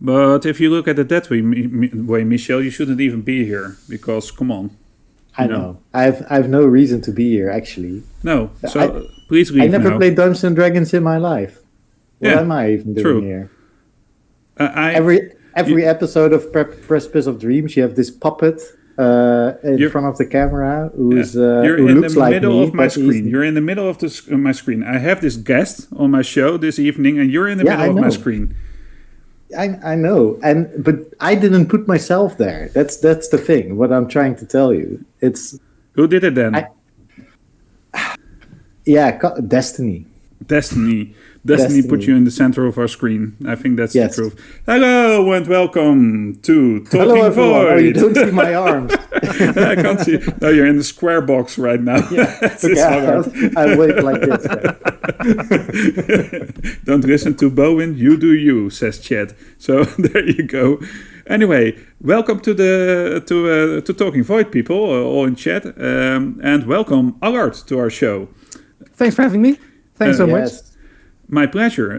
But if you look at it that way, Michel, you shouldn't even be here because, come on. I know. I've no reason to be here, actually. No, so please leave now. I never played Dungeons and Dragons in my life. What am I even doing here? Every episode of Precipice of Dreams, you have this puppet in front of the camera who looks like me. You're in the middle of my screen. You're in the middle of my screen. I have this guest on my show this evening, and you're in the middle of my screen. I know, but I didn't put myself there. That's the thing. What I'm trying to tell you. Who did it then? Destiny. Destiny put you in the center of our screen. I think that's the truth. Hello and welcome to Talking Void. Oh, you don't see my arms. I can't see. No, you're in the square box right now. I wait like this. Don't listen to Bowen. You do you, says Chad. So there you go. Anyway, welcome to Talking Void, people, all in chat, and welcome Allard to our show. Thanks for having me. Thanks so much. My pleasure.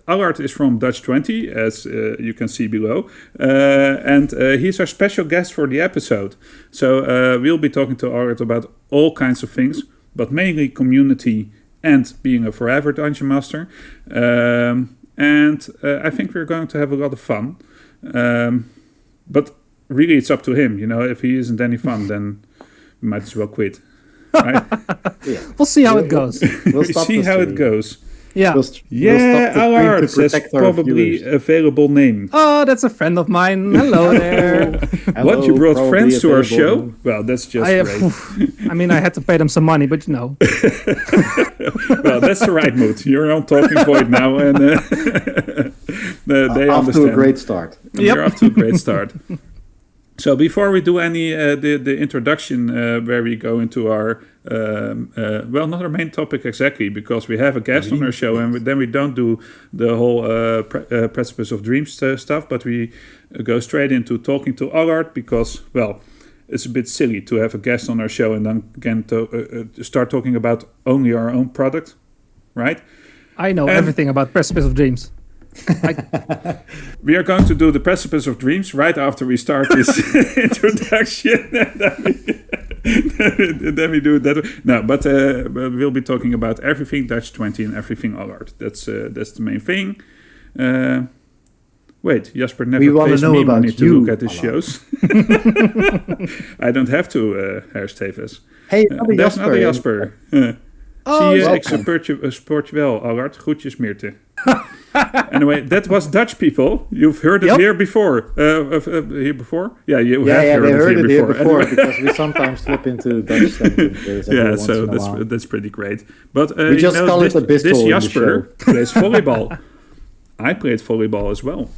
Allard is from Dutch 20, as you can see below, and he's our special guest for the episode. So we'll be talking to Allard about all kinds of things, but mainly community and being a forever dungeon master. And I think we're going to have a lot of fun. But really, it's up to him. You know, if he isn't any fun, then we might as well quit. Right? We'll see how it goes. We'll see how it goes. Yeah. Allard says probably available name. Oh, that's a friend of mine. Hello there. What, you brought friends to our show? Well, that's just great. I mean, I had to pay them some money, but you know. Well, that's the right mood. You're on Talking Void now, and they off understand. To a great start. You're off to a great start. So before we do any the introduction, where we go into our not our main topic exactly, because we have a guest on our show, and then we don't do the whole Precipice of Dreams stuff, but we go straight into talking to Allard, because it's a bit silly to have a guest on our show and then again to start talking about only our own product, right? I know everything about Precipice of Dreams. We are going to do the Precipice of Dreams right after we start this introduction, and then we do that. No, but we'll be talking about everything Dutch 20 and everything Allard. That's the main thing. Wait, Jasper never pays me money to look at his shows. I don't have to, Herr Stevens. Hey, there's another Jasper. Ik support je wel, Allard. Groetjes, Meerte. Anyway, that was Dutch, people. You've heard it here before. Here before? Yeah, you have heard it here before. Because we sometimes flip into Dutch sentences. So that's pretty great. But we just call it a this Jasper plays volleyball. I played volleyball as well.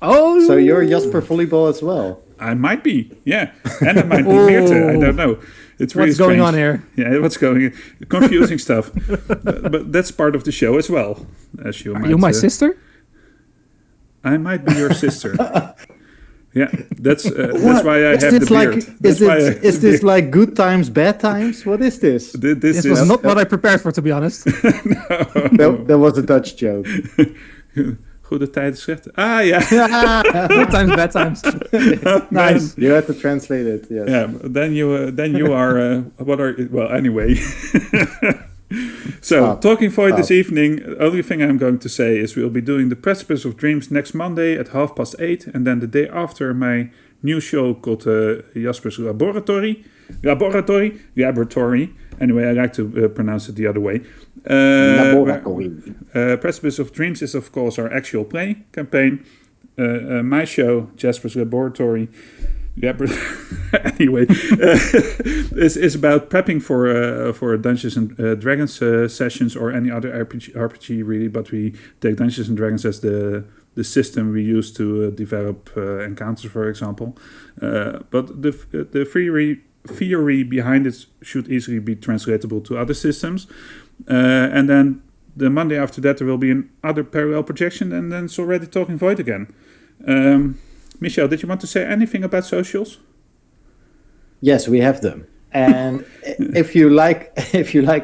Oh, so you're Jasper volleyball as well? I might be, yeah, and I might be Meerte. I don't know. It's really what's going on here? Yeah, what's going on? Confusing stuff. But that's part of the show as well. As you Are you my sister? I might be your sister. Yeah, that's why I have the beard. Is this like good times, bad times? What is this? This was not what I prepared for, to be honest. No. That was a Dutch joke. Goede tijden slechte. Ah, ja. Good times, bad times. Nice. You had to translate it. Yes. Yeah. Then you are. Anyway. So Talking Void this evening. The only thing I'm going to say is we'll be doing the Precipice of Dreams next Monday at 8:30, and then the day after my new show called Jasper's Laboratory. Anyway, I like to pronounce it the other way. Precipice of Dreams is, of course, our actual play campaign. My show, Jasper's Laboratory. Anyway, is about prepping for Dungeons and Dragons sessions or any other RPG really. But we take Dungeons and Dragons as the system we use to develop encounters, for example. But the theory behind it should easily be translatable to other systems. And then the Monday after that, there will be another parallel projection, and then it's already Talking Void again. Michel, did you want to say anything about socials? Yes, we have them. And if you like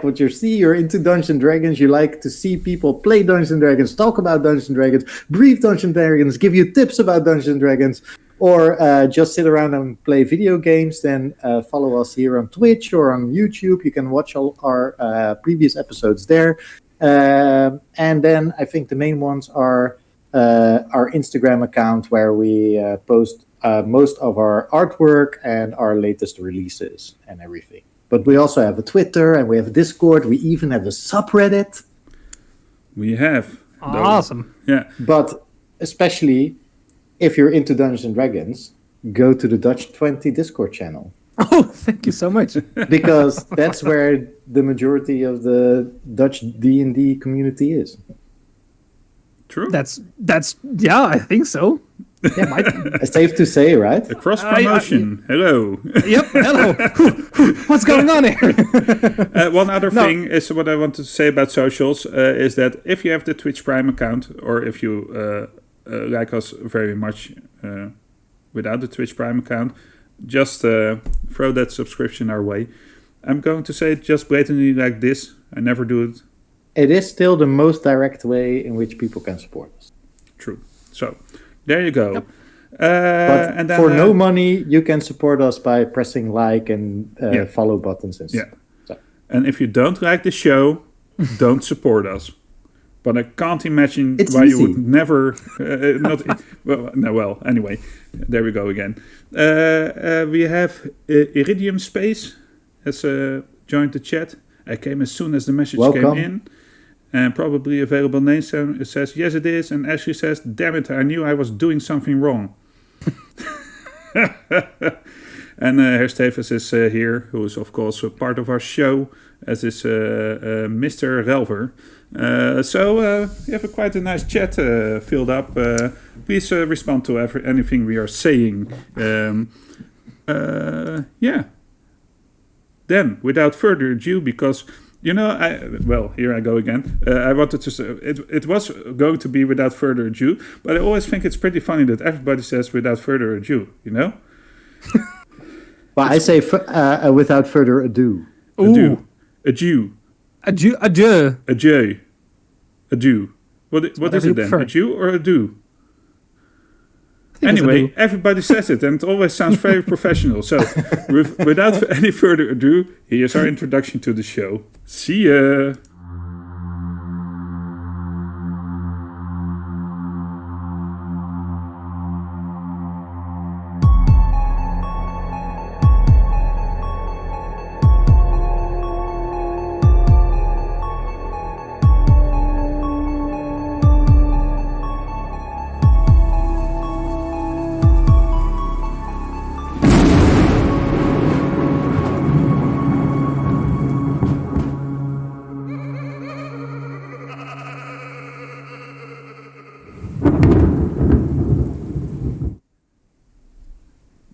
what you see, you're into Dungeons and Dragons, you like to see people play Dungeons and Dragons, talk about Dungeons and Dragons, brief Dungeons and Dragons, give you tips about Dungeons and Dragons, or just sit around and play video games, then follow us here on Twitch or on YouTube. You can watch all our previous episodes there. And then I think the main ones are our Instagram account, where we post most of our artwork and our latest releases and everything. But we also have a Twitter, and we have a Discord. We even have a subreddit. We have. Awesome. Yeah. But especially if you're into Dungeons and Dragons, go to the Dutch 20 Discord channel. Oh, thank you so much. Because that's where the majority of the Dutch D&D community is. True. That's yeah, I think so. Yeah, It's safe to say, right? A cross promotion. Hello. Yep. Hello. What's going on here? One other thing is what I want to say about socials is that if you have the Twitch Prime account, or if you like us very much without the Twitch Prime account, just throw that subscription our way. I'm going to say it just blatantly like this. I never do it. It is still the most direct way in which people can support us. True. So, there you go. Yep. But and then, for no money, you can support us by pressing like and follow buttons and stuff. Yeah. So. And if you don't like the show, don't support us. But I can't imagine it's why easy. you would never... anyway, there we go again. We have Iridium Space has joined the chat. I came as soon as the message Welcome. came in. And probably available name says, yes it is. And Ashley says, damn it, I knew I was doing something wrong. And Herr Stevens is here, who is of course a part of our show, as is Mr. Relver. So we have quite a nice chat filled up. Please respond to anything we are saying. Yeah. Then, without further ado, because... You know, here I go again. I wanted to say, it was going to be without further ado, but I always think it's pretty funny that everybody says without further ado, you know? Well, I say without further ado. Adieu. Adieu. Adieu. Adieu. Adieu. Adieu. What is it then? Prefer. Adieu or adieu? I think it's Anyway, adieu. everybody says it, and it always sounds very professional. So, without any further ado, here's our introduction to the show. See ya!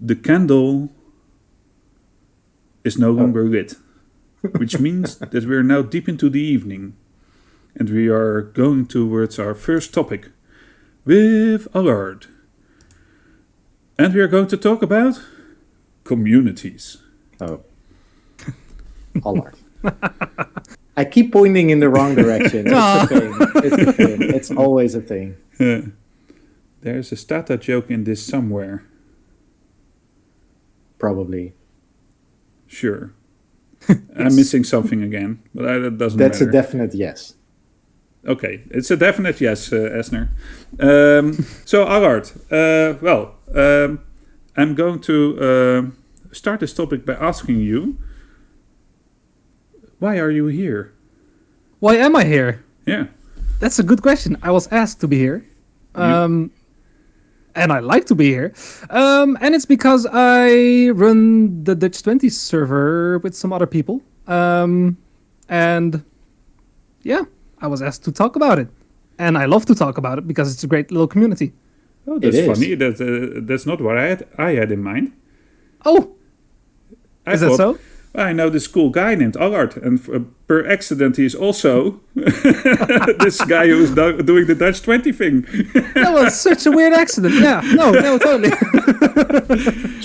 The candle is no longer lit, which means that we are now deep into the evening, and we are going towards our first topic with Allard. And we are going to talk about communities. Oh. Allard. I keep pointing in the wrong direction. It's a thing. It's a thing. It's always a thing. There's a Stata joke in this somewhere. Probably. Sure. I'm missing something again, but that doesn't That's matter. a definite yes. Okay, it's a definite yes, Esner. So, Allard, I'm going to start this topic by asking you, why are you here? Why am I here? Yeah. That's a good question. I was asked to be here. And I like to be here. And it's because I run the Dutch 20 server with some other people. And yeah, I was asked to talk about it. And I love to talk about it because it's a great little community. Oh, that's It is. funny. That's not what I had in mind. Oh, is that so? I know this cool guy named Allard, and per accident he's also this guy who's doing the Dutch 20 thing. That was such a weird accident. Yeah, no, totally.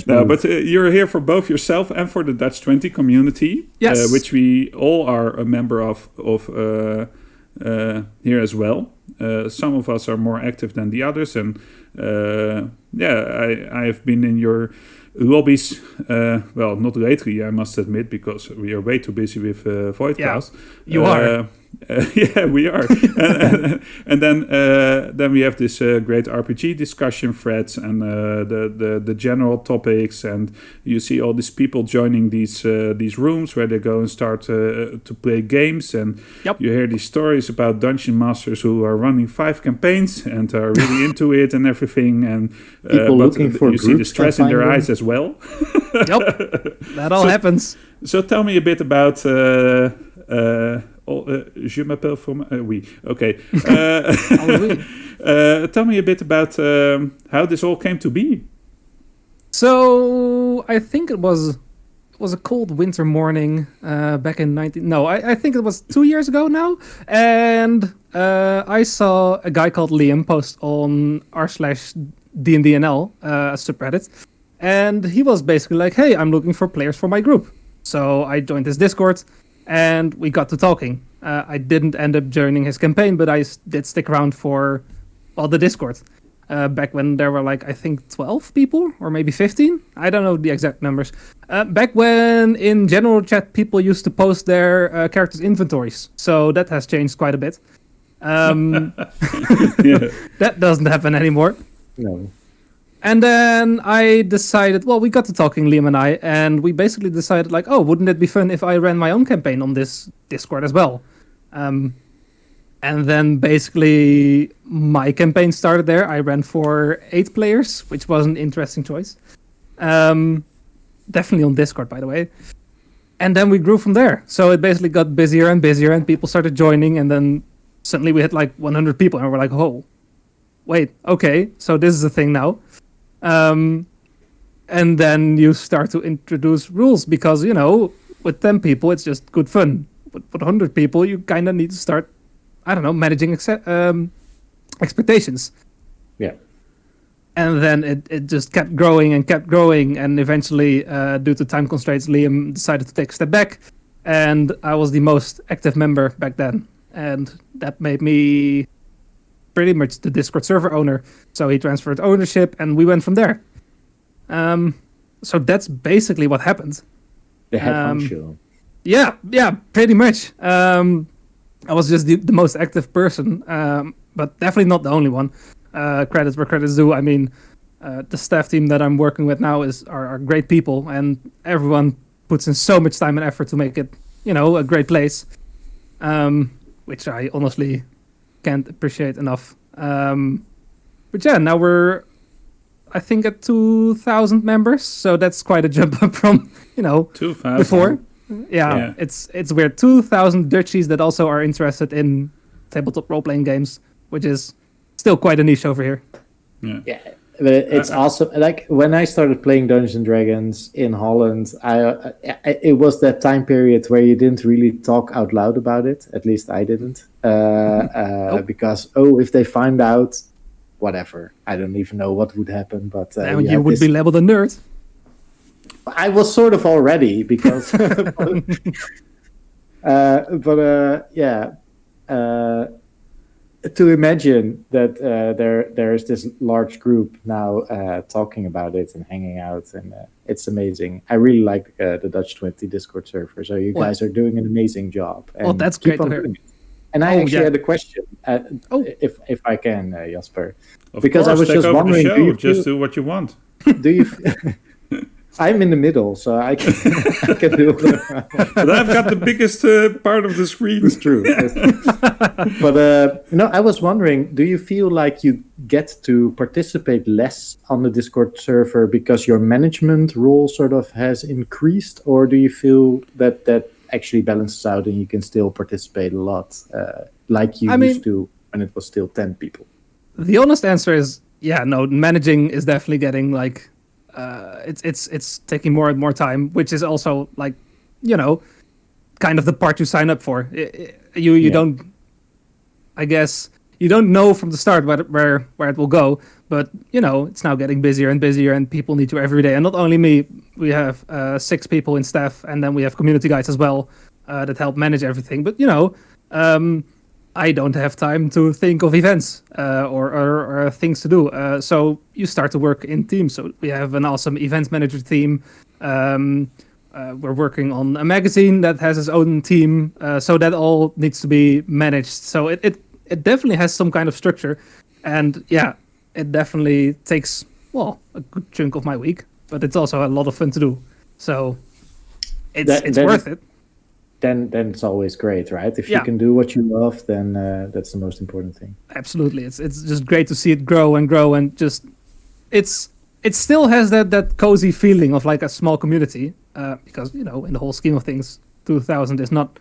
No, but you're here for both yourself and for the Dutch 20 community, Yes. which we all are a member of here as well. Some of us are more active than the others, and I have been in your lobbies, well, not lately, I must admit, because we are way too busy with Voidcast. Yeah, you are. Yeah, we are. and then we have this great RPG discussion threads and the general topics, and you see all these people joining these rooms where they go and start to play games, and you hear these stories about dungeon masters who are running 5 campaigns and are really into it and everything, and people looking for you see the stress in their eyes as well. Yep, that all happens. So tell me a bit about. Je m'appelle from oui. Okay. Tell me a bit about how this all came to be. So I think it was a cold winter morning back in I think it was 2 years ago now, and I saw a guy called Liam post on r/DNDNL subreddit, and he was basically like, "Hey, I'm looking for players for my group." So I joined his Discord, and we got to talking. I didn't end up joining his campaign, but I did stick around for, the Discord. Back when there were, I think 12 people, or maybe 15? I don't know the exact numbers. Back when, in general chat, people used to post their characters' inventories. So that has changed quite a bit. That doesn't happen anymore. No. And then I decided, we got to talking, Liam and I, and we basically decided, wouldn't it be fun if I ran my own campaign on this Discord as well? And then basically my campaign started there. I ran for 8 players, which was an interesting choice. Definitely on Discord, by the way. And then we grew from there. So it basically got busier and busier, and people started joining, and then suddenly we hit 100 people, and we're like, oh, wait, okay, so this is a thing now. And then you start to introduce rules because, with 10 people, it's just good fun. But with 100 people, you kind of need to start, managing expectations. Yeah. And then it just kept growing, and eventually, due to time constraints, Liam decided to take a step back, and I was the most active member back then. And that made me pretty much the Discord server owner. So he transferred ownership, and we went from there. So that's basically what happened. The head honcho. Yeah, pretty much. I was just the most active person, but definitely not the only one. Credits where credits due. I mean, the staff team that I'm working with now are great people, and everyone puts in so much time and effort to make it, a great place, which I honestly can't appreciate enough. But yeah, now we're, I think, at 2,000 members, so that's quite a jump up from 2,000 before. Yeah, it's weird. 2,000 Dutchies that also are interested in tabletop role-playing games, which is still quite a niche over here. Yeah, but it's awesome. When I started playing Dungeons and Dragons in Holland, it was that time period where you didn't really talk out loud about it. At least I didn't, because if they find out, whatever. I don't even know what would happen. But you would be labeled a nerd. I was sort of already because, to imagine that there is this large group now talking about it and hanging out, and it's amazing. I really like the Dutch 20 Discord server, so you guys are doing an amazing job. And that's great to hear. And I actually had a question, if I can, Jasper, Of because course, I was take just over wondering, the show. Just do what you want. do you? I'm in the middle, so I can do it. But I've got the biggest part of the screen. It's true. But I was wondering, do you feel like you get to participate less on the Discord server because your management role sort of has increased, or do you feel that actually balances out and you can still participate a lot like you used to when it was still 10 people? The honest answer is, managing is definitely getting it's taking more and more time, which is also kind of the part you sign up for. You don't, I guess, you don't know from the start where it will go, but it's now getting busier and busier, and people need you every day. And not only me, we have 6 people in staff, and then we have community guys as well that help manage everything. But I don't have time to think of events or things to do. So you start to work in teams. So we have an awesome events manager team. We're working on a magazine that has its own team. So that all needs to be managed. So it definitely has some kind of structure. And yeah, it definitely takes, a good chunk of my week. But it's also a lot of fun to do. So it's worth it. Then it's always great, right? If you can do what you love, then that's the most important thing. Absolutely, it's just great to see it grow and grow, and just it still has that cozy feeling of like a small community, because in the whole scheme of things, 2,000 is not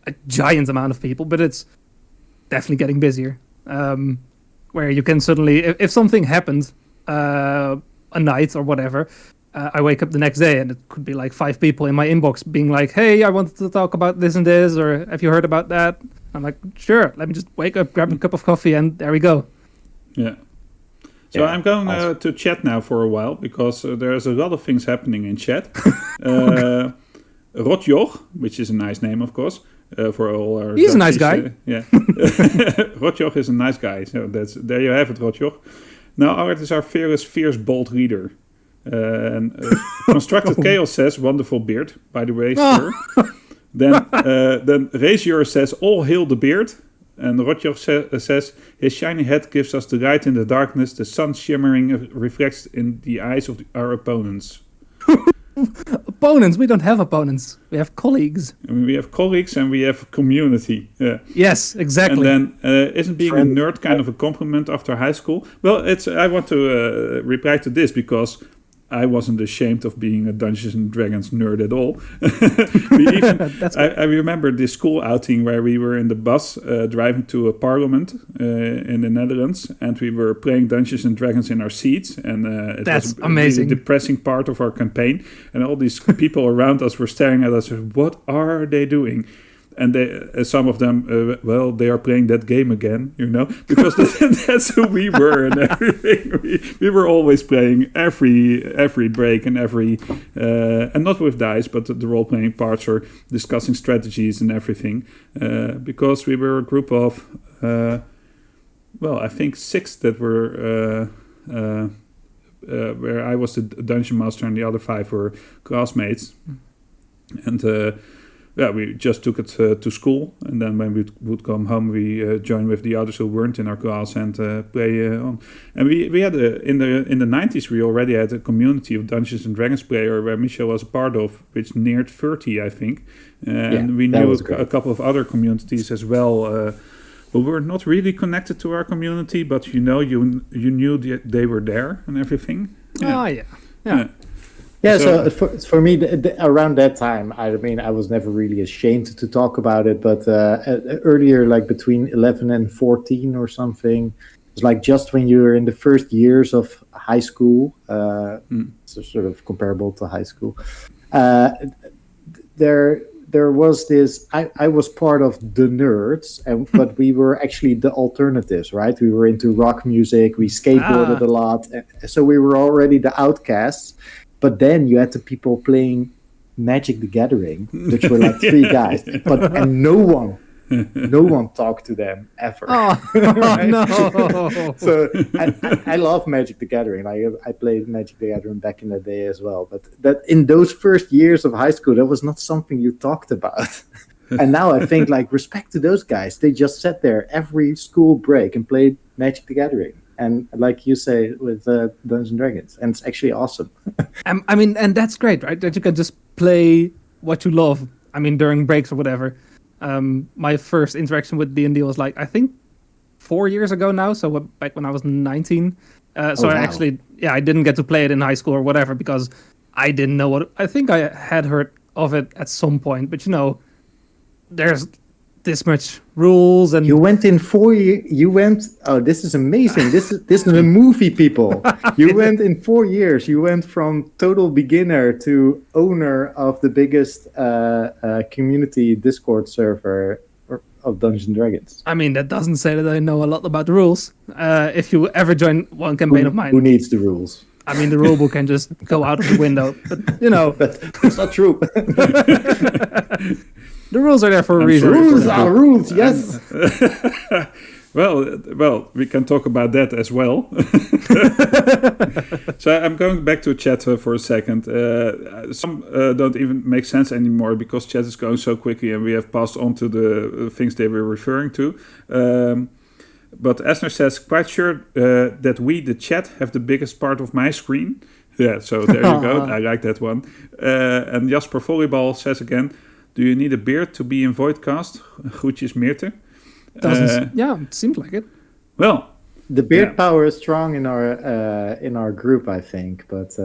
a giant amount of people, but it's definitely getting busier. Where you can suddenly, if something happened a night or whatever. I wake up the next day and it could be like 5 people in my inbox being like, hey, I wanted to talk about this and this, or have you heard about that? I'm like, sure, let me just wake up, grab a cup of coffee, and there we go. Yeah. So I'm going to chat now for a while, because there's a lot of things happening in chat. Rotjoch, which is a nice name, of course, for all our... He's a nice guy. Yeah. Rotjoch is a nice guy. So there you have it, Rotjoch. Now, Allard is our fearless, fierce, bold leader. Constructed Chaos says, wonderful beard, by the way, sir. Then Razior says, all hail the beard. And Rotjoch says, his shiny head gives us the light in the darkness. The sun shimmering reflects in the eyes of our opponents. Opponents? We don't have opponents. We have colleagues. We have colleagues and we have community. Yeah. Yes, exactly. And then, isn't being a nerd kind of a compliment after high school? Well, I want to reply to this, because I wasn't ashamed of being a Dungeons and Dragons nerd at all. I remember this school outing where we were in the bus driving to a parliament in the Netherlands, and we were playing Dungeons and Dragons in our seats, and it was amazing. A really depressing part of our campaign, and all these people around us were staring at us, what are they doing? And some of them, they are playing that game again, because that's who we were and everything. We were always playing every break and and not with dice, but the role-playing parts, or discussing strategies and everything, because we were a group of, I think 6 that were, where I was the dungeon master and the other 5 were classmates, and we just took it to school, and then when we would come home, we joined with the others who weren't in our class and play on. And we had in the 90s, we already had a community of Dungeons and Dragons player where Michel was a part of, which neared 30, I think. And we knew a couple of other communities as well. But we were not really connected to our community, but you knew they were there and everything. Yeah. Oh yeah. Yeah, so for me, around that time, I was never really ashamed to talk about it, but earlier, like between 11 and 14 or something, it was like just when you were in the first years of high school, so sort of comparable to high school, there was this, I was part of the nerds, but we were actually the alternatives, right? We were into rock music, we skateboarded a lot, so we were already the outcasts. But then you had the people playing Magic the Gathering, which were like 3 guys, and no one talked to them ever. No. So I love Magic the Gathering. I played Magic the Gathering back in the day as well. But that in those first years of high school, that was not something you talked about. And now I think, like, respect to those guys. They just sat there every school break and played Magic the Gathering. And like you say, with Dungeons and Dragons, and it's actually awesome. And that's great, right? That you can just play what you love. During breaks or whatever. My first interaction with D&D was like, I think 4 years ago now. So back when I was 19. I didn't get to play it in high school or whatever, because I didn't know I think I had heard of it at some point, but there's this much rules and You went in 4 years. You went. Oh, this is amazing. This is a movie, people. You went in 4 years. You went from total beginner to owner of the biggest community Discord server of Dungeons and Dragons. I mean, that doesn't say that I know a lot about the rules. If you ever join one campaign of mine, Who needs the rules? I mean, the rulebook can just go out of the window. But, That's not true. the rules are there for a reason. Rules are rules. Yes. Well, we can talk about that as well. So I'm going back to chat for a second. Some don't even make sense anymore because chat is going so quickly and we have passed on to the things they were referring to. But Esner says, quite sure that we, the chat, have the biggest part of my screen. Yeah, so there you go. I like that one. And Jasper Volleyball says again, do you need a beard to be in Voidcast? Groetjes Meerte. Yeah, it seems like it. Well, The beard power is strong in our group, I think. But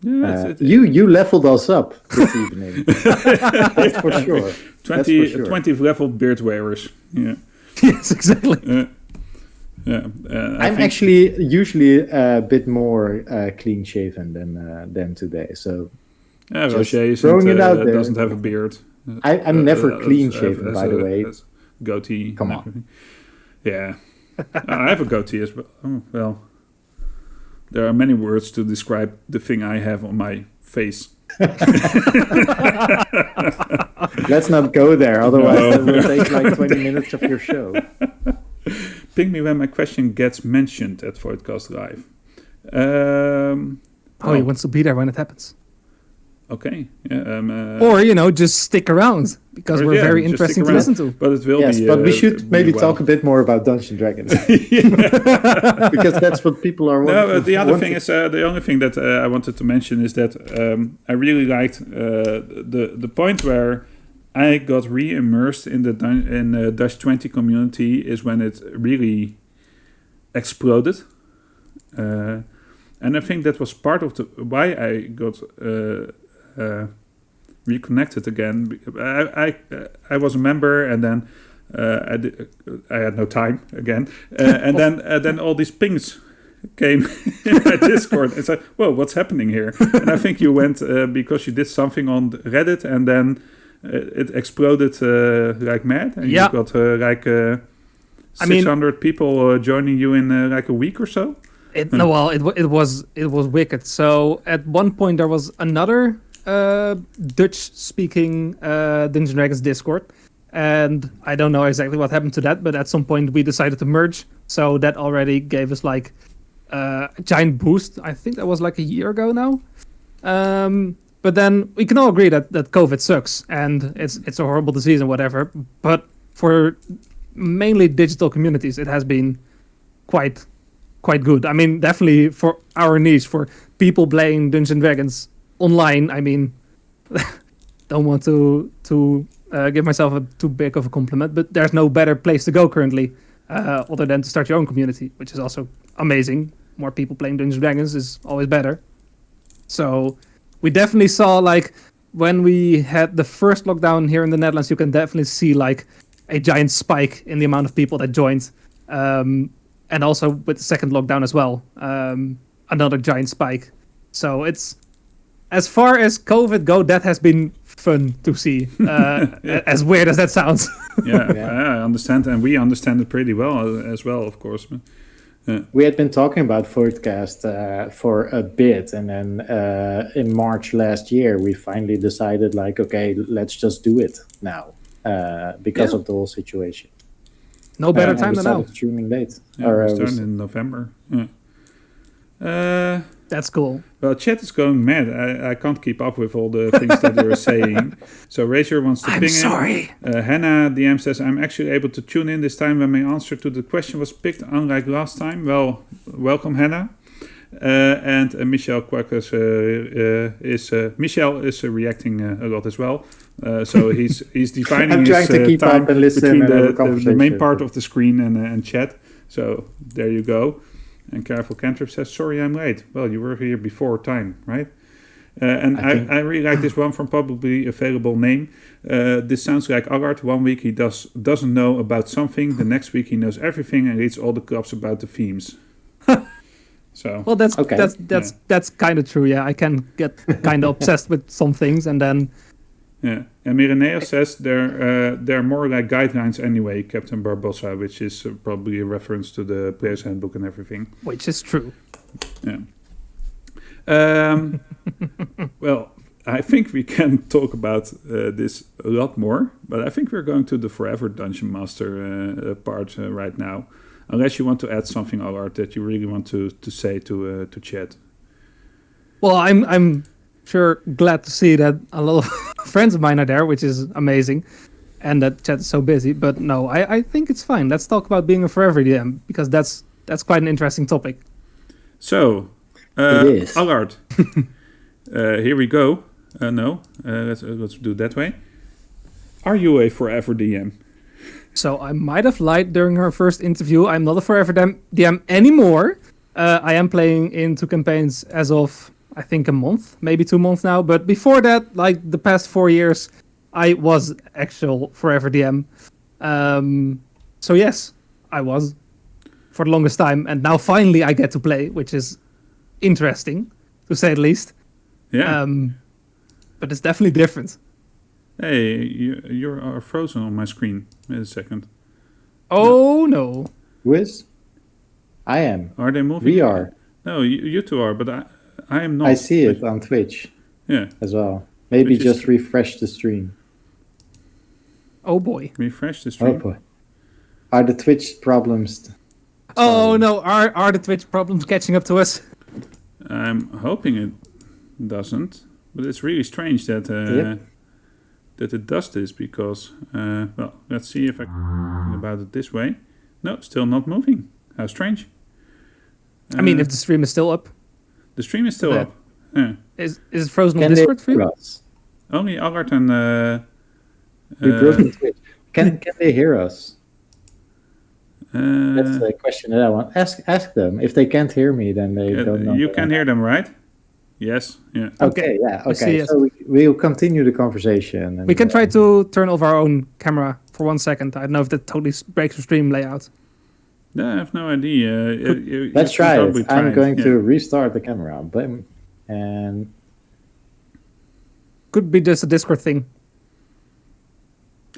you leveled us up this evening. That's for sure. 20 level beard wearers. Yeah. Yes, exactly. I'm actually usually a bit more clean shaven than today. So Roger throwing it out there. doesn't have a beard. I'm never clean shaven, by the way. Goatee. Come on. Yeah. I have a goatee as well. Oh, well, there are many words to describe the thing I have on my face. Let's not go there, otherwise it will take like 20 minutes of your show. Ping me when my question gets mentioned at Voidcast Live. He wants to be there when it happens. Okay. Yeah, or, just stick around, because we're very interesting to listen to. But it will be... but we should maybe talk a bit more about Dungeons & Dragons. Because that's what people are wanting. No, the other thing is, the only thing that I wanted to mention is that I really liked the point where I got re-immersed in the Dutch 20 community is when it really exploded. And I think that was part of why I got... reconnected again. I was a member, and then I had no time again, and then all these pings came in my Discord. It's like, whoa, what's happening here? And I think you went because you did something on Reddit, and then it exploded like mad, and you got 600 people joining you in like a week or so. It was wicked. So at one point there was another Dutch-speaking Dungeons & Dragons Discord, and I don't know exactly what happened to that, but at some point we decided to merge, so that already gave us like a giant boost. I think that was like a year ago now. But then we can all agree that COVID sucks, and it's a horrible disease and whatever, but for mainly digital communities it has been quite good. I mean, definitely for our niche, for people playing Dungeons & Dragons online, I mean, don't want to give myself too big of a compliment, but there's no better place to go currently other than to start your own community, which is also amazing. More people playing Dungeons & Dragons is always better. So we definitely saw, like, when we had the first lockdown here in the Netherlands, you can definitely see like a giant spike in the amount of people that joined. And also with the second lockdown as well, another giant spike. So it's, as far as COVID go, that has been fun to see. As weird as that sounds. I understand, and we understand it pretty well as well, of course. We had been talking about Voidcast for a bit, and then in March last year, we finally decided, like, okay, let's just do it now because of the whole situation. No better time than now. Streaming date. We started in November. That's cool. Well, chat is going mad. I can't keep up with all the things that you're saying. So Razor wants to ping in. I'm sorry. Hannah DM says, I'm actually able to tune in this time when my answer to the question was picked, unlike last time. Well, welcome, Hannah. And Michel Quackers Michel is reacting a lot as well. So he's defining I'm trying to keep time up and listen between the main part of the screen and chat. So there you go. And Careful Cantrip says, sorry I'm late. Well, you were here before time, right? And I think- I really like this one from publicly available name. This sounds like Allard. One week he doesn't know about something. The next week he knows everything and reads all the clubs about the themes. So Well, that's Okay. that's kind of true. Yeah, I can get kind of obsessed with some things, and then yeah. And Mireneo says they're more like guidelines anyway, Captain Barbossa, which is probably a reference to the player's handbook and everything. which is true. Yeah. Well, I think we can talk about this a lot more, but I think we're going to the Forever Dungeon Master part right now. Unless you want to add something, Allard, that you really want to say to chat. Well, I'm sure glad to see that a lot of friends of mine are there, which is amazing, and that chat is so busy. But no, I think it's fine. Let's talk about being a forever DM, because that's quite an interesting topic. So, It is. Allard, here we go. Let's do it that way. Are you a forever DM? So I might have lied during her first interview. I'm not a forever DM anymore. I am playing in 2 campaigns as of, I think, a month, maybe 2 months now. But before that, like the past 4 years, I was actual forever DM. So yes, I was for the longest time. And now finally I get to play, which is interesting, to say the least. Yeah. But it's definitely different. Hey, you're frozen on my screen. Wait a second. Oh, no. Wiz? I am. Are they moving? We are. No, you two are, but I am not. I see it on Twitch Yeah. as well. Maybe Which is- just refresh the stream. Oh, boy. Refresh the Oh stream. boy. Are the Twitch problems? Oh, no. Are the Twitch problems catching up to us? I'm hoping it doesn't, but it's really strange that Yep. that it does this because, well, let's see if I can think about it this way. No, still not moving. How strange. I mean, if the stream is still up, the stream is still Yeah. up. Yeah. is it frozen on Can they Discord for hear you? us? Only Allard and We broke Twitch. Can they hear us? That's uh, the question that I want. Ask them. If they can't hear me, then they don't know. you that can I- hear them, right? Yes. Yeah. Okay, yeah, I see, okay. yes. So we'll continue the conversation. And, We can try to turn off our own camera for 1 second. I don't know if that totally breaks the stream layout. No, I have no idea. You Let's can try probably it. I'm going yeah. to restart the camera. Boom. And Could be just a Discord thing.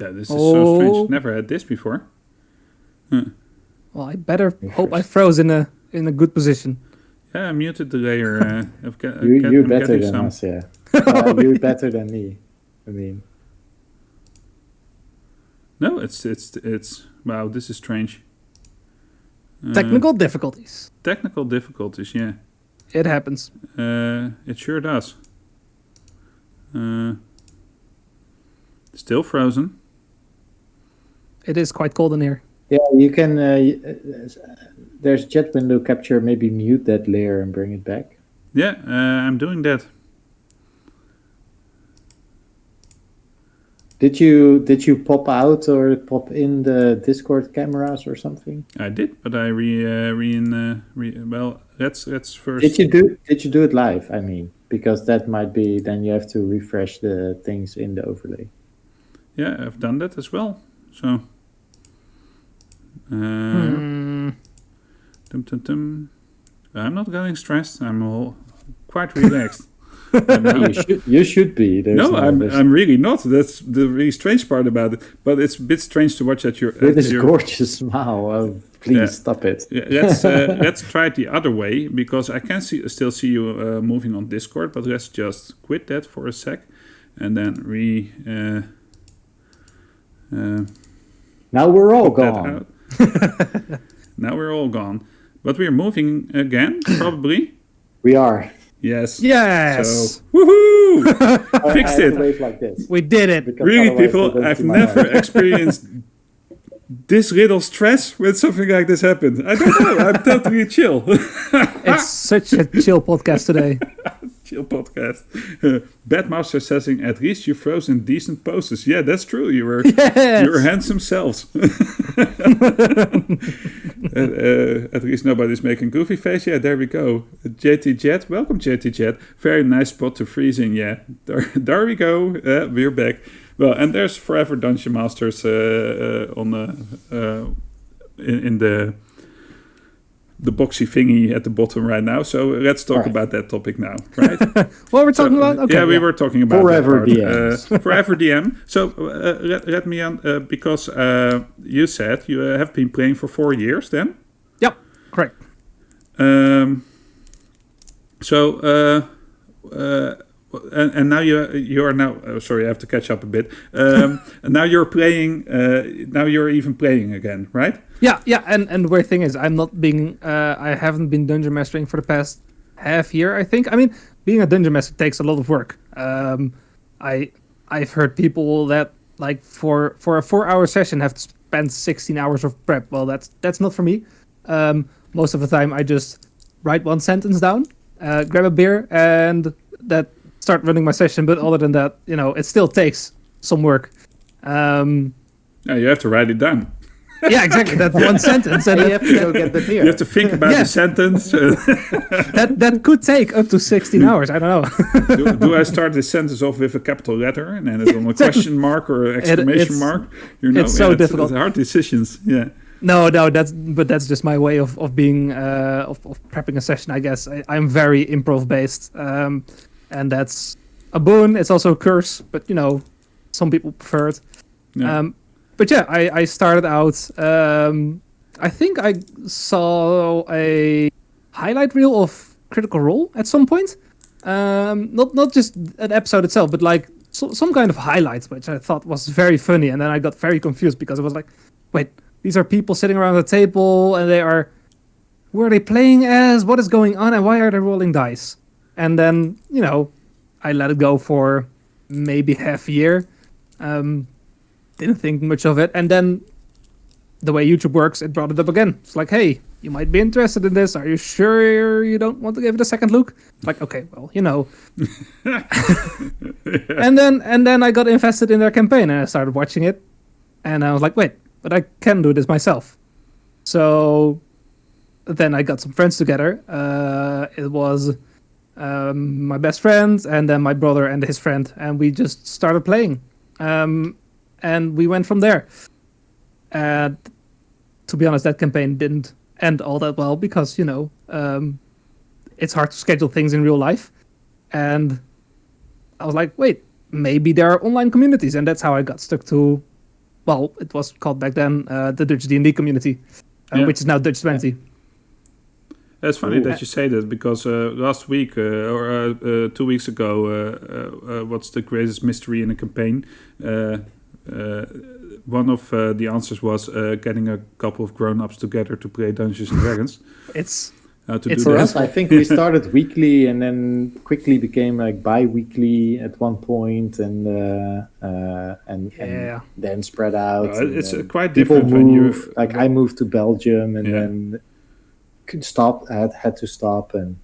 Yeah, this is so Oh. strange. Never had this before. Well, I better hope I first. froze in a good position. Yeah, I muted the layer. you're I'm better getting than some. us, yeah. You're better than me. I mean, No, it's wow. This is strange. Technical difficulties. Technical difficulties. Yeah, It happens. it sure does. Still frozen. It is quite cold in here. yeah, you can. There's jet window capture. Maybe mute that layer and bring it back. Yeah, I'm doing that. Did you pop out or pop in the Discord cameras or something? I did, but I well, let's first. Did you do it live? I mean, because that might be then you have to refresh the things in the overlay. Yeah, I've done that as well. So. I'm not getting stressed. I'm all quite relaxed. You should be. No, I'm really not. That's the really strange part about it. But it's a bit strange to watch that you're with this gorgeous smile. Oh, please Yeah. stop it. Yeah, let's try it the other way because I can still see you moving on Discord. But let's just quit that for a sec, and then Now we're all pop that gone. out. Now we're all gone, but we're moving again, probably. We are. Yes. Yes! So, woohoo! Fixed I have it. to wave like this. We did it! because Really, otherwise people, they don't I've see my never head. experienced this little stress when something like this happened. I don't know. I'm totally chill. It's such a chill podcast today. Chill podcast. Badmaster says, at least you froze in decent poses. Yeah, that's true. You were Yes! your handsome selves. At least nobody's making goofy face. Yeah, there we go. JT Jet, welcome JT Jet. Very nice spot to freeze in. Yeah, there we go. We're back. Well, and there's Forever Dungeon Masters on in the boxy thingy at the bottom right now. So let's talk about that topic now, right? What we're talking about? Okay, yeah, we were talking about Forever DMs. Forever DM. So let me because you said you have been playing for 4 years then? Yep, correct. And now you are now. Sorry, I have to catch up a bit. And now you're playing. Now you're even playing again, right? Yeah, and the weird thing is, I haven't been dungeon mastering for the past half year. I think. I mean, being a dungeon master takes a lot of work. I've heard people that like for a 4-hour session have to spend 16 hours of prep. Well, that's not for me. Most of the time, I just write one sentence down, grab a beer, and start running my session. But other than that, it still takes some work. Yeah, you have to write it down. Yeah, exactly. That one sentence, and you have to go get the beer. You have to think about the sentence. that could take up to 16 hours. I don't know. do I start this sentence off with a capital letter and then it's on a question mark or an exclamation mark? It's so difficult. It's hard decisions. Yeah. No, that's just my way of being of prepping a session. I guess I'm very improv based, and that's a boon. It's also a curse, but some people prefer it. Yeah. But yeah, I started out. I think I saw a highlight reel of Critical Role at some point. Not just an episode itself, but like some kind of highlights, which I thought was very funny. And then I got very confused because I was like, wait, these are people sitting around a table and who are they playing as? What is going on? And why are they rolling dice? And then, I let it go for maybe half a year. Didn't think much of it. And then the way YouTube works, it brought it up again. It's like, hey, you might be interested in this. Are you sure you don't want to give it a second look? Like, okay, well, Yeah. And then I got invested in their campaign and I started watching it. And I was like, wait, but I can do this myself. So then I got some friends together. It was my best friend and then my brother and his friend. And we just started playing. And we went from there. And to be honest, that campaign didn't end all that well because, it's hard to schedule things in real life. And I was like, wait, maybe there are online communities. And that's how I got stuck to, well, it was called back then the Dutch D&D community, which is now Dutch 20. It's funny that you say that because last week or 2 weeks ago, what's the greatest mystery in a campaign? One of the answers was getting a couple of grown-ups together to play Dungeons and Dragons. How to do for that. us, I think we started weekly and then quickly became like bi-weekly at one point, and then spread out. It's quite people different move. when you Like I moved to Belgium and then could stop. I had to stop, and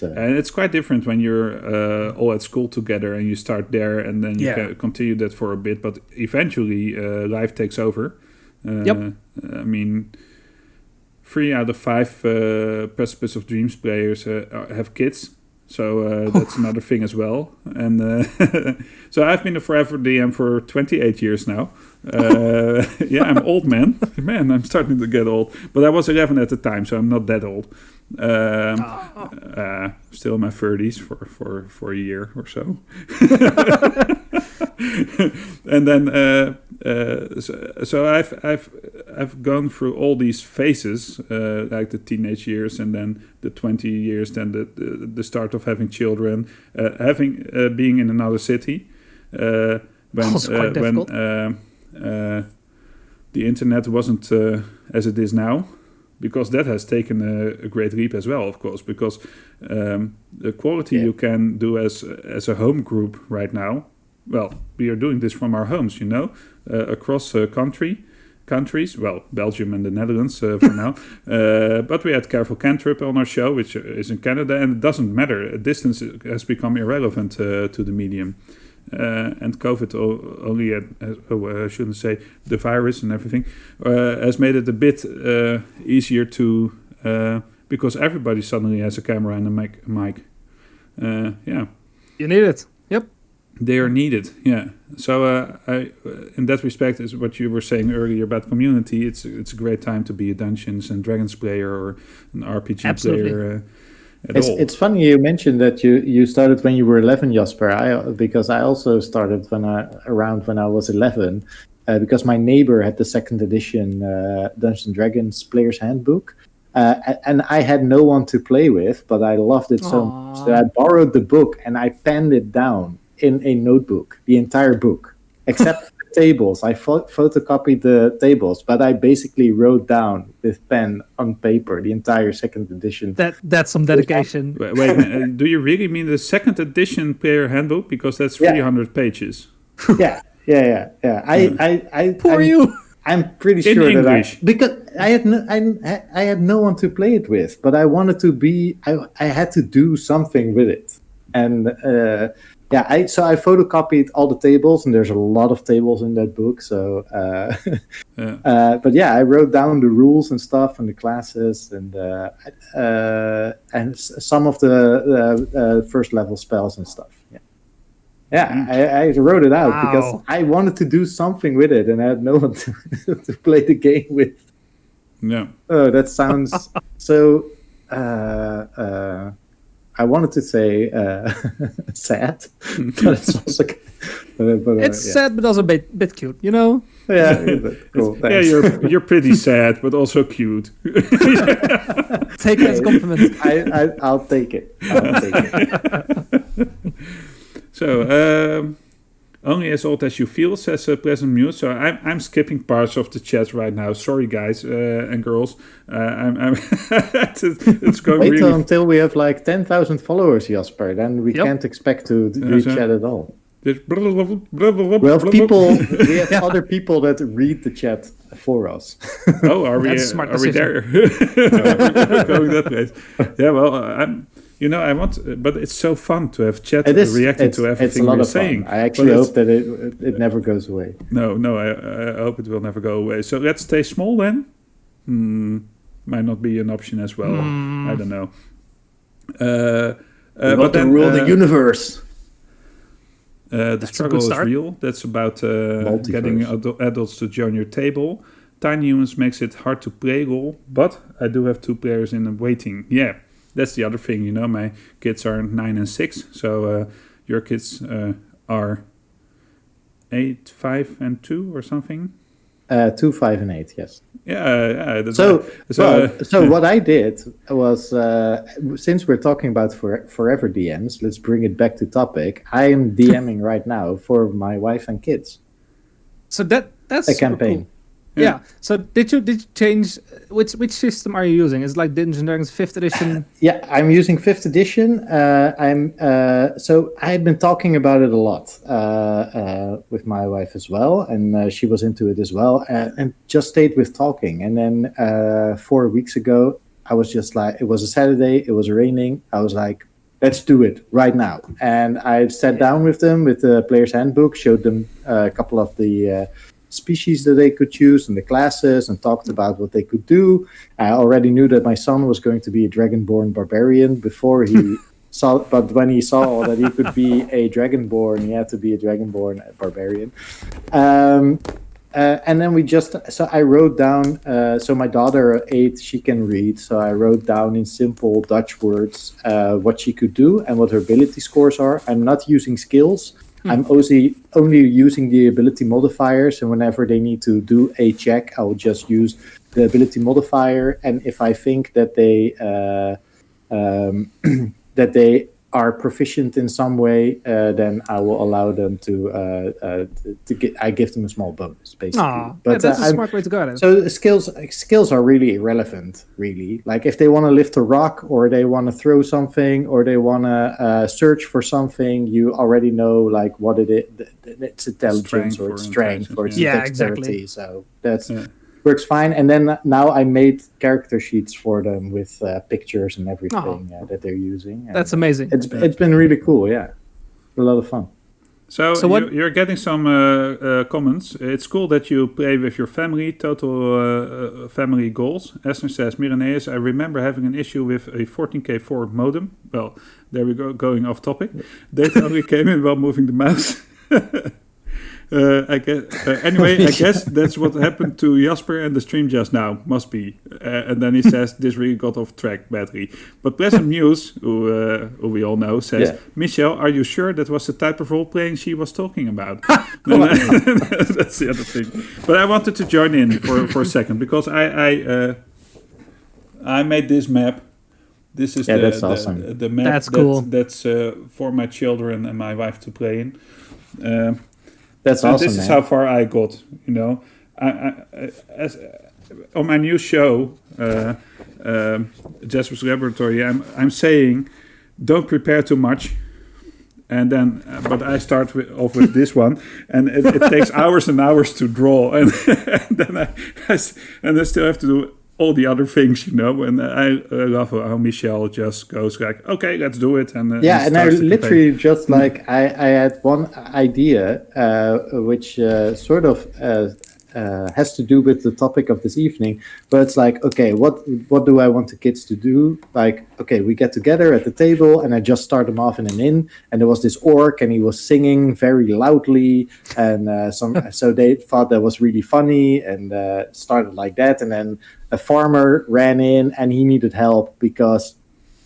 it's quite different when you're all at school together and you start there, and then you can continue that for a bit. But eventually, life takes over. I mean. 3 out of 5 Precipice of Dreams players have kids, so that's another thing as well. And so I've been a forever DM for 28 years now. I'm old, man. Man, I'm starting to get old. But I was 11 at the time, so I'm not that old. Still in my 30s for a year or so. And then so I've gone through all these phases, like the teenage years, and then the 20 years, then the start of having children, being in another city, when the internet wasn't as it is now. Because that has taken a great leap as well, of course. Because the quality you can do as a home group right now, well, we are doing this from our homes, across countries. Well, Belgium and the Netherlands for now. But we had Careful Cantrip on our show, which is in Canada, and it doesn't matter. Distance has become irrelevant to the medium. and COVID only I shouldn't say the virus and everything has made it a bit easier to because everybody suddenly has a camera and a mic. Yeah, You need it. Yep. they are needed. Yeah. So I, in that respect, is what you were saying earlier about community. It's a great time to be a Dungeons and Dragons player or an RPG Absolutely. player. At all. It's funny you mentioned that you started when you were 11, Jasper. Because I also started when I was 11, because my neighbor had the second edition Dungeons and Dragons Player's Handbook, and I had no one to play with, but I loved it so much that I borrowed the book and I penned it down in a notebook, the entire book, except for the tables. I photocopied the tables, but I basically wrote down with pen on paper the entire second edition. That's some dedication. Wait a minute, do you really mean the second edition player handbook? Because that's 300 pages. Yeah. Poor you. I'm pretty In sure English. because I had no one to play it with, but I wanted to be. I had to do something with it, and so I photocopied all the tables, and there's a lot of tables in that book. So, but yeah, I wrote down the rules and stuff, and the classes, and some of the first level spells and stuff. Yeah. Yeah, I wrote it out because I wanted to do something with it, and I had no one to play the game with. Yeah. Oh, that sounds so. I wanted to say sad, but it's also. It's sad, but also a bit cute, you know. Yeah, cool. Yeah, you're pretty sad, but also cute. Take it as a compliment. I'll take it. I'll take it. So, only as old as you feel, says Pleasant Muse. So I'm skipping parts of the chat right now. Sorry, guys and girls. It's going Wait really... until we have like 10,000 followers, Jasper. Then we can't expect to read chat at all. Well, we have other people that read the chat for us. Oh, are we? That's a smart are we there? Going that place? Yeah. Well, I want, but it's so fun to have chat reacting to everything we're saying. Fun. I actually hope that it never goes away. No, I hope it will never go away. So let's stay small then. Might not be an option as well. I don't know. But then rule the universe. The struggle is real. That's about getting adults to join your table. Tiny Humans makes it hard to play role, but I do have 2 players in the waiting. Yeah. That's the other thing, my kids are 9 and 6, so your kids are 8, 5, and 2 or something? 2, 5, and 8, yes. Yeah. So what I did was, since we're talking about forever DMs, let's bring it back to topic. I am DMing right now for my wife and kids. So that's a campaign. Cool. Yeah. So did you change which system are you using? Is it like Dungeons and Dragons 5th edition? Yeah, I'm using 5th edition. So I've been talking about it a lot with my wife as well, and she was into it as well, and just stayed with talking. And then 4 weeks ago, I was just like, it was a Saturday, it was raining. I was like, let's do it right now. And I sat down with them with the Player's Handbook, showed them a couple of the species that they could choose and the classes, and talked about what they could do. I already knew that my son was going to be a dragonborn barbarian before he saw, but when he saw that he could be a dragonborn, he had to be a dragonborn barbarian. And then I wrote down, so my daughter 8, she can read, so I wrote down in simple Dutch words what she could do and what her ability scores are. I'm not using skills. I'm only using the ability modifiers, and whenever they need to do a check, I'll just use the ability modifier. And if I think that they are proficient in some way, then I will allow them to get. I give them a small bonus, basically. But that's a smart way to go at it. So skills are really irrelevant, really. Like if they want to lift a rock, or they want to throw something, or they want to search for something, you already know like what it is. It's intelligence, or it's strength, or it's dexterity. Exactly. So that's. Yeah. Works fine. And then now I made character sheets for them with pictures and everything that they're using. And that's amazing. It's been really cool. Yeah, a lot of fun. So what? you're getting some comments. It's cool that you play with your family, total family goals. Esther says, Mireneus, I remember having an issue with a 14K4 modem. Well, there we go, going off topic. Data only came in while moving the mouse. Anyway, I guess that's what happened to Jasper and the stream just now. Must be. And then he says, this really got off track badly. But Pleasant Muse, who we all know, says, Michel, are you sure that was the type of role-playing she was talking about? That's the other thing. But I wanted to join in for a second, because I made this map. This is that's awesome. The map that's cool. That's for my children and my wife to play in. That's awesome. This is how far I got. On my new show, Jasper's Laboratory, I'm saying, don't prepare too much. And then, but I start off with this one, and it takes hours and hours to draw, and then I still have to do all the other things, And I love how Michel just goes like, okay, let's do it. And and I literally just like, I had one idea, which sort of has to do with the topic of this evening, but it's like, okay, what do I want the kids to do? Like, okay, we get together at the table, and I just start them off in an inn, and there was this orc, and he was singing very loudly, and so they thought that was really funny, and started like that, and then a farmer ran in, and he needed help because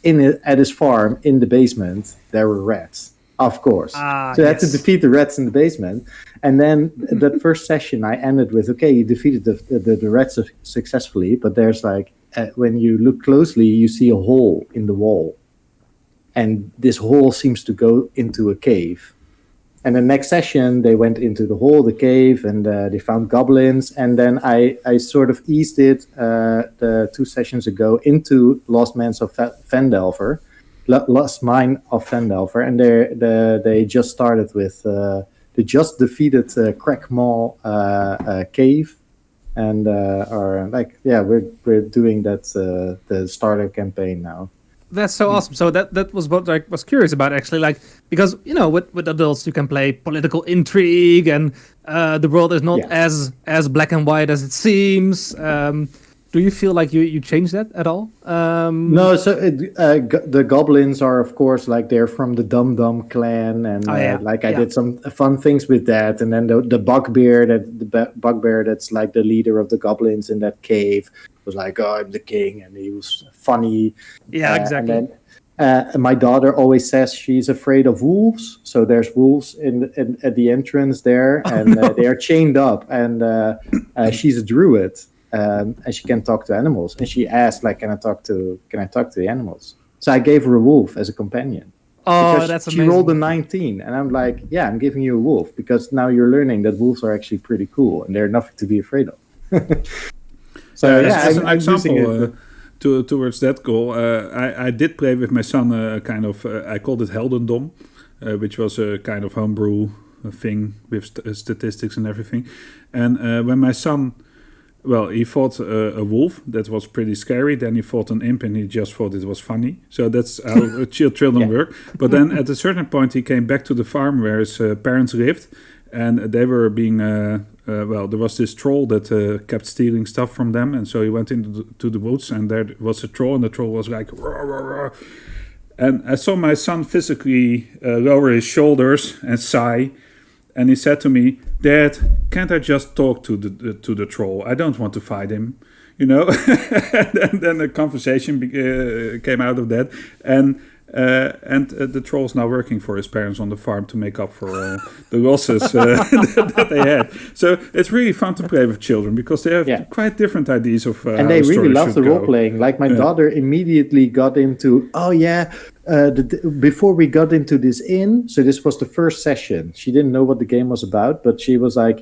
at his farm in the basement there were rats. Of course. So I had to defeat the rats in the basement. And then that first session I ended with, okay, you defeated the rats successfully, but there's like, when you look closely, you see a hole in the wall. And this hole seems to go into a cave. And the next session, they went into the cave, and they found goblins. And then I sort of eased it the 2 sessions ago into Lost Mines of Fendelver. Lost Mine of Fendelver, and they just started with they just defeated Crackmaw Cave, and are like, we're doing that the starter campaign now. That's so awesome. So that was what I was curious about, actually, like, because with adults you can play political intrigue, and the world is not as black and white as it seems. Do you feel like you changed that at all? No, so the goblins are, of course, like, they're from the Dum Dum clan, and I did some fun things with that. And then the bugbear that's like the leader of the goblins in that cave was like, oh, I'm the king, and he was funny. Yeah, exactly. And then my daughter always says she's afraid of wolves, so there's wolves at the entrance there, and they are chained up, and she's a druid. And she can talk to animals, and she asked, like, can I talk to the animals? So I gave her a wolf as a companion. Oh, that's amazing. She rolled a 19, and I'm like, yeah, I'm giving you a wolf, because now you're learning that wolves are actually pretty cool, and they're nothing to be afraid of. As an example towards that goal, I did play with my son kind of, I called it Heldendom, which was a kind of homebrew thing with statistics and everything. And when my son... Well, he fought a wolf that was pretty scary. Then he fought an imp, and he just thought it was funny. So that's how children work. But then at a certain point, he came back to the farm where his parents lived, and they were being... there was this troll that kept stealing stuff from them, and so he went into the woods, and there was a troll, and the troll was like... Roar, roar, roar. And I saw my son physically lower his shoulders and sigh, and he said to me, Dad, can't I just talk to the troll? I don't want to fight him, and then the conversation came out of that, and the troll's now working for his parents on the farm to make up for the losses that they had. So it's really fun to play with children, because they have quite different ideas of and they really love the role playing. Like, my daughter immediately got into, before we got into this inn, so this was the first session. She didn't know what the game was about, but she was like,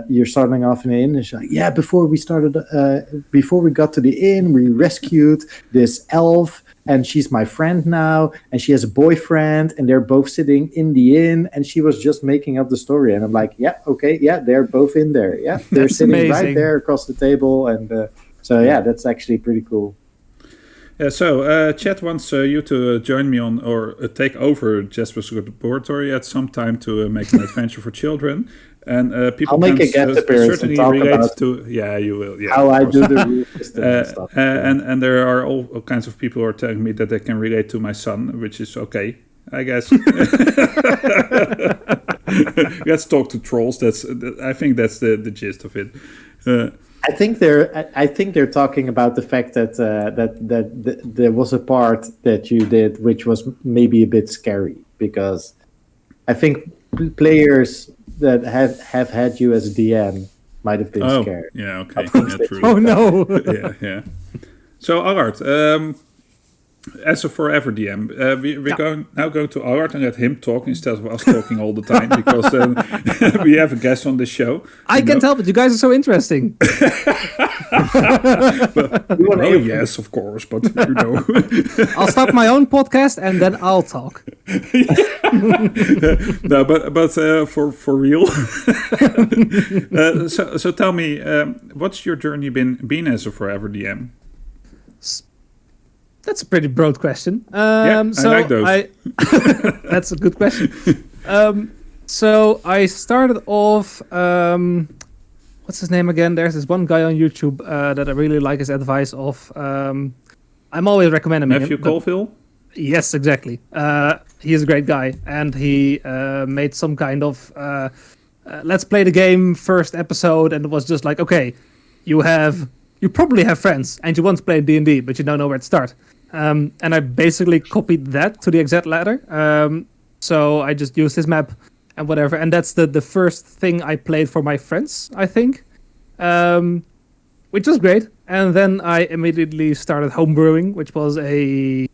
you're starting off in an inn, and she's like, before we got to the inn, we rescued this elf, and she's my friend now, and she has a boyfriend, and they're both sitting in the inn, and she was just making up the story, and I'm like, they're both in there, they're sitting amazing. Right there across the table, and so that's actually pretty cool. So Chat wants you to join me on or take over Jasper's laboratory at some time to make an adventure for children. And people I'll make can a guest appearance certainly and talk relate about to. Yeah, you will. Yeah, how of I course. do the rule system and stuff. And there are all kinds of people who are telling me that they can relate to my son, which is okay, I guess. Let's talk to trolls. I think that's the gist of it. I think they're talking about the fact that there was a part that you did which was maybe a bit scary, because I think players that have had you as a DM might have been scared. Yeah, okay. Yeah, true. Oh no! Yeah. So Allard, as a forever DM, we're now going to Allard and let him talk instead of us talking all the time, because we have a guest on the show. I can't help it. You guys are so interesting. Oh yes, of course, but you know. I'll start my own podcast and then I'll talk. No, but for real. So tell me, what's your journey been as a forever DM? That's a pretty broad question. I like those. That's a good question. So I started off. What's his name again? There's this one guy on YouTube that I really like his advice of. I'm always recommending him. Matthew Colville? Yes, exactly. He is a great guy, and he made some kind of let's play the game first episode, and it was just like, okay, you probably have friends, and you want to play D&D, but you don't know where to start. And I basically copied that to the exact letter. So I just used his map and whatever, and that's the first thing I played for my friends, I think, which was great. And then I immediately started homebrewing, which was a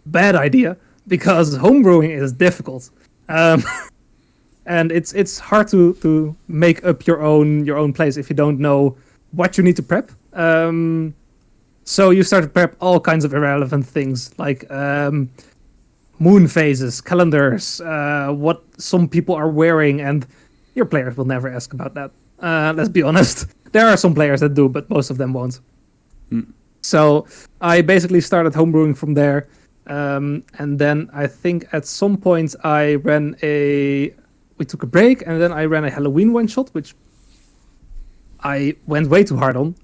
bad idea because homebrewing is difficult, and it's hard to make up your own place if you don't know what you need to prep. So you start to prep all kinds of irrelevant things like moon phases, calendars, what some people are wearing, and your players will never ask about that. Let's be honest. There are some players that do, but most of them won't. So I basically started homebrewing from there. And then I think at some point we took a break, and then I ran a Halloween one-shot, which I went way too hard on.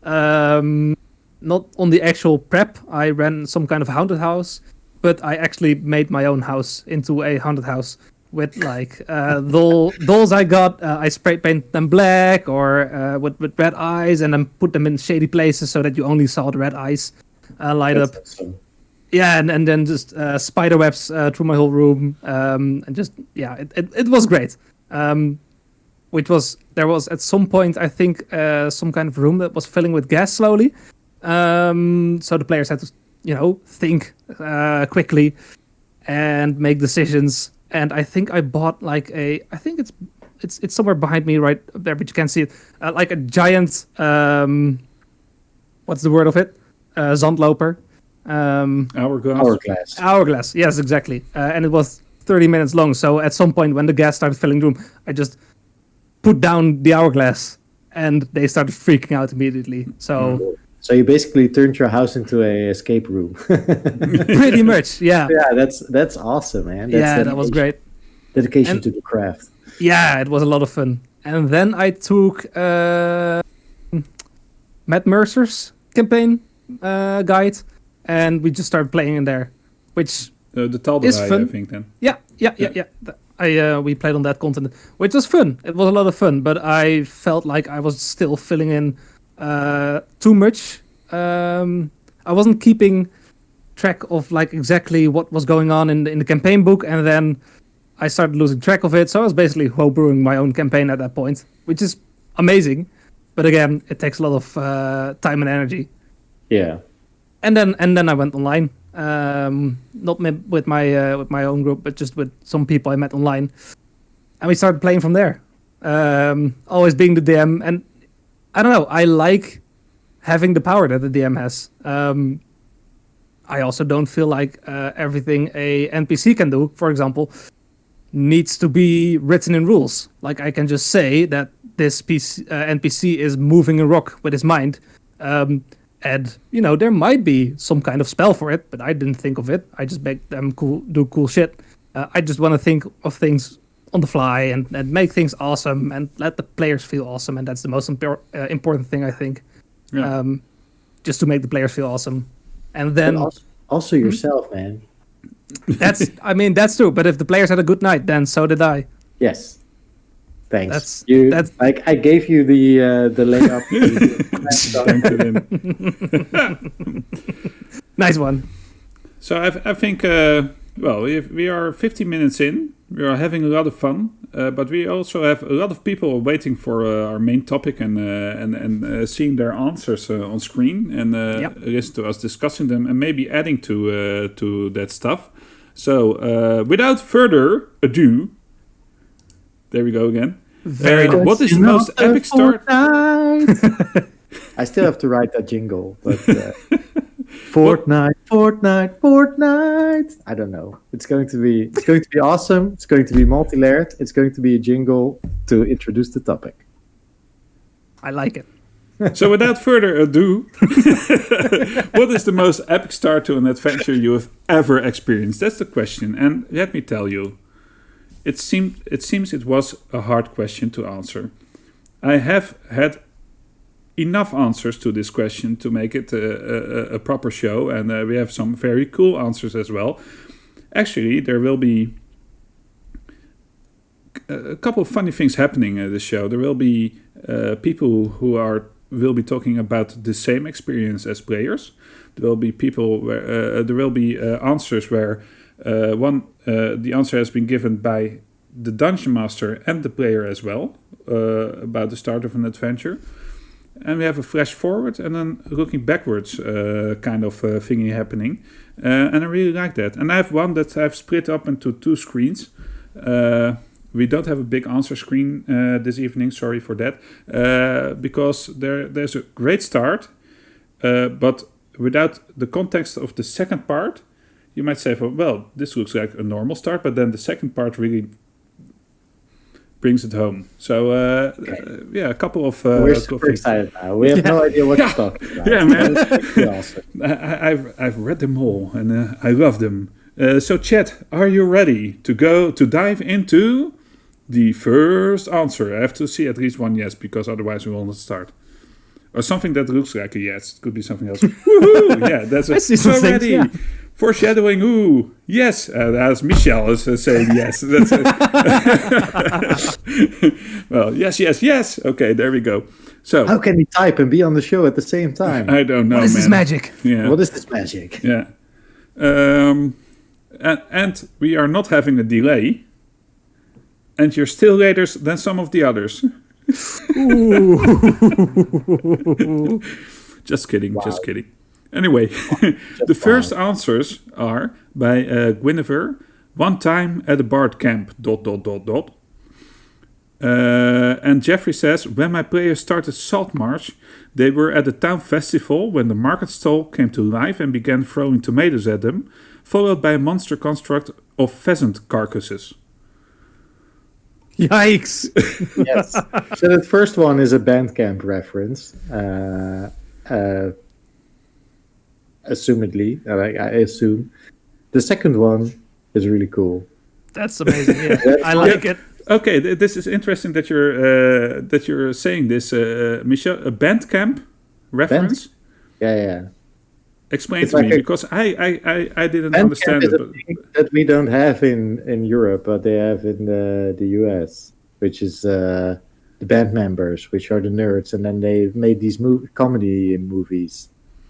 Not on the actual prep. I ran some kind of haunted house, but I actually made my own house into a haunted house with like dolls I got. I spray painted them black or with red eyes, and then put them in shady places so that you only saw the red eyes light up. Awesome. Yeah, and then just spider webs through my whole room, and just it was great. There was at some point, I think, some kind of room that was filling with gas slowly. So the players had to, think quickly and make decisions. And I think I bought like I think it's somewhere behind me right there, but you can't see it. Like a giant, what's the word of it? Zandloper. Hourglass. Yes, exactly. And it was 30 minutes long. So at some point when the gas started filling the room, I just put down the hourglass and they started freaking out immediately. So you basically turned your house into a escape room. Pretty much, yeah. Yeah, that's awesome, man. That was great. Dedication to the craft. Yeah, it was a lot of fun. And then I took Matt Mercer's campaign guide, and we just started playing in there, which the Talbot is fun. I think then. Yeah. We played on that continent, which was fun. It was a lot of fun, but I felt like I was still filling in too much. I wasn't keeping track of like exactly what was going on in the campaign book, and then I started losing track of it. So I was basically homebrewing my own campaign at that point, which is amazing. But again, it takes a lot of time and energy. Yeah. And then I went online. Not with my own group, but just with some people I met online, and we started playing from there. Always being the DM, and I don't know. I like having the power that the DM has. I also don't feel like everything a NPC can do, for example, needs to be written in rules. Like I can just say that this NPC is moving a rock with his mind. And, there might be some kind of spell for it, but I didn't think of it. I just make them do cool shit. I just want to think of things on the fly and make things awesome and let the players feel awesome. And that's the most important thing, I think. Yeah. Just to make the players feel awesome. And then... But also yourself, man. That's true. But if the players had a good night, then so did I. Yes. Thanks. That's I gave you the layup. Nice one. So I think, we are 50 minutes in. We are having a lot of fun, but we also have a lot of people waiting for our main topic and seeing their answers on screen and listen to us discussing them and maybe adding to that stuff. So without further ado, there we go again. What is the most epic start? I still have to write that jingle, but Fortnite. I don't know. It's going to be awesome. It's going to be multi-layered. It's going to be a jingle to introduce the topic. I like it. So without further ado, what is the most epic start to an adventure you have ever experienced? That's the question. And let me tell you, it seems it was a hard question to answer. I have had enough answers to this question to make it a proper show, and we have some very cool answers as well. Actually, there will be a couple of funny things happening at the show. There will be people who will be talking about the same experience as players. There will be people where there will be answers where the answer has been given by the dungeon master and the player as well about the start of an adventure. And we have a flash forward and then looking backwards kind of thingy happening. And I really like that. And I have one that I've split up into two screens. We don't have a big answer screen this evening, sorry for that. Because there's a great start, but without the context of the second part, you might say, well, this looks like a normal start, but then the second part really brings it home. So, a couple of... We're super excited now. We have no idea what to talk about. Yeah, man. Awesome. I've read them all, and I love them. So, chat, are you ready to dive into the first answer? I have to see at least one yes, because otherwise we will not start. Or something that looks like a yes. It could be something else. Woohoo! Yeah, that's it. So ready. Yeah. Foreshadowing, ooh, yes. As Michel is saying yes. That's it. Well, yes. Okay, there we go. So how can he type and be on the show at the same time? I don't know, What is this magic? Yeah. What is this magic? Yeah. And we are not having a delay. And you're still later than some of the others. Just kidding. Anyway, the first answers are by Guinevere. One time at a bard camp, ... And Jeffrey says, when my players started Salt March, they were at the town festival when the market stall came to life and began throwing tomatoes at them, followed by a monster construct of pheasant carcasses. Yikes! Yes. So the first one is a Bandcamp reference. Assumedly, I assume. The second one is really cool. That's amazing. Yeah, I like it. Okay, this is interesting that you're saying this, Michel. A Bandcamp reference. Yeah. Explain it's to like me, because I didn't Bandcamp understand is it. a thing that we don't have in Europe, but they have in the US, which is the band members, which are the nerds, and then they've made these comedy movies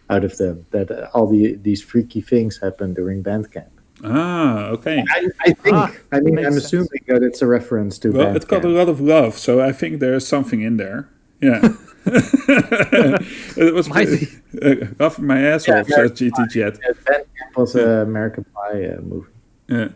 out of them. That all these freaky things happen during Bandcamp. Ah, okay. I think. I'm sense. assuming that it's a reference to. Well, Bandcamp. it got a lot of love, so I think there's something in there. Yeah. It was off my ass off, says GT Chat. Bandcamp was an American Pie movie. Yeah.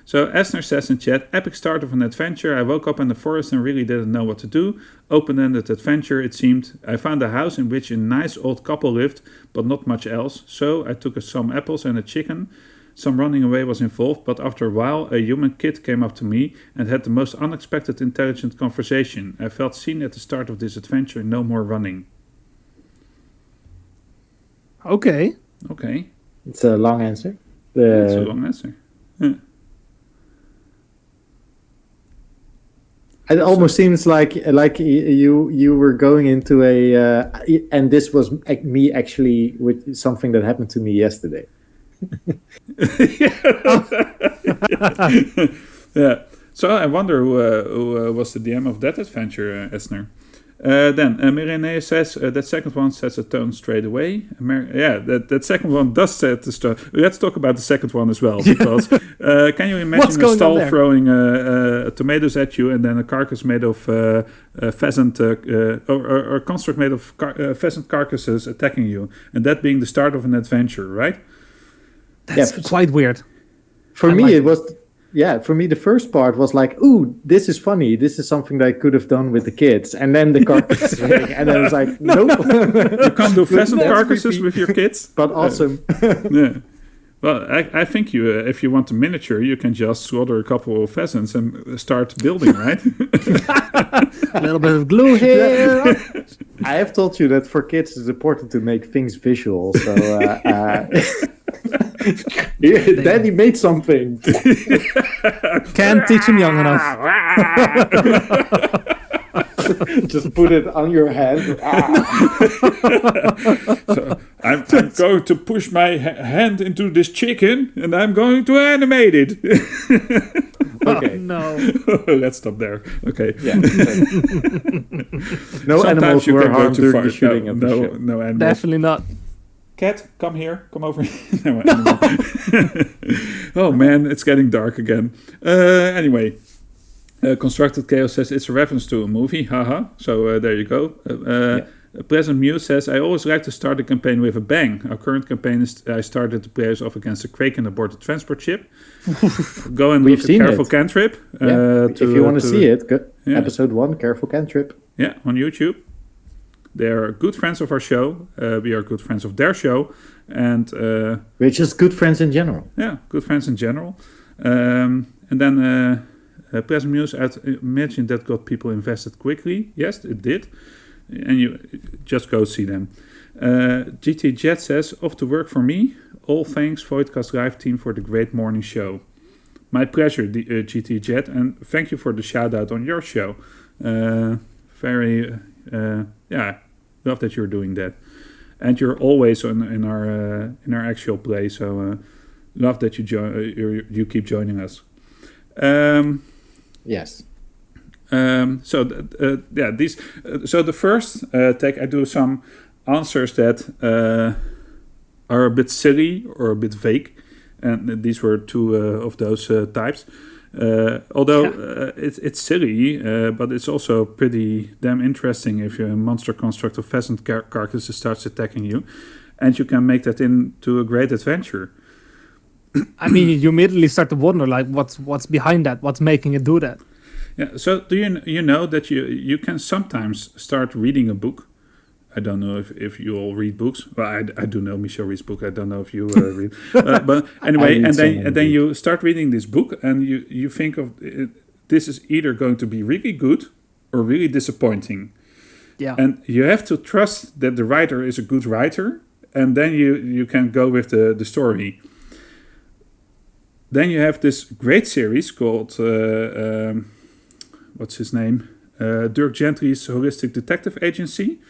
So Esner says in chat, epic start of an adventure. I woke up in the forest and really didn't know what to do. Open-ended adventure, it seemed. I found a house in which a nice old couple lived, but not much else. So I took some apples and a chicken. Some running away was involved, but after a while, a human kid came up to me and had the most unexpected intelligent conversation. I felt seen at the start of this adventure, no more running. Okay. Okay, It's a long answer. that's a long answer. Yeah. It almost seems like you were going into and this was me actually with something that happened to me yesterday. Yeah. So I wonder who was the DM of that adventure, Esner. Then Mirene says that second one sets a tone straight away. That second one does set the tone. Let's talk about the second one as well, because can you imagine a stall throwing tomatoes at you and then a carcass made of pheasant or a construct made of pheasant carcasses attacking you, and that being the start of an adventure, right? That's quite weird. For me, it was. Yeah, for me, the first part was like, ooh, this is funny. This is something that I could have done with the kids. And then the carcass thing. And then I was like, nope. You can't do pheasant carcasses with your kids? But awesome. Yeah. Well, I think if you want a miniature, you can just slaughter a couple of pheasants and start building, right? A little bit of glue here. I have told you that for kids, it's important to make things visual. So... Daddy made something. Can't teach him young enough. Just put it on your hand. So I'm going to push my hand into this chicken and I'm going to animate it. Okay. Oh, no. Let's stop there. Okay. Yeah. No Sometimes animals you were can go harmed too during far. the shooting of the No ship. animals. Definitely not. Cat, come here. Come over here. No. Oh man, it's getting dark again. Anyway, Constructed Chaos says it's a reference to a movie. Haha. So there you go. Present Muse says, I always like to start a campaign with a bang. Our current campaign is I started the players off against a Kraken aboard a transport ship. Go and look at Careful Cantrip. If you want to see it, episode 1, Careful Cantrip. Yeah, on YouTube. They are good friends of our show. We are good friends of their show. And we're just good friends in general. Yeah, good friends in general. And then Present Muse, I imagine that got people invested quickly. Yes, it did. And you just go see them. GT Jet says, off to work for me. All thanks, Voidcast Live team, for the great morning show. My pleasure, GT Jet. And thank you for the shout out on your show. Love that you're doing that, and you're always in our actual play. So love that you keep joining us. Yes. So the first take, I do some answers that are a bit silly or a bit vague, and these were two of those types. It's silly, but it's also pretty damn interesting if a monster construct of pheasant carcasses starts attacking you, and you can make that into a great adventure. I mean, you immediately start to wonder, like, what's behind that? What's making it do that? Yeah. So do you know that you can sometimes start reading a book? I don't know if you all read books. Well, I do know Michel reads books. I don't know if you read. But anyway, and then you start reading this book, and you think of it, this is either going to be really good or really disappointing. Yeah. And you have to trust that the writer is a good writer, and then you can go with the story. Then you have this great series called what's his name? Dirk Gentry's Holistic Detective Agency.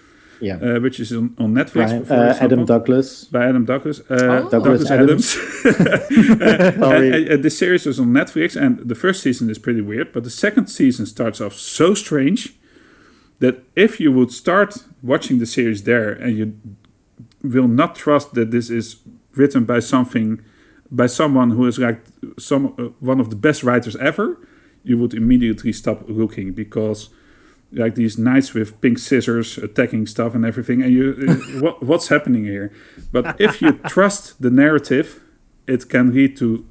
Yeah, which is on Netflix. Adam Douglas. By Adam Douglas. Douglas Adams. This series is on Netflix, and the first season is pretty weird, but the second season starts off so strange that if you would start watching the series there and you will not trust that this is written by someone who is like one of the best writers ever, you would immediately stop looking, because like these knights with pink scissors attacking stuff and everything, and what's happening here? But if you trust the narrative, it can lead to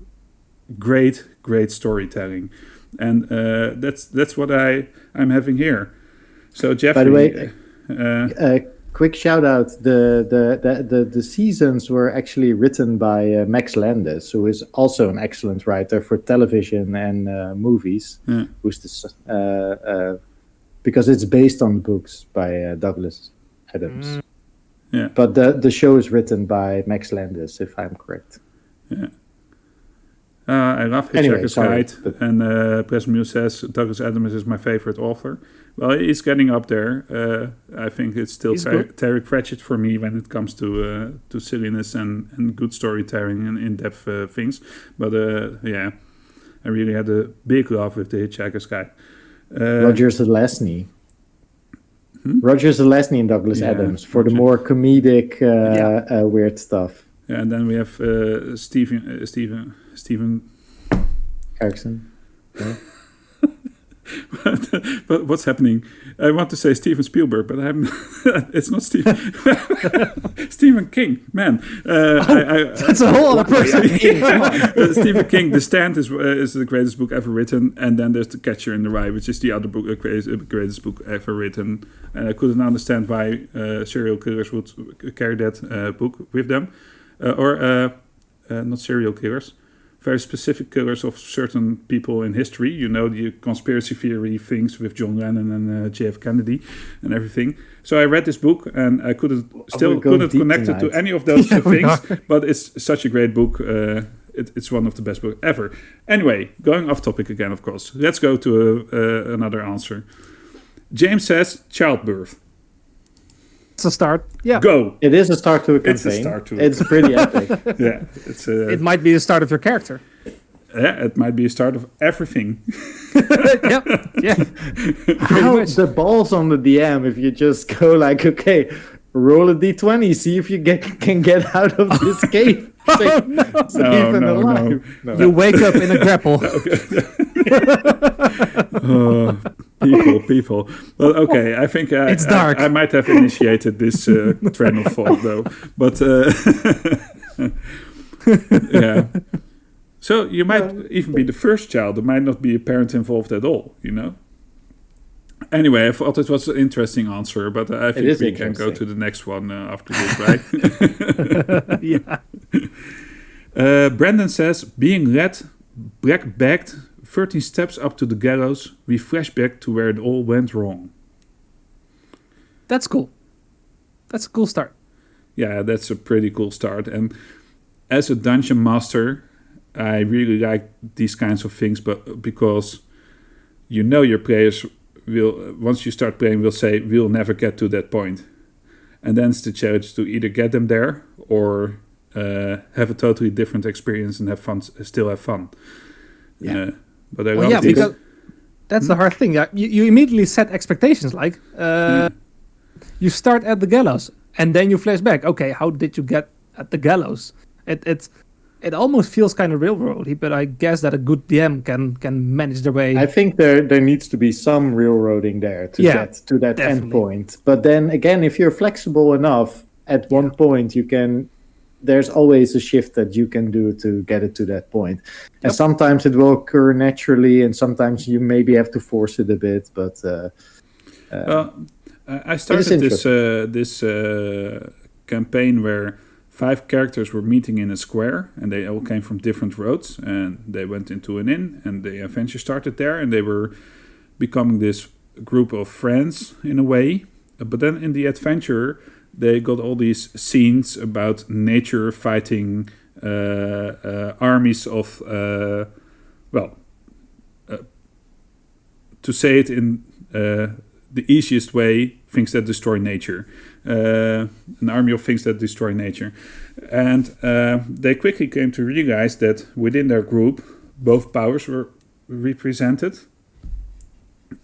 great storytelling, and that's what I'm having here. So Jeffrey, by the way, quick shout out: the seasons were actually written by Max Landis, who is also an excellent writer for television and movies. Yeah. Who's this? Because it's based on books by Douglas Adams. Yeah. But the show is written by Max Landis, if I'm correct. Yeah. I love Hitchhiker's Guide, and Presmule says Douglas Adams is my favorite author. Well, he's getting up there. I think it's still Terry Pratchett for me when it comes to silliness and good storytelling and in-depth things. But yeah, I really had a big love with the Hitchhiker's Guide. Roger Zelazny. Roger Zelazny and Douglas Adams for the more comedic, weird stuff. Yeah, and then we have Stephen Erickson. Yeah. But what's happening? I want to say Steven Spielberg, but it's not Stephen. Stephen King, man. That's a whole other person. Stephen King, The Stand is the greatest book ever written, and then there's The Catcher in the Rye, which is the other book, greatest book ever written. And I couldn't understand why serial killers would carry that book with them, or not serial killers. Very specific killers of certain people in history. You know, the conspiracy theory things with John Lennon and JF Kennedy and everything. So I read this book and I couldn't connect it to any of those things. But it's such a great book. It's one of the best books ever. Anyway, going off topic again, of course. Let's go to another answer. James says childbirth. It's a start. Yeah. Go. It is a start to a campaign. It's a start to It's pretty epic. Yeah. It might be the start of your character. Yeah, it might be a start of everything. Yep. Yeah. How the balls on the DM if you just go like, okay, roll a d20, see if you can get out of this cave. No. You wake up in a grapple. People. Well, okay. I think it's dark. I might have initiated this train of thought, though. But yeah. So you might even be the first child. There might not be a parent involved at all. You know. Anyway, I thought it was an interesting answer, but I think we can go to the next one after this, right? Yeah. Brandon says, being led, black-bagged, 13 steps up to the gallows, we flashback to where it all went wrong. That's cool. That's a cool start. Yeah, that's a pretty cool start. And as a dungeon master, I really like these kinds of things, but because you know your players will, once you start playing, will say, we'll never get to that point. And then it's the challenge to either get them there or have a totally different experience and have fun, still have fun. Yeah. But I love because that's the hard thing. Yeah, you immediately set expectations. Like you start at the gallows and then you flash back. Okay, how did you get at the gallows? It almost feels kind of railroady, but I guess that a good DM can manage their way. I think there needs to be some railroading there to get to that end point. But then again, if you're flexible enough, at one point there's always a shift that you can do to get it to that point. And sometimes it will occur naturally, and sometimes you maybe have to force it a bit. But I started this campaign where 5 characters were meeting in a square, and they all came from different roads, and they went into an inn, and the adventure started there, and they were becoming this group of friends in a way. But then in the adventure, they got all these scenes about nature fighting armies of, to say it in the easiest way, things that destroy nature. An army of things that destroy nature. And they quickly came to realize that within their group, both powers were represented.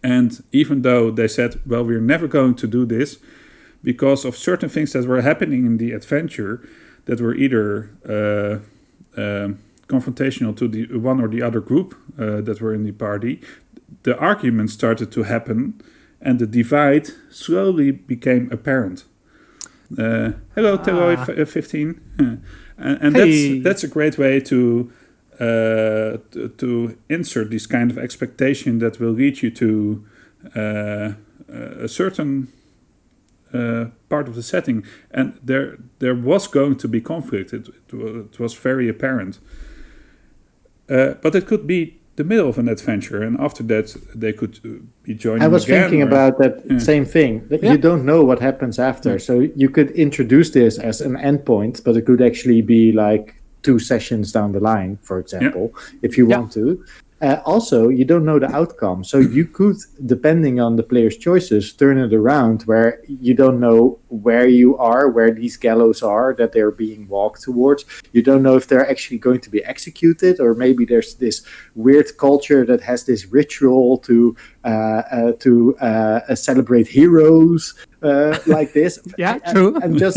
And even though they said, well, we're never going to do this, because of certain things that were happening in the adventure that were either confrontational to the one or the other group that were in the party, the arguments started to happen, and the divide slowly became apparent. Hello, Teroy15. And that's a great way to insert this kind of expectation that will lead you to a certain part of the setting. And there was going to be conflict. It was very apparent. But it could be the middle of an adventure, and after that they could be joining. I was again, thinking about that same thing. That you don't know what happens after, so you could introduce this as an endpoint, but it could actually be like 2 sessions down the line, for example, if you want to. Also, you don't know the outcome, so you could, depending on the player's choices, turn it around where you don't know where you are, where these gallows are that they're being walked towards. You don't know if they're actually going to be executed, or maybe there's this weird culture that has this ritual to celebrate heroes like this. True. And just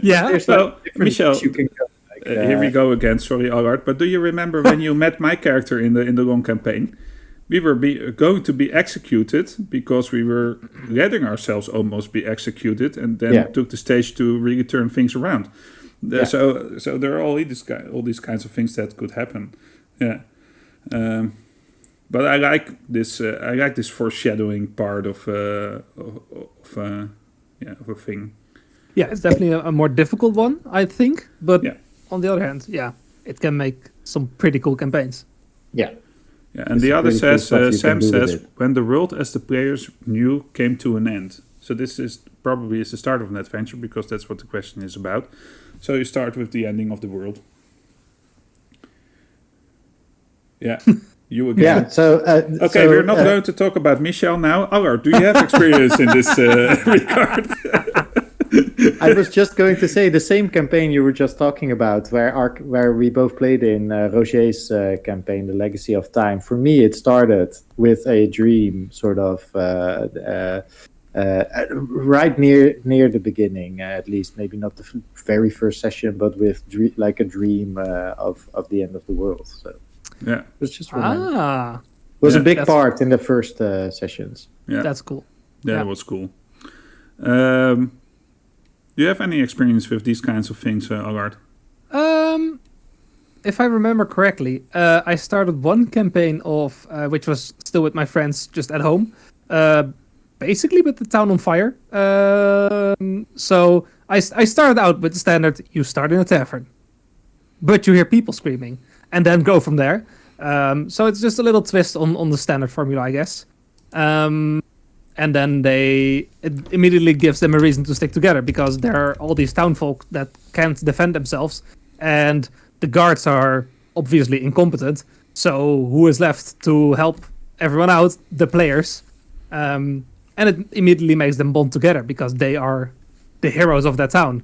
there's Michel, you can go. Here we go again. Sorry, Allard. But do you remember when you met my character in the long campaign? We were going to be executed because we were letting ourselves almost be executed, and then took the stage to really turn things around. So there are all these kinds of things that could happen. Yeah. But I like this. I like this foreshadowing part of a thing. Yeah, it's definitely a more difficult one, I think. But on the other hand, it can make some pretty cool campaigns. Yeah, and the other says, Sam says, when the world as the players knew came to an end. So this is probably the start of an adventure, because that's what the question is about. So you start with the ending of the world. Yeah, you again. Yeah, so... okay, we're not going to talk about Michel now. Allard, do you have experience in this regard? I was just going to say the same campaign you were just talking about, where we both played in Roger's campaign, The Legacy of Time. For me, it started with a dream, sort of right near the beginning, at least. Maybe not the very first session, but with like a dream of the end of the world. So it was just it was a big part in the first sessions. Yeah, that's cool. Yeah, that was cool. Do you have any experience with these kinds of things, Allard? If I remember correctly, I started one campaign of which was still with my friends, just at home, basically with the town on fire. So I started out with the standard: you start in a tavern, but you hear people screaming, and then go from there. So it's just a little twist on the standard formula, I guess. And then it immediately gives them a reason to stick together, because there are all these townfolk that can't defend themselves, and the guards are obviously incompetent. So who is left to help everyone out? The players. And it immediately makes them bond together, because they are the heroes of that town.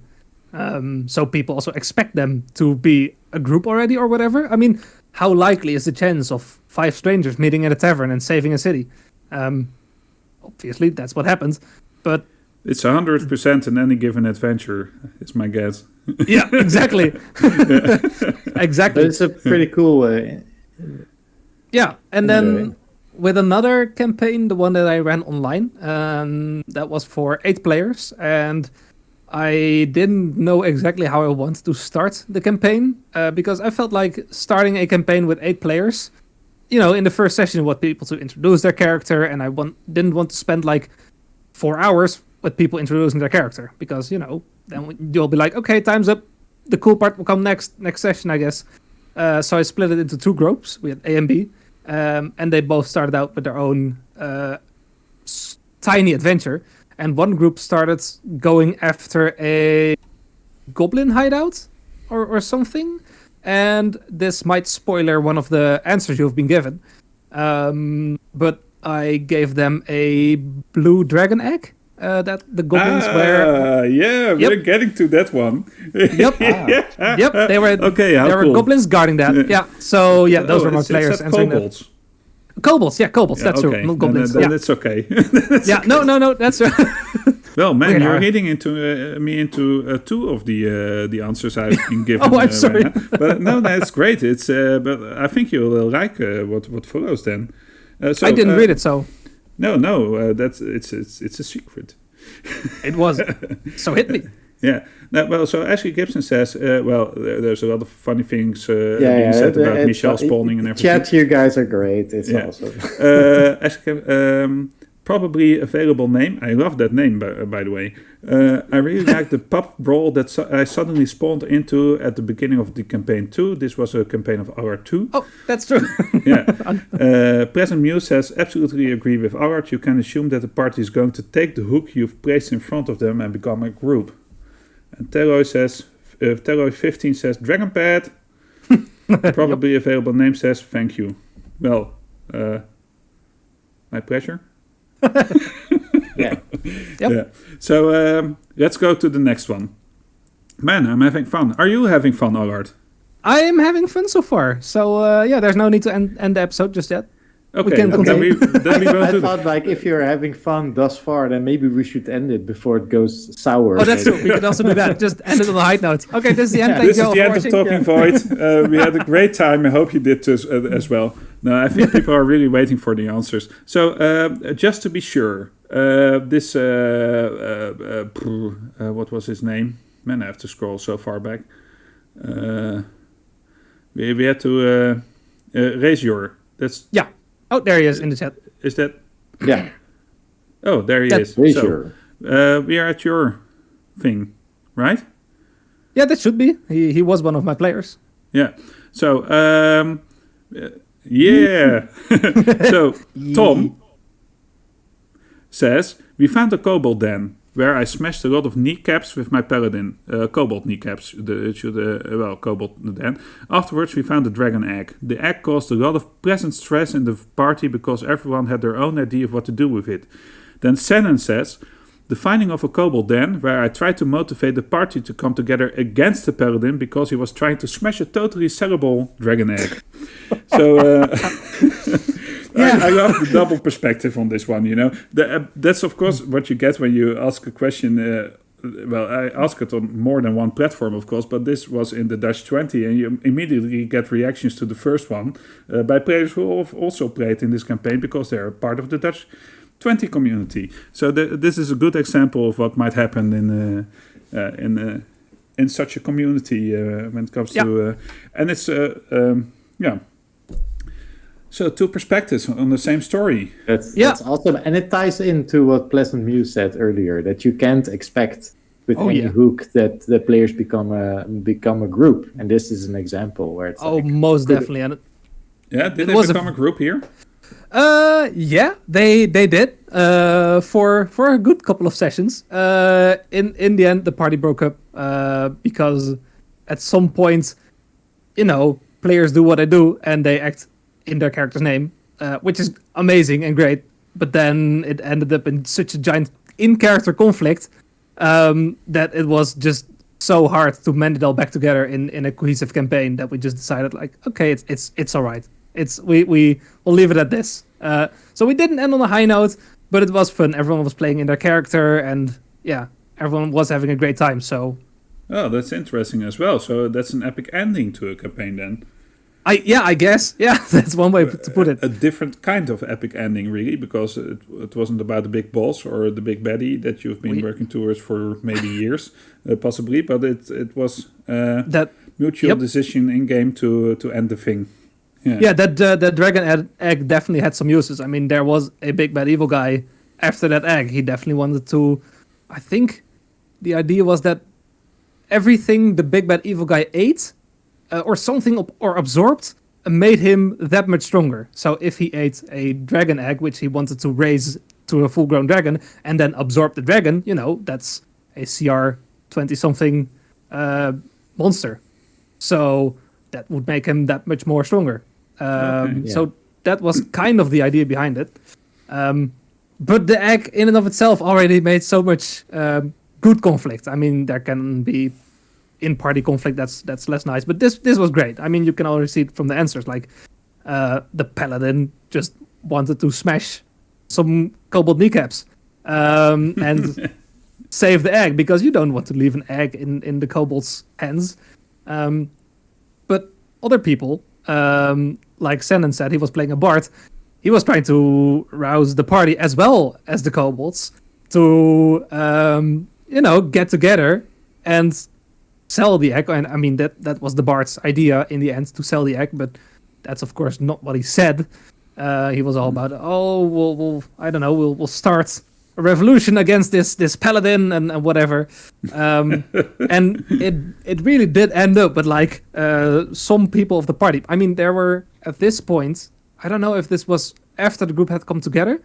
So people also expect them to be a group already, or whatever. I mean, how likely is the chance of 5 strangers meeting at a tavern and saving a city? Obviously, that's what happens, but it's 100% in any given adventure. It's my guess. Yeah, exactly. Exactly. But it's a pretty cool. Yeah, and then with another campaign, the one that I ran online, that was for 8 players, and I didn't know exactly how I wanted to start the campaign, because I felt like starting a campaign with 8 players. In the first session, you want people to introduce their character, and I didn't want to spend like 4 hours with people introducing their character, because then you'll be like, okay, time's up. The cool part will come next session, I guess. So I split it into 2 groups. We had A and B, and they both started out with their own tiny adventure. And one group started going after a goblin hideout or something. And this might spoiler one of the answers you've been given. But I gave them a blue dragon egg that the goblins were. Yeah, we're getting to that one. Yep. Yep. They were. Okay, there were goblins guarding that. Yeah. So those were my players answering kobolds. Kobolds, kobolds. That's true. Not goblins. Then it's okay. Yeah. No. That's. Well, man, you're leading me into 2 of the answers I've been given. Oh, I'm sorry. But no, that's great. It's but I think you'll like what follows then. So, I didn't read it, so. No, that's it's a secret. It was. So hit me. Yeah. Well, so Ashley Gibson says, there's a lot of funny things being said about Michel spawning and everything. Chat, you guys are great. It's awesome. Ashley, probably available name. I love that name, by the way. I really like the pub brawl that I suddenly spawned into at the beginning of the campaign 2. This was a campaign of Allard 2. Oh, that's true. Yeah. Pleasant Muse says, absolutely agree with Allard. You can assume that the party is going to take the hook you've placed in front of them and become a group. And Teroy says, Teroy 15 says, Dragon Pad. Probably available name says, thank you. Well, my pleasure. Yeah. Yep. Yeah. So let's go to the next one. Man, I'm having fun. Are you having fun, Allard? I am having fun so far. So there's no need to end the episode just yet. Okay, can then we won't I do thought, like, if you're having fun thus far, then maybe we should end it before it goes sour. Oh, that's true. We can also do that. Just end it on a high note. Okay, this is the end. Thank This you is all the for end of watching. Talking Void. We had a great time. I hope you did too, as well. No, I think people are really waiting for the answers. So, just to be sure, this what was his name? Man, I have to scroll so far back. We had to raise your. That's Yeah. Oh, there he is in the chat. is that? Yeah. Oh, there he is. Raise So, your. we are at your thing, right? Yeah, that should be. He was one of my players. Yeah. So, yeah. So, Tom says, we found a kobold den, where I smashed a lot of kneecaps with my paladin. Kobold kneecaps, kobold den. Afterwards, we found a dragon egg. The egg caused a lot of pleasant stress in the party because everyone had their own idea of what to do with it. Then Shannon says, the finding of a kobold den, where I tried to motivate the party to come together against the paladin because he was trying to smash a totally sellable dragon egg. So I love the double perspective on this one, you know. That's, of course, what you get when you ask a question. I asked it on more than one platform, of course, but this was in the Dutch 20, and you immediately get reactions to the first one by players who have also played in this campaign because they're part of the Dutch 20 community. So this is a good example of what might happen in such a community when it comes to and it's so two perspectives on the same story. That's awesome, and it ties into what Pleasant Muse said earlier, that you can't expect with any hook that the players become a group, and this is an example where it's Most definitely. And did they become a group here? They did for a good couple of sessions. In the end, the party broke up because at some point, players do what they do and they act in their character's name, which is amazing and great. But then it ended up in such a giant in-character conflict that it was just so hard to mend it all back together in a cohesive campaign that we just decided, like, okay, it's all right. We'll leave it at this. So we didn't end on a high note, but it was fun. Everyone was playing in their character, and everyone was having a great time. So, that's interesting as well. So that's an epic ending to a campaign then. I guess. Yeah, that's one way to put it. A different kind of epic ending, really, because it wasn't about the big boss or the big baddie that you've been working towards for maybe years, possibly, but it was that mutual decision in game to end the thing. Yeah, that dragon egg definitely had some uses. I mean, there was a big bad evil guy after that egg. He definitely wanted to. I think the idea was that everything the big bad evil guy ate or something or absorbed made him that much stronger. So if he ate a dragon egg, which he wanted to raise to a full-grown dragon, and then absorb the dragon, that's a CR 20-something monster. So that would make him that much more stronger. So that was kind of the idea behind it. But the egg in and of itself already made so much good conflict. I mean, there can be in-party conflict that's less nice, but this was great. I mean, you can already see it from the answers. Like, the paladin just wanted to smash some kobold kneecaps and save the egg, because you don't want to leave an egg in the kobold's hands. But other people, like Shannon said, he was playing a bard. He was trying to rouse the party as well as the kobolds to, get together and sell the egg. And I mean, that was the bard's idea in the end, to sell the egg, but that's of course not what he said. He was all about, we'll I don't know, we'll start a revolution against this paladin and whatever. And it really did end up with like some people of the party. I mean, there were at this point, I don't know if this was after the group had come together.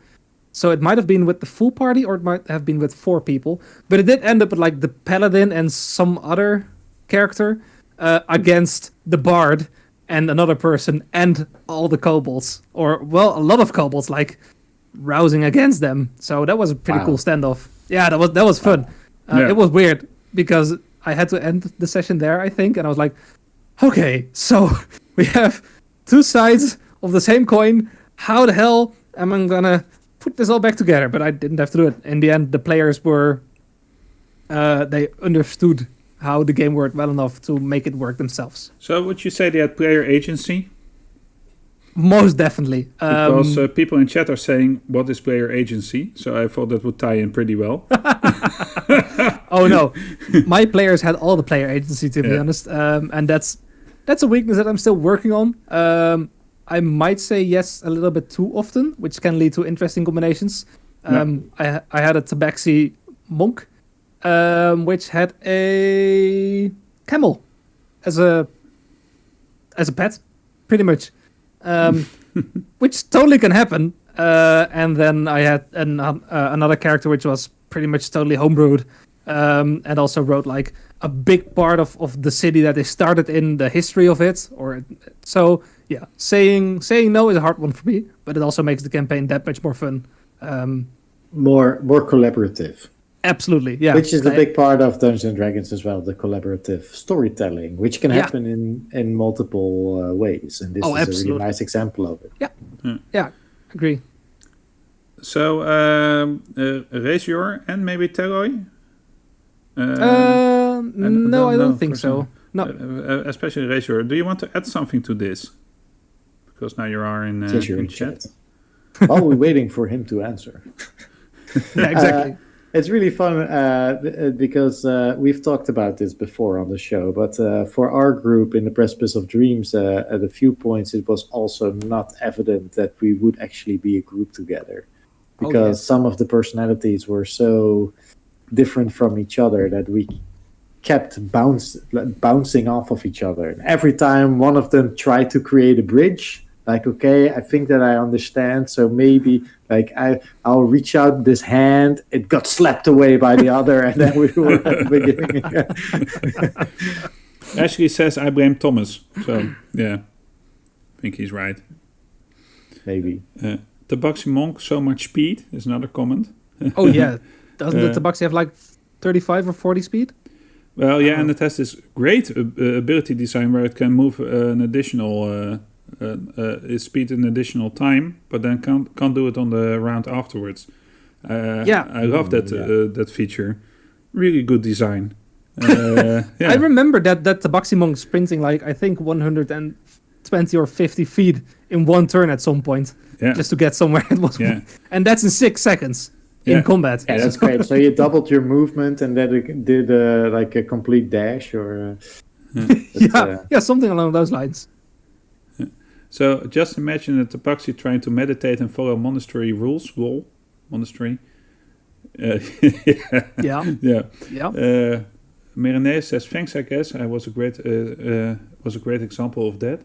So it might have been with the full party or it might have been with 4 people. But it did end up with like the paladin and some other character against the bard and another person and all the kobolds. Or, well, a lot of kobolds like rousing against them. So that was a pretty cool standoff. Yeah, that was fun. It was weird because I had to end the session there, I think. And I was like, okay, so we have 2 sides of the same coin. How the hell am I gonna put this all back together? But I didn't have to do it. In the end, the players were they understood how the game worked well enough to make it work themselves. So would you say they had player agency? Most definitely. Because people in chat are saying, what is player agency? So I thought that would tie in pretty well. Oh no, my players had all the player agency, to be honest. And that's a weakness that I'm still working on. I might say yes a little bit too often, which can lead to interesting combinations. I had a tabaxi monk, which had a camel as a pet, pretty much, which totally can happen. And then I had another character which was pretty much totally homebrewed, and also wrote like a big part of the city that they started in, the history of it, so. Yeah, saying no is a hard one for me, but it also makes the campaign that much more fun. More collaborative. Absolutely, yeah. Which is a big part of Dungeons and Dragons as well, the collaborative storytelling, which can happen in multiple ways, and this is a really nice example of it. Yeah, agree. So, Razor and maybe Teroy? No, I don't think so. No, especially Razor. Do you want to add something to this? Because now you are in chat. While we're waiting for him to answer. Yeah, exactly. It's really fun because we've talked about this before on the show, but for our group in the Precipice of Dreams, at a few points it was also not evident that we would actually be a group together. Because some of the personalities were so different from each other that we kept bouncing off of each other. And every time one of them tried to create a bridge, like, okay, I think that I understand, so maybe like I'll reach out this hand, it got slapped away by the other, and then we were at the beginning again. Ashley says, I blame Thomas. So, yeah, I think he's right. Maybe. Tabaxi Monk, so much speed, is another comment. Oh, yeah. Doesn't the Tabaxi have like 35 or 40 speed? Well, yeah, and it has this great ability design where it can move an additional speed an additional time, but then can't do it on the round afterwards. I love that feature. Really good design. I remember that Tabaxi Monk sprinting like I think 120 or 50 feet in one turn at some point, just to get somewhere. It was, and that's in 6 seconds. In combat. Yeah, that's great. So you doubled your movement and then it did like a complete dash or... something along those lines. Yeah. So just imagine a Tabaxi trying to meditate and follow monastery rules. Monastery. Mireille says, thanks, I guess. I was a great example of that.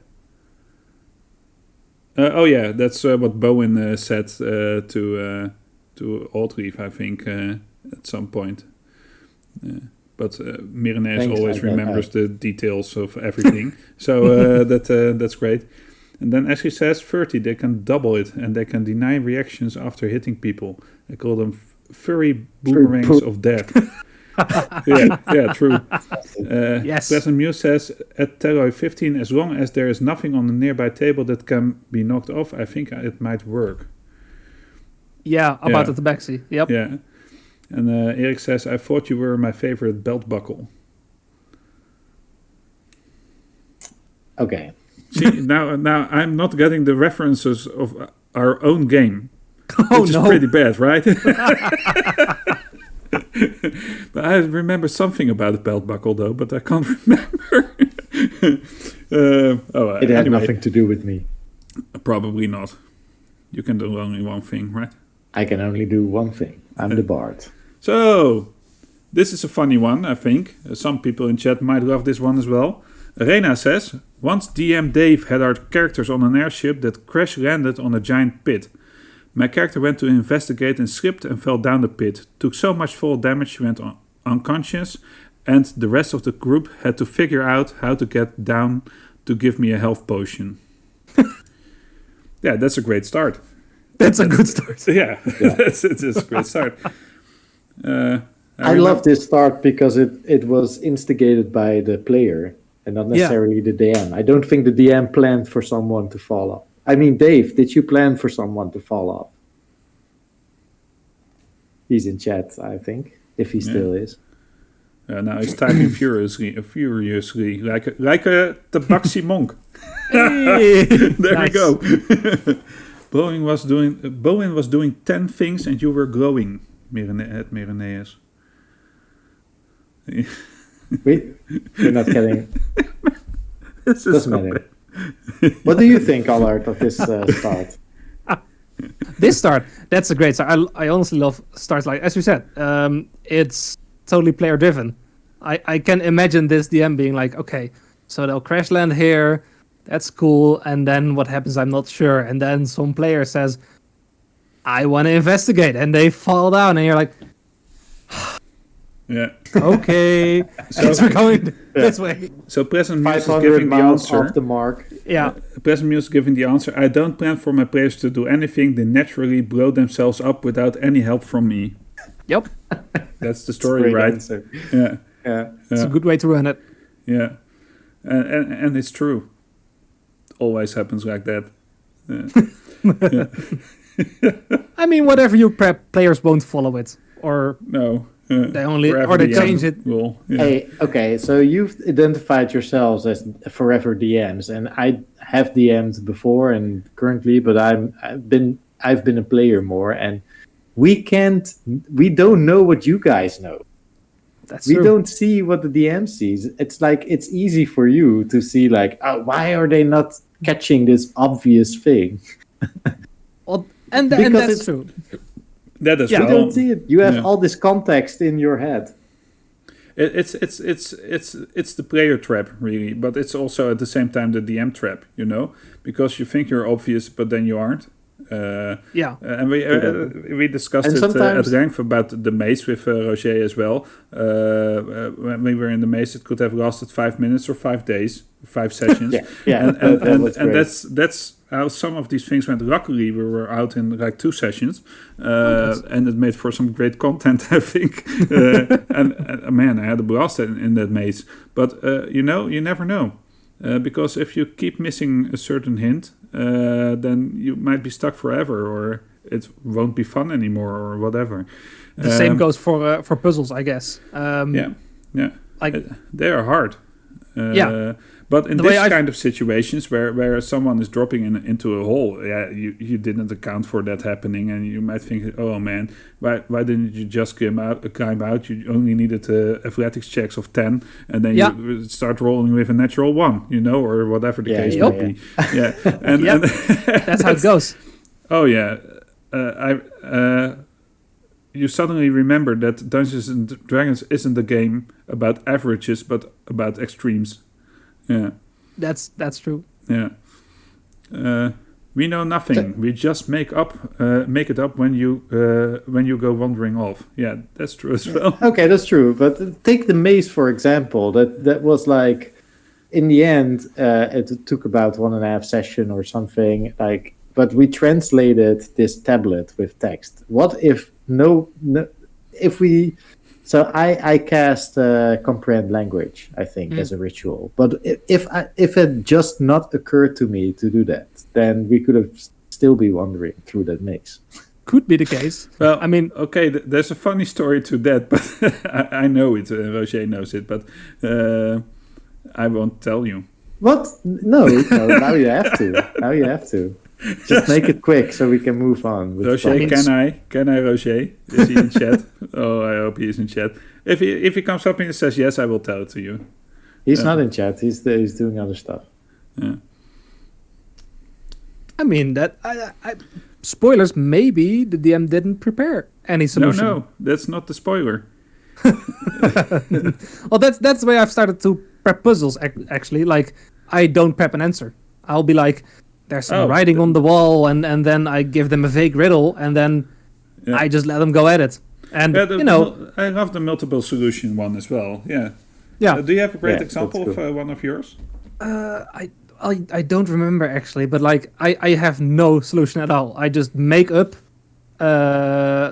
That's what Bowen said to Audrey, I think, at some point. But Mireille always remembers the details of everything. So that's great. And then as he says, 30, they can double it, and they can deny reactions after hitting people. I call them furry boomerangs of death. True. Yes. Pleasant Muse says, at Terror 15, as long as there is nothing on the nearby table that can be knocked off, I think it might work. Yeah, about the tabaxi. Yep. Yeah. And Eric says, I thought you were my favorite belt buckle. Okay. See, now I'm not getting the references of our own game. Which is pretty bad, right? But I remember something about the belt buckle, though, but I can't remember. It had nothing to do with me. Probably not. You can do only one thing, right? I can only do one thing. I'm the bard. So, this is a funny one, I think. Some people in chat might love this one as well. Rena says, once DM Dave had our characters on an airship that crash landed on a giant pit. My character went to investigate and slipped and fell down the pit. Took so much fall damage she went unconscious, and the rest of the group had to figure out how to get down to give me a health potion. Yeah, that's a great start. That's a good start. Yeah. It's a great start. I love this start because it was instigated by the player and not necessarily the DM. I don't think the DM planned for someone to fall off. I mean, Dave, did you plan for someone to fall off? He's in chat, I think, if he still is. Now he's typing furiously, like a tabaxi monk. Hey, There we go. Bowen was doing 10 things and you were glowing, at Mireneus. We're not getting... Doesn't matter. What do you think, Allard, of this start? This start, that's a great start. I honestly love starts like, as you said, it's totally player driven. I can imagine this DM being like, okay, so they'll crash land here, that's cool, and then what happens, I'm not sure. And then some player says, I want to investigate, and they fall down, and you're like, yeah. Okay, so we're going this way. So Present Muse is giving the answer. Off the mark. Yeah. Present Muse is giving the answer. I don't plan for my players to do anything. They naturally blow themselves up without any help from me. Yep. That's the story, right? Answer. Yeah. It's a good way to run it. Yeah. And it's true. Always happens like that. I mean, whatever you prep, players won't follow it, or no. They only or they change it. Rule. Yeah. Hey, okay, so you've identified yourselves as forever DMs, and I have DM'd before and currently, but I've been a player more, and we don't know what you guys know. We don't see what the DM sees. It's like it's easy for you to see like, oh, why are they not catching this obvious thing? And that's true. That is you don't see it. You have all this context in your head. It's the player trap, really, but it's also at the same time the DM trap, because you think you're obvious, but then you aren't. And we discussed it at length about the maze with Roger as well. When we were in the maze, it could have lasted 5 minutes or 5 days, 5 sessions. And that's how some of these things went. Luckily, we were out in like 2 sessions, and it made for some great content, I think. And man, I had a blast in that maze. But you never know, because if you keep missing a certain hint, then you might be stuck forever, or it won't be fun anymore, or whatever. The same goes for puzzles, I guess. Like they are hard. But in this kind of situations where someone is dropping into a hole, you didn't account for that happening, and you might think, oh man, why didn't you just climb out? You only needed athletics checks of 10, and then you start rolling with a natural 1, or whatever the case may be. Yeah, and that's how it goes. Oh yeah, you suddenly remember that Dungeons and Dragons isn't a game about averages, but about extremes. Yeah, that's true. Yeah, we know nothing. We just make it up when you go wandering off. Yeah, that's true as well. Okay, that's true. But take the maze for example. That was like, in the end, it took about 1.5 session or something. Like, but we translated this tablet with text. What if if we? So I cast comprehend language, I think, as a ritual. But if it just not occurred to me to do that, then we could have still be wandering through that maze. Could be the case. Well, I mean, okay, there's a funny story to that, but I know it. Roger knows it, but I won't tell you. What? No. Now you have to. Just make it quick so we can move on. Roger, can I, Roger? Is he in chat? Oh, I hope he is in chat. If he comes up and says yes, I will tell it to you. He's not in chat. He's doing other stuff. Yeah. I mean that. spoilers, maybe the DM didn't prepare any solution. No, that's not the spoiler. Well, that's the way I've started to prep puzzles. Actually, like I don't prep an answer. I'll be like, there's some writing on the wall, and then I give them a vague riddle, and then I just let them go at it. And I love the multiple solution one as well. Yeah. Yeah. Do you have a great example of one of yours? I don't remember actually, but like I have no solution at all. I just make up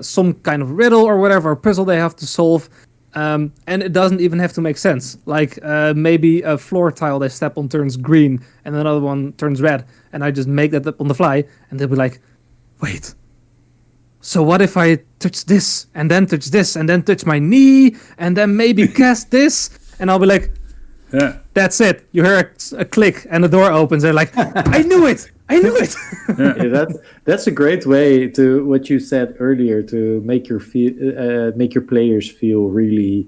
some kind of riddle or whatever puzzle they have to solve, and it doesn't even have to make sense. Like maybe a floor tile they step on turns green and another one turns red, and I just make that up on the fly, and they'll be like, wait, so what if I touch this and then touch this and then touch my knee and then maybe cast this? And I'll be like, yeah, that's it. You hear a click and the door opens. They're like, I knew it. Yeah, that's a great way to what you said earlier, to make your players feel really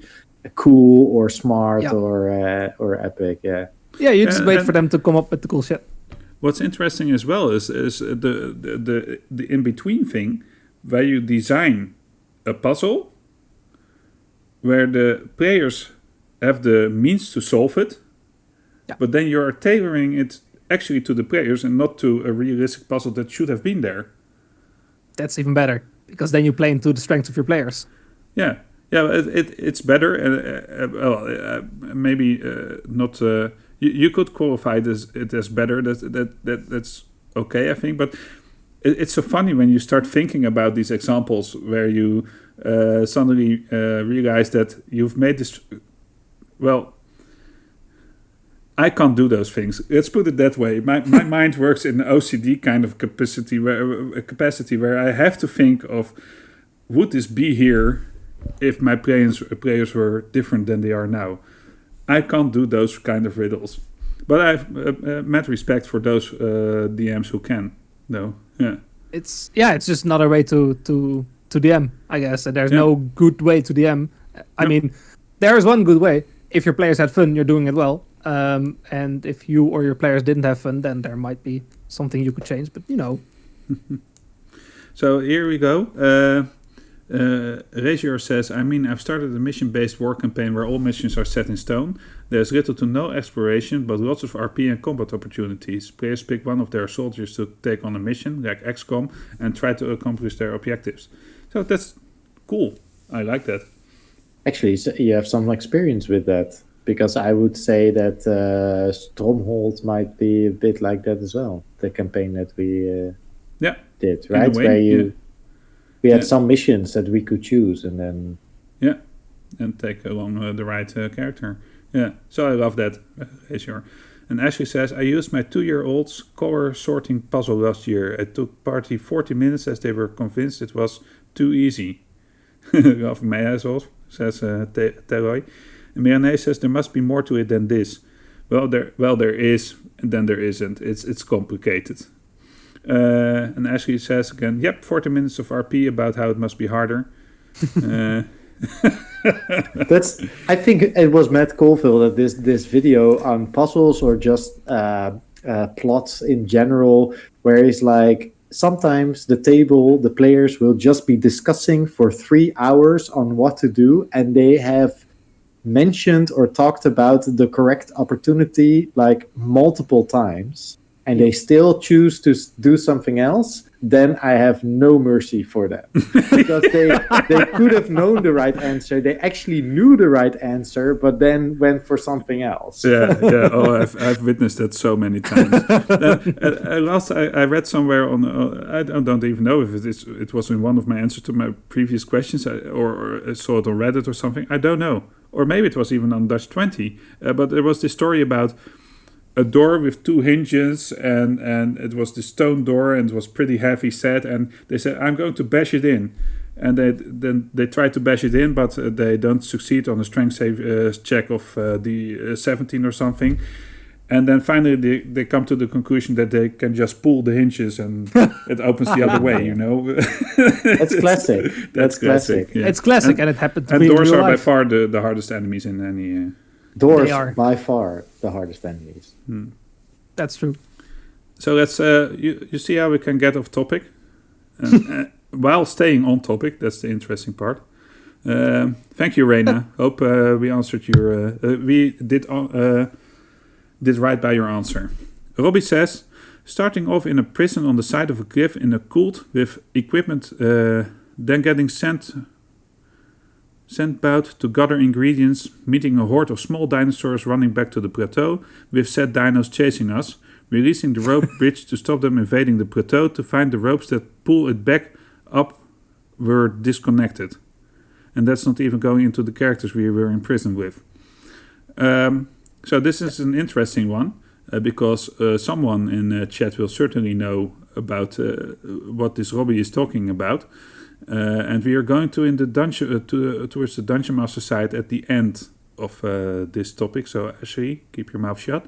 cool or smart or epic. Yeah. Yeah, you just wait for them to come up with the cool shit. What's interesting as well is the in between thing where you design a puzzle where the players have the means to solve it, but then you are tailoring it actually to the players and not to a realistic puzzle that should have been there. That's even better, because then you play into the strengths of your players. Yeah, it's better. Maybe not. You could qualify it as better. That's okay, I think. But it's so funny when you start thinking about these examples where you suddenly realize that you've made this. Well, I can't do those things. Let's put it that way. My mind works in OCD kind of capacity where I have to think of, would this be here if my players were different than they are now? I can't do those kind of riddles. But I've mad respect for those DMs who can, though. Yeah. It's just another way to DM, I guess. There's no good way to DM. I mean, there is one good way. If your players had fun, you're doing it well. And if you or your players didn't have fun, then there might be something you could change. But, So here we go. Razor says, I've started a mission-based war campaign where all missions are set in stone. There's little to no exploration, but lots of RP and combat opportunities. Players pick one of their soldiers to take on a mission, like XCOM, and try to accomplish their objectives. So that's cool. I like that. Actually, so you have some experience with that, because I would say that Stromhold might be a bit like that as well. The campaign that we did, right? Where we had some missions that we could choose, and then and take along the right character. Yeah, so I love that. Sure. And Ashley says, I used my 2-year-old's color sorting puzzle last year. It took party 40 minutes as they were convinced it was too easy. Love my ass off, says Teroy. And Mireille says, there must be more to it than this. Well, there is, and then there isn't. It's complicated. And Ashley says again, 40 minutes of RP about how it must be harder. I think it was Matt Colville that this video on puzzles or just plots in general, where he's like, sometimes the players will just be discussing for 3 hours on what to do, and they have mentioned or talked about the correct opportunity like multiple times, and they still choose to do something else, then I have no mercy for them. Because they could have known the right answer. They actually knew the right answer, but then went for something else. Yeah. Oh, I've witnessed that so many times. Last, I read somewhere on, I don't even know if it was in one of my answers to my previous questions, or I saw it on Reddit or something. I don't know. Or maybe it was even on Dutch 20. But there was this story about a door with 2 hinges, and it was the stone door, and it was pretty heavy set, and they said, I'm going to bash it in. And they try to bash it in, but they don't succeed on a strength save check of the 17 or something. And then finally they come to the conclusion that they can just pull the hinges and it opens the other way, That's classic. That's classic. Yeah. It's classic, and it happened to me and doors in real are life. by far the hardest enemies in any... Doors are by far the hardest enemies. That's true. So let's... you see how we can get off topic? While staying on topic, that's the interesting part. Thank you, Reina. Hope we answered your. We did right by your answer. Robbie says, starting off in a prison on the side of a cliff in a cult with equipment, then getting sent out to gather ingredients, meeting a horde of small dinosaurs running back to the plateau, with said dinos chasing us, releasing the rope bridge to stop them invading the plateau, to find the ropes that pull it back up were disconnected. And that's not even going into the characters we were in prison with. So this is an interesting one, because someone in chat will certainly know about what this Robbie is talking about. And we are going to in the dungeon towards the Dungeon Master side at the end of this topic. So Ashley, keep your mouth shut.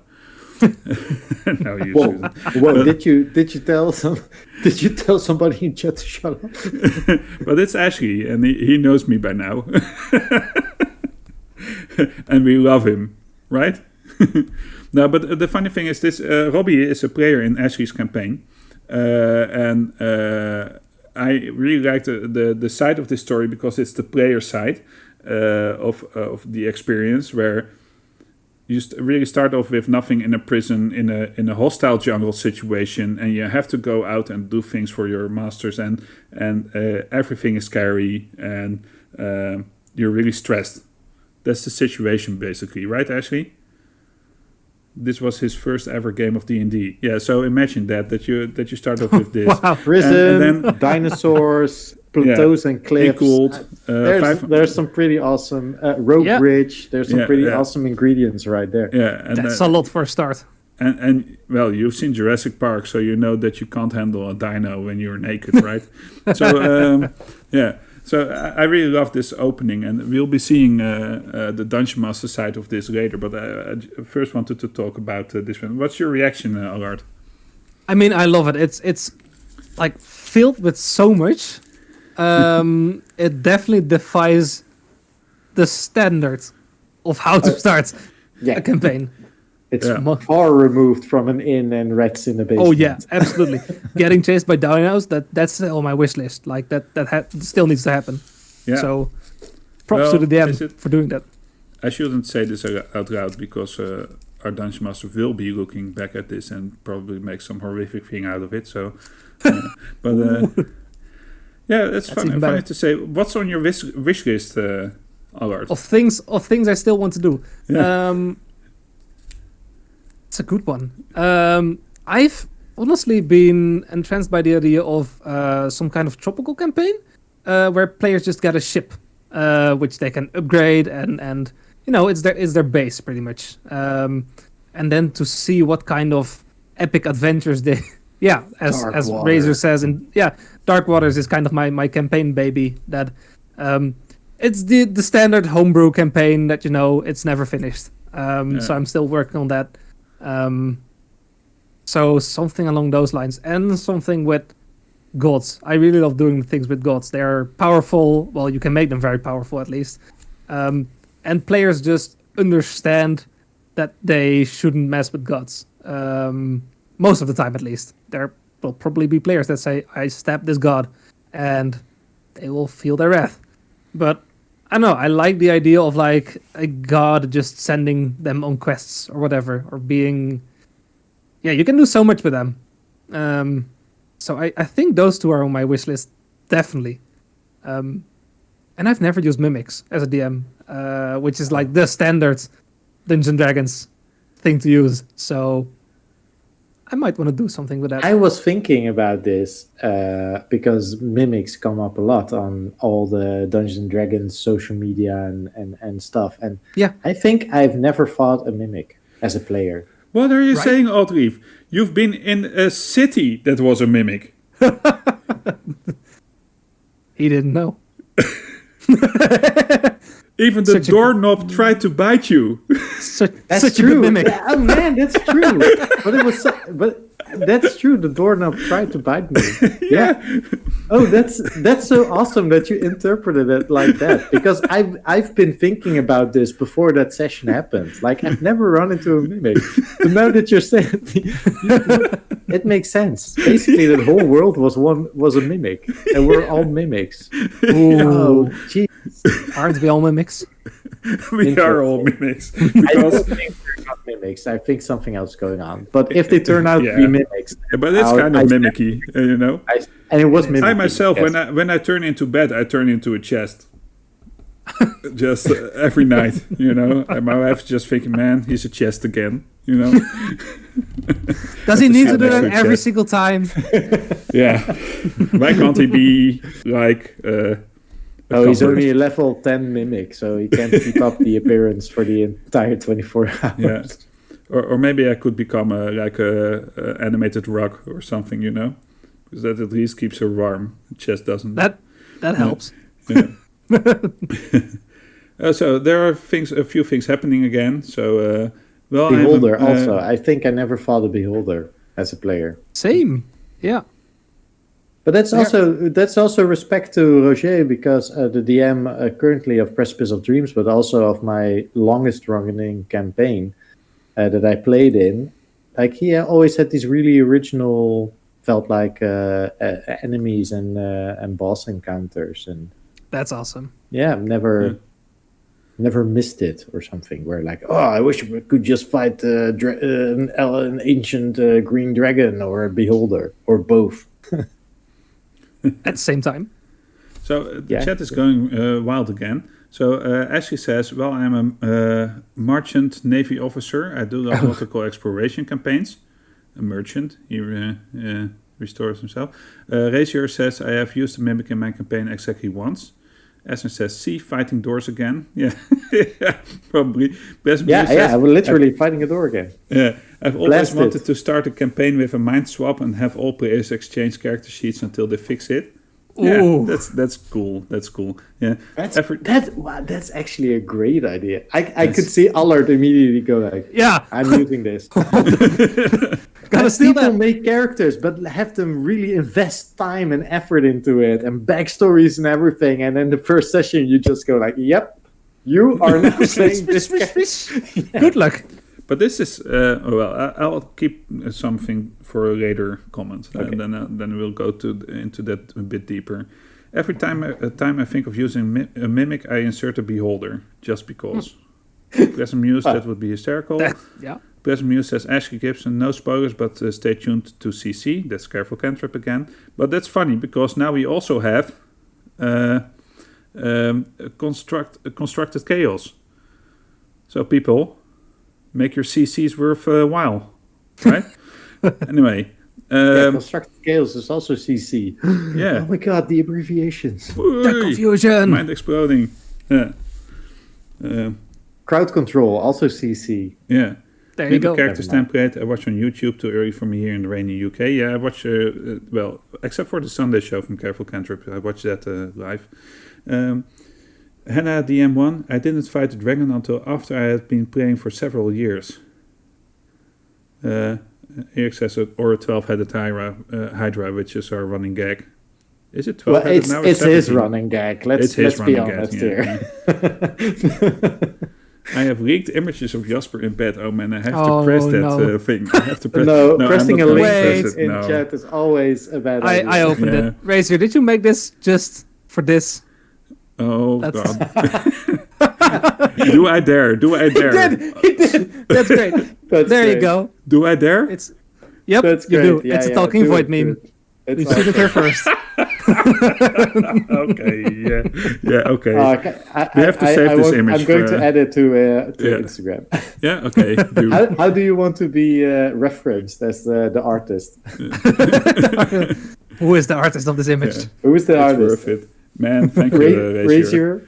No, you shouldn't. Whoa, did you tell somebody in chat to shut up? But it's Ashley, and he knows me by now. And we love him, right? No, but the funny thing is this, Robbie is a player in Ashley's campaign. And I really like the side of this story because it's the player side of the experience, where you really start off with nothing in a prison, in a hostile jungle situation, and you have to go out and do things for your masters, and everything is scary, and you're really stressed. That's the situation, basically, right, Ashley? This was his first ever game of D&D. Yeah, so imagine that you start off with this. Wow. Prison, and then, dinosaurs, plateaus and cliffs. Equaled, There's some pretty awesome rope bridge. There's some pretty awesome ingredients right there. Yeah, and That's a lot for a start. And well, you've seen Jurassic Park, so you know that you can't handle a dino when you're naked, right? So yeah. So I really love this opening, and we'll be seeing the Dungeon Master side of this later. But I first wanted to talk about this one. What's your reaction, Allard? I mean, I love it. It's like filled with so much. It definitely defies the standard of how to start a campaign. It's far removed from an inn and rats in the basement. Oh yeah, absolutely. Getting chased by dinos, that's on my wish list. Like that still needs to happen. Yeah. So props to the DM for doing that. I shouldn't say this out loud because our Dungeon Master will be looking back at this and probably make some horrific thing out of it. So, but yeah, that's funny to say. What's on your wish list, Allard? Of things I still want to do. Yeah. It's a good one. I've honestly been entranced by the idea of some kind of tropical campaign where players just get a ship which they can upgrade and you know it's their base pretty much. And then to see what kind of epic adventures they as Razor says, and Dark Waters is kind of my campaign baby. That it's the standard homebrew campaign that it's never finished. So I'm still working on that. So something along those lines, and something with gods. I really love doing things with gods. They're powerful. Well, you can make them very powerful at least. And players just understand that they shouldn't mess with gods. Most of the time, at least. There will probably be players that say, I stabbed this god, and they will feel their wrath. But I don't know, I like the idea of like a god just sending them on quests or whatever, or being... Yeah, you can do so much with them. So I think those two are on my wish list, definitely. And I've never used mimics as a DM, which is like the standard Dungeons & Dragons thing to use. So I might want to do something with that. I was thinking about this because mimics come up a lot on all the Dungeons & Dragons social media and stuff. And I think I've never fought a mimic as a player. What are you saying, Oddleaf? You've been in a city that was a mimic. He didn't know. Even the doorknob tried to bite you. That's true. Oh man, that's true. But that's true. The doorknob tried to bite me. Yeah. Oh, that's so awesome that you interpreted it like that. Because I've been thinking about this before that session happened. Like I've never run into a mimic. But now that you're saying, it makes sense. Basically, the whole world was a mimic, and we're all mimics. Oh, jeez. Aren't we all mimics? We are all mimics. I Because, don't think they're not mimics. I think something else is going on. But if they turn out to be mimics, but it's kind of mimicky, you know. and it was mimicky. I myself, yes. when I turn into bed, I turn into a chest. Just every night, you know. And my wife's just thinking, man, he's a chest again, you know. Does he need to do Next that to every chest. single time? Yeah. Why can't he be like? Oh, he's cupboard? only a level 10 mimic, so he can't keep up the appearance for the entire 24 hours. Yeah. Or maybe I could become a animated rock or something, you know, because that at least keeps her warm. The chest doesn't. That helps. Yeah. So there are a few things happening again. So Beholder also. I think I never fought a Beholder as a player. Same. Yeah. But that's also respect to Roger, because the DM currently of Precipice of Dreams, but also of my longest running campaign that I played in. Like, he always had these really original, felt like enemies and boss encounters, and That's awesome. yeah, never missed it or something. Where like, oh, I wish we could just fight an ancient green dragon or a Beholder or both. At the same time. So the chat is going wild again. So Ashley says, well, I'm a merchant Navy officer. I do nautical exploration campaigns. A merchant. He restores himself. Razier says, I have used the mimic in my campaign exactly once. Essen says, see, fighting doors again. Yeah, probably. I'm literally fighting a door again. Yeah, I've always wanted to start a campaign with a mind swap and have all players exchange character sheets until they fix it. Ooh. Yeah, that's cool. That's cool. Yeah, That's actually a great idea. I could see Allard immediately go like, Yeah. I'm using this. Gotta steal People that. make characters, but have them really invest time and effort into it, and backstories and everything. And then the first session, you just go like, "Yep, you are now saying this." Good luck. but this is I'll keep something for a later comment, Okay. and then we'll go into that a bit deeper. Every time I think of using a mimic, I insert a beholder just because. Pleasant Muse, that would be hysterical. Yeah. Pleasant Muse says, Ashley Gibson, no spoilers, but stay tuned to CC. That's Careful Cantrip again. But that's funny, because now we also have constructed chaos. So people, make your CCs worth a while, right? Anyway. Constructed Chaos is also CC. Yeah. Oh my god, the abbreviations. The confusion. Mind exploding. Yeah. Crowd Control, also CC. Yeah. There you go. Characters template I watch on YouTube, too early for me here in the rainy UK. Yeah, I watch, except for the Sunday show from Careful Cantrip, I watch that live. Hannah DM1, I didn't fight the dragon until after I had been playing for several years. Eric says, or a 12-headed Hydra, which is our running gag. Is it 12-headed now? It's his running gag. Let's be honest here. I have leaked images of Jasper in bed. Oh man, I have to press that thing. I have to press. Pressing a link in No. chat is always a bad idea. I opened it. Razier, did you make this just for this? Oh God! Do I dare? Do I dare? He did. That's great. You go. Do I dare? That's great. You do. Yeah, it's a talking void meme. We've seen it here first. Okay. Yeah. Okay. We have to save this image. I'm going to add it to Instagram. Yeah. Okay. How do you want to be referenced as the artist? Who is the artist of this image? Yeah. Who is the artist? Worth it, man. Thank you, Razier.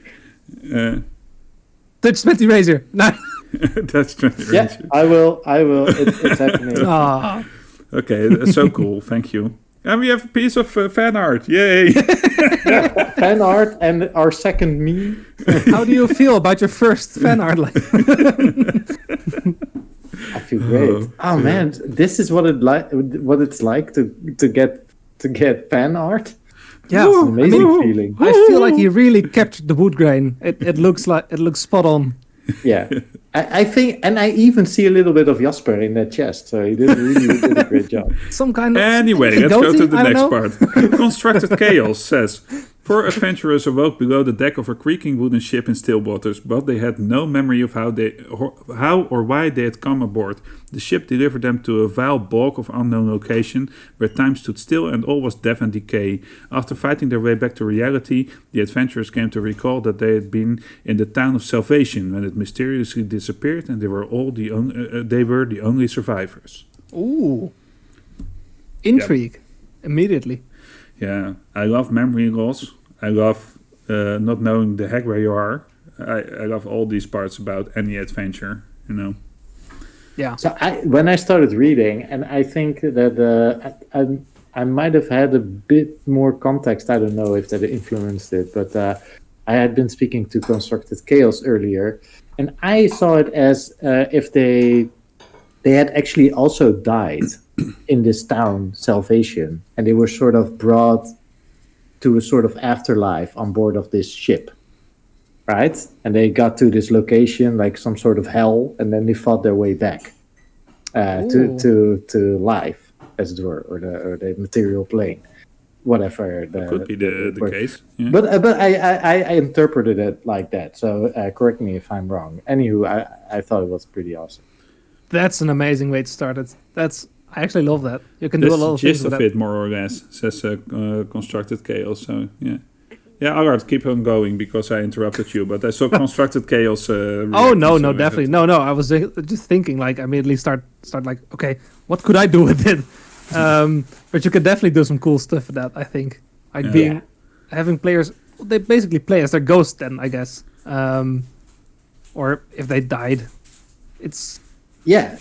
Dutch 20 Razier. No. That's 20 Yeah, Razier. I will. It's happening. Ah. Okay, that's so cool. Thank you. And we have a piece of fan art. Yay! Fan art and our second meme. How do you feel about your first fan art? I feel great. Oh man, this is what it's like to get fan art. Yeah, it's an amazing feeling. I feel like he really captured the wood grain. It looks spot on. Yeah. I think, and I even see a little bit of Jasper in that chest, so he really did a great job. Some kind of Anyway, let's go to the next know. part. Constructed Chaos says, 4 adventurers awoke below the deck of a creaking wooden ship in still waters, but they had no memory of how or why they had come aboard. The ship delivered them to a vile bulk of unknown location, where time stood still and all was death and decay. After fighting their way back to reality, the adventurers came to recall that they had been in the town of Salvation when it mysteriously disappeared, and they were the only survivors. Ooh. Intrigue. Immediately. Yeah, I love memory loss. I love not knowing the heck where you are. I love all these parts about any adventure, you know. Yeah. So when I started reading, and I think that I might have had a bit more context. I don't know if that influenced it, but I had been speaking to Constructed Chaos earlier, and I saw it as if they had actually also died in this town, Salvation, and they were sort of brought to a sort of afterlife on board of this ship, right? And they got to this location, like some sort of hell, and then they fought their way back to life, as it were, or the material plane, whatever. Could be the case. Yeah. But I interpreted it like that. So correct me if I'm wrong. Anywho, I thought it was pretty awesome. That's an amazing way to start it. I actually love that. You can do a lot of things gist with of that. it, more or less, says Constructed Chaos. So, yeah. Yeah, Allard, keep on going because I interrupted you, but I saw Constructed Chaos. Oh, no, definitely. No, I was just thinking, like, I immediately start like, okay, what could I do with it? But you could definitely do some cool stuff with that, I think. Like having players, they basically play as their ghost then, I guess. Or if they died. It's... Yeah.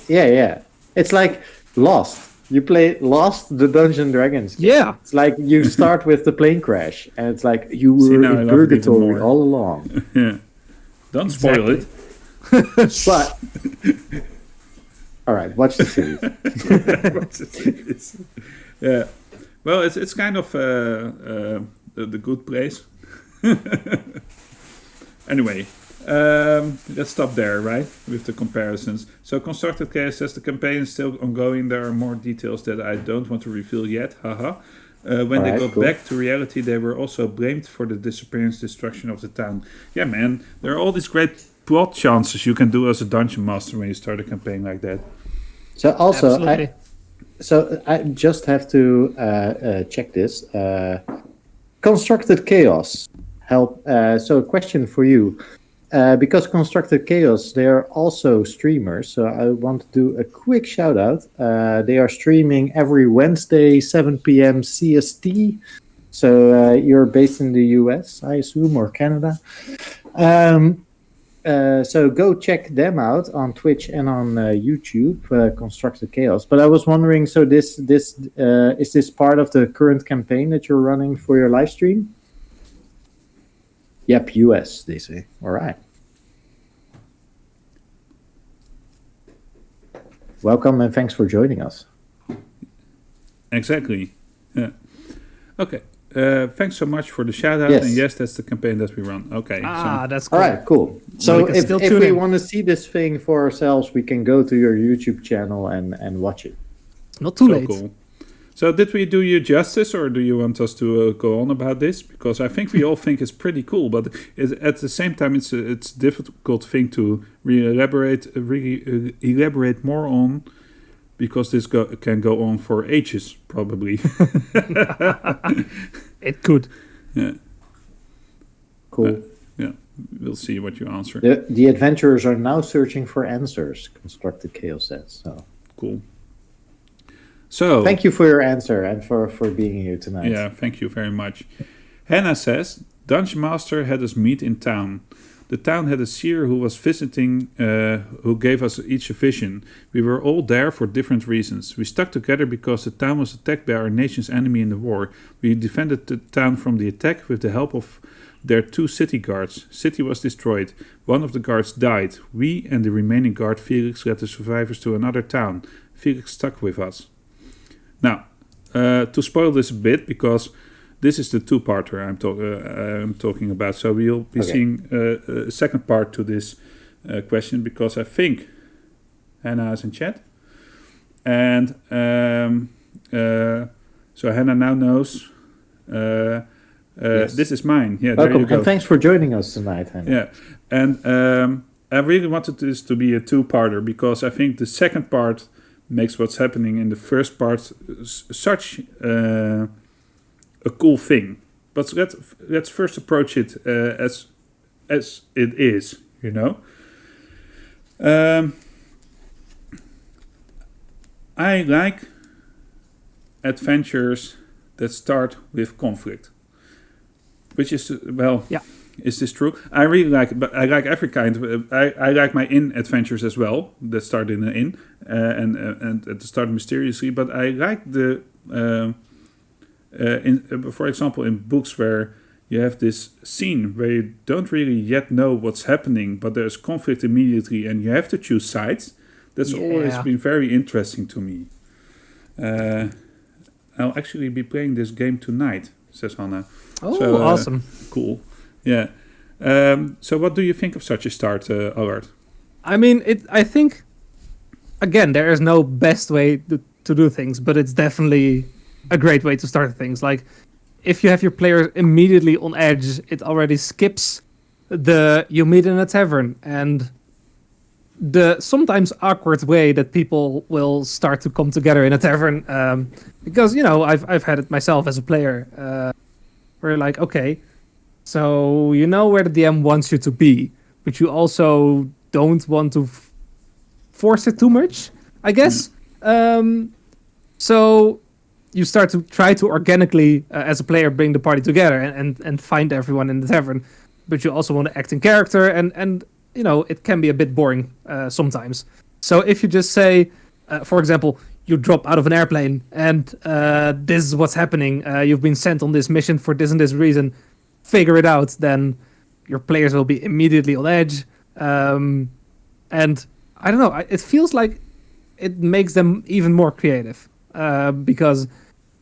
It's like Lost. You play Lost, the Dungeons & Dragons game. Yeah. It's like you start with the plane crash, and it's like you were in purgatory all along. Yeah. Don't spoil it. But... All right, watch the series. Yeah. Well, it's kind of the good place. Anyway, let's stop there, right? With the comparisons. So Constructed Chaos says the campaign is still ongoing. There are more details that I don't want to reveal yet. Haha. When they got back to reality, they were also blamed for the destruction of the town. Yeah, man. There are all these great plot chances you can do as a dungeon master when you start a campaign like that. So also, Absolutely. I just have to check this. Constructed Chaos. Help. So a question for you. Because Constructed Chaos, they are also streamers. So I want to do a quick shout out. They are streaming every Wednesday, 7 p.m. CST. So you're based in the US, I assume, or Canada. So go check them out on Twitch and on YouTube, Constructed Chaos. But I was wondering, so this is this part of the current campaign that you're running for your live stream? Yep, US, they say. All right. Welcome and thanks for joining us. Exactly. Yeah. Okay. Thanks so much for the shout out. Yes. And yes, that's the campaign that we run. Okay. That's cool. All right, cool. So we can if still we tune in. want to see this thing for ourselves, we can go to your YouTube channel and watch it. Not too So late. cool. So did we do you justice, or do you want us to go on about this? Because I think we all think it's pretty cool, but at the same time, it's a difficult thing to elaborate more on, because this can go on for ages, probably. It could. Yeah. Cool. Yeah. We'll see what you answer. The adventurers are now searching for answers, Constructed Chaos says. So Cool. So thank you for your answer and for being here tonight. yeah, thank you very much. Hannah says, Dungeon Master had us meet in town. The town had a seer who was visiting, who gave us each a vision. We were all there for different reasons. We stuck together because the town was attacked by our nation's enemy in the war. We defended the town from the attack with the help of their 2 city guards. City was destroyed. One of the guards died. We and the remaining guard, Felix, led the survivors to another town. Felix stuck with us. Now, to spoil this a bit, because this is the 2-parter I'm talking about, so we'll be seeing a second part to this question because I think Hannah is in chat. And so Hannah now knows Yes. this is mine. Yeah, there Welcome, you go. and thanks for joining us tonight, Hannah. Yeah, and I really wanted this to be a two-parter because I think the second part makes what's happening in the first part such a cool thing. But let's first approach it as it is, you know. I like adventures that start with conflict, which is Is this true? I really like it, but I like every kind. I like my inn adventures as well that start in an inn and at the start mysteriously. But I like the for example, in books where you have this scene where you don't really yet know what's happening, but there's conflict immediately, and you have to choose sides. That's always been very interesting to me. I'll actually be playing this game tonight, says Hannah. Oh, so, awesome. Cool. Yeah. So what do you think of such a start, Allard? I mean, I think, again, there is no best way to do things, but it's definitely a great way to start things. Like, if you have your players immediately on edge, it already skips you meet in a tavern and the sometimes awkward way that people will start to come together in a tavern. Because, I've had it myself as a player, where you're like, okay, so you know where the DM wants you to be, but you also don't want to force it too much, I guess. So you start to try to organically, as a player, bring the party together and find everyone in the tavern, but you also want to act in character, and it can be a bit boring sometimes. So if you just say, for example, you drop out of an airplane and this is what's happening, you've been sent on this mission for this and this reason, figure it out, then your players will be immediately on edge. And I don't know, it feels like it makes them even more creative, because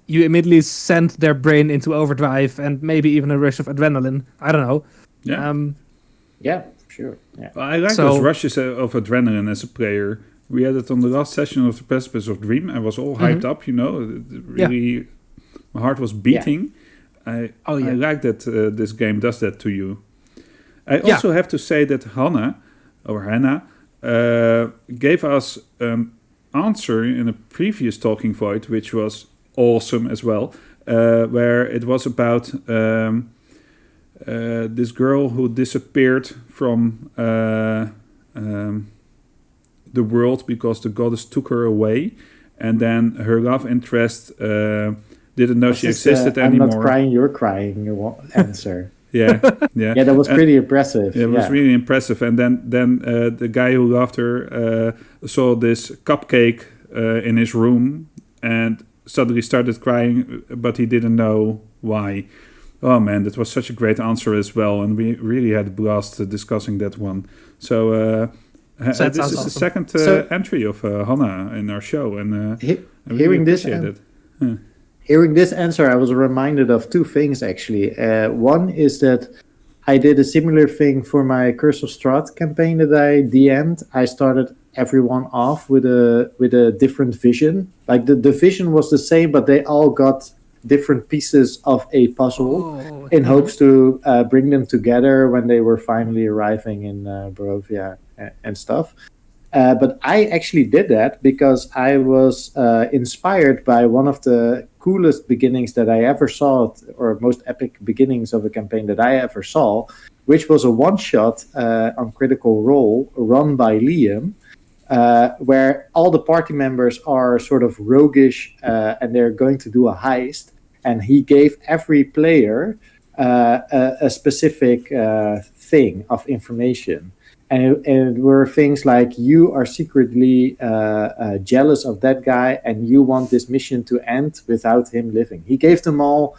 you immediately send their brain into overdrive and maybe even a rush of adrenaline. I don't know. Yeah. Yeah, sure. Yeah. Well, I like those rushes of adrenaline as a player. We had it on the last session of the Precipice of Dreams. I was all hyped up, really, my heart was beating. I like that this game does that to you. I also have to say that Hannah gave us an answer in a previous Talking Void, which was awesome as well, where it was about this girl who disappeared from the world because the goddess took her away, and then her love interest didn't know she existed anymore. I'm not crying, you're crying. You answer. Yeah. Yeah, that was pretty impressive. It was really impressive. And then the guy who loved her saw this cupcake in his room and suddenly started crying, but he didn't know why. Oh man, that was such a great answer as well, and we really had a blast discussing that one. So this is awesome. The second entry of Hannah in our show, and I really hearing this appreciate it. Hearing this answer, I was reminded of two things, actually. One is that I did a similar thing for my Curse of Strahd campaign that I DM'd. I started everyone off with a different vision. Like the vision was the same, but they all got different pieces of a puzzle in hopes to bring them together when they were finally arriving in Barovia and stuff. But I actually did that because I was inspired by one of the coolest beginnings that I ever saw, or most epic beginnings of a campaign that I ever saw, which was a one-shot on Critical Role run by Liam, where all the party members are sort of roguish and they're going to do a heist, and he gave every player a specific thing of information. And it were things like, you are secretly jealous of that guy and you want this mission to end without him living. He gave them all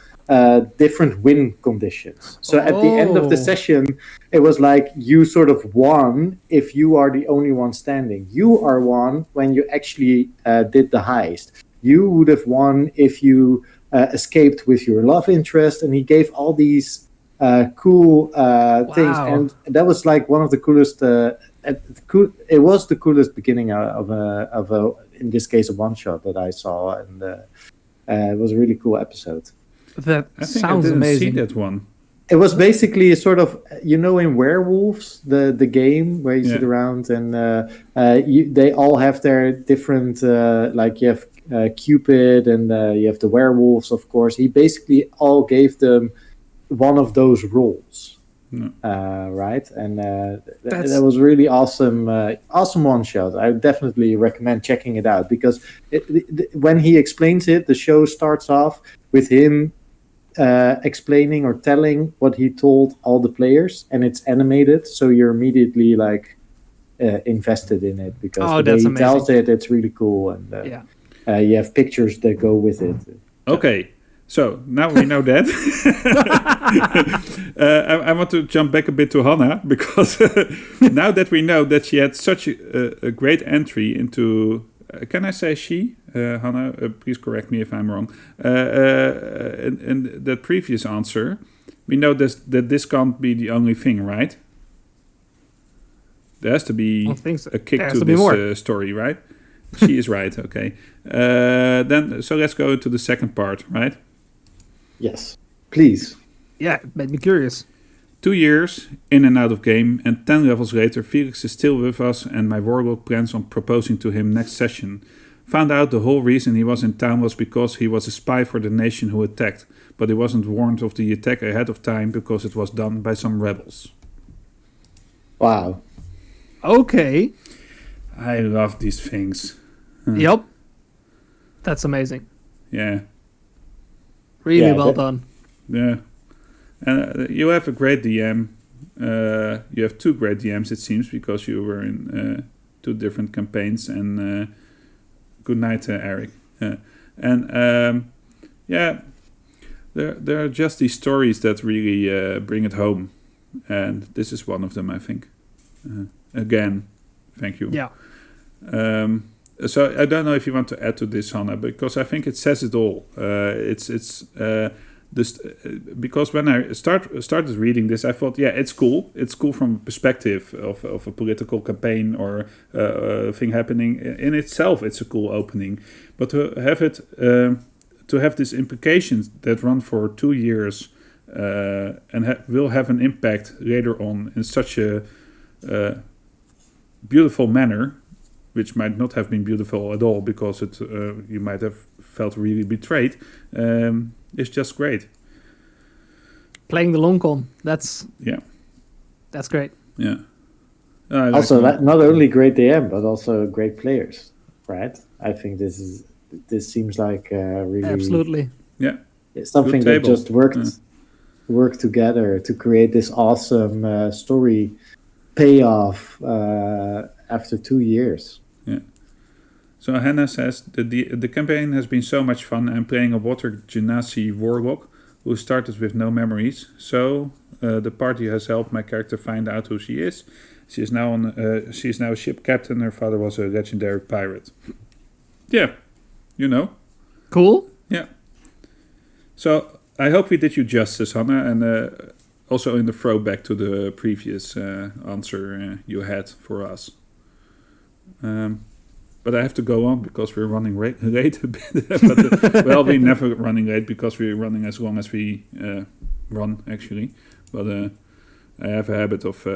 different win conditions. So at the end of the session, it was like, you sort of won if you are the only one standing. You are won when you actually did the heist. You would have won if you escaped with your love interest. And he gave all these cool things, and that was like one of the coolest it was the coolest beginning of a in this case a one shot that I saw, and it was a really cool episode. That I think sounds I didn't amazing. see that one. It was basically a sort of, in Werewolves, the game where you sit Yeah. around and they all have their different, like you have Cupid and you have the werewolves, of course. He basically all gave them one of those roles, right? And that was really awesome, awesome one shot. I definitely recommend checking it out because when he explains it, the show starts off with him explaining or telling what he told all the players, and it's animated, so you're immediately like invested in it because the way that's he amazing. tells it, it's really cool, and you have pictures that go with it. Okay, so now we know that. I want to jump back a bit to Hannah because now that we know that she had such a great entry into. Can I say she? Hannah, please correct me if I'm wrong. In that previous answer, we know that this can't be the only thing, right? There has to be I think so. a kick There has to to be this more. story, right? She is right, okay. So let's go to the second part, right? Yes, please. Yeah, it made me curious. 2 years in and out of game, and 10 levels later, Felix is still with us, and my warlock plans on proposing to him next session. Found out the whole reason he was in town was because he was a spy for the nation who attacked, but he wasn't warned of the attack ahead of time because it was done by some rebels. Wow. Okay. I love these things. Yep. That's amazing. Yeah, Really Yeah, well that- done. yeah. And you have a great DM. You have 2 great DMs, it seems, because you were in 2 different campaigns. And good night, Eric. There are just these stories that really bring it home, and this is one of them, I think. Again, thank you. Yeah. So I don't know if you want to add to this, Hannah, because I think it says it all. Because when I started reading this, I thought, yeah, it's cool. It's cool from a perspective of a political campaign or a thing happening. In itself, it's a cool opening. But to have it, to have these implications that run for 2 years and will have an impact later on in such a beautiful manner, which might not have been beautiful at all because you might have felt really betrayed. It's just great. Playing the long con. That's great. Yeah. Also, not only great DM, but also great players, right? I think this seems like really Absolutely. Yeah. something Good that table. just worked together to create this awesome story payoff after 2 years. So Hannah says, the campaign has been so much fun. I'm playing a water genasi warlock who started with no memories. So the party has helped my character find out who she is. She is now a ship captain. Her father was a legendary pirate. Yeah, Cool. Yeah. So I hope we did you justice, Hannah, and also in the throwback to the previous answer you had for us. But I have to go on because we're running late a bit. But, we're never running late because we're running as long as we run, actually. But I have a habit of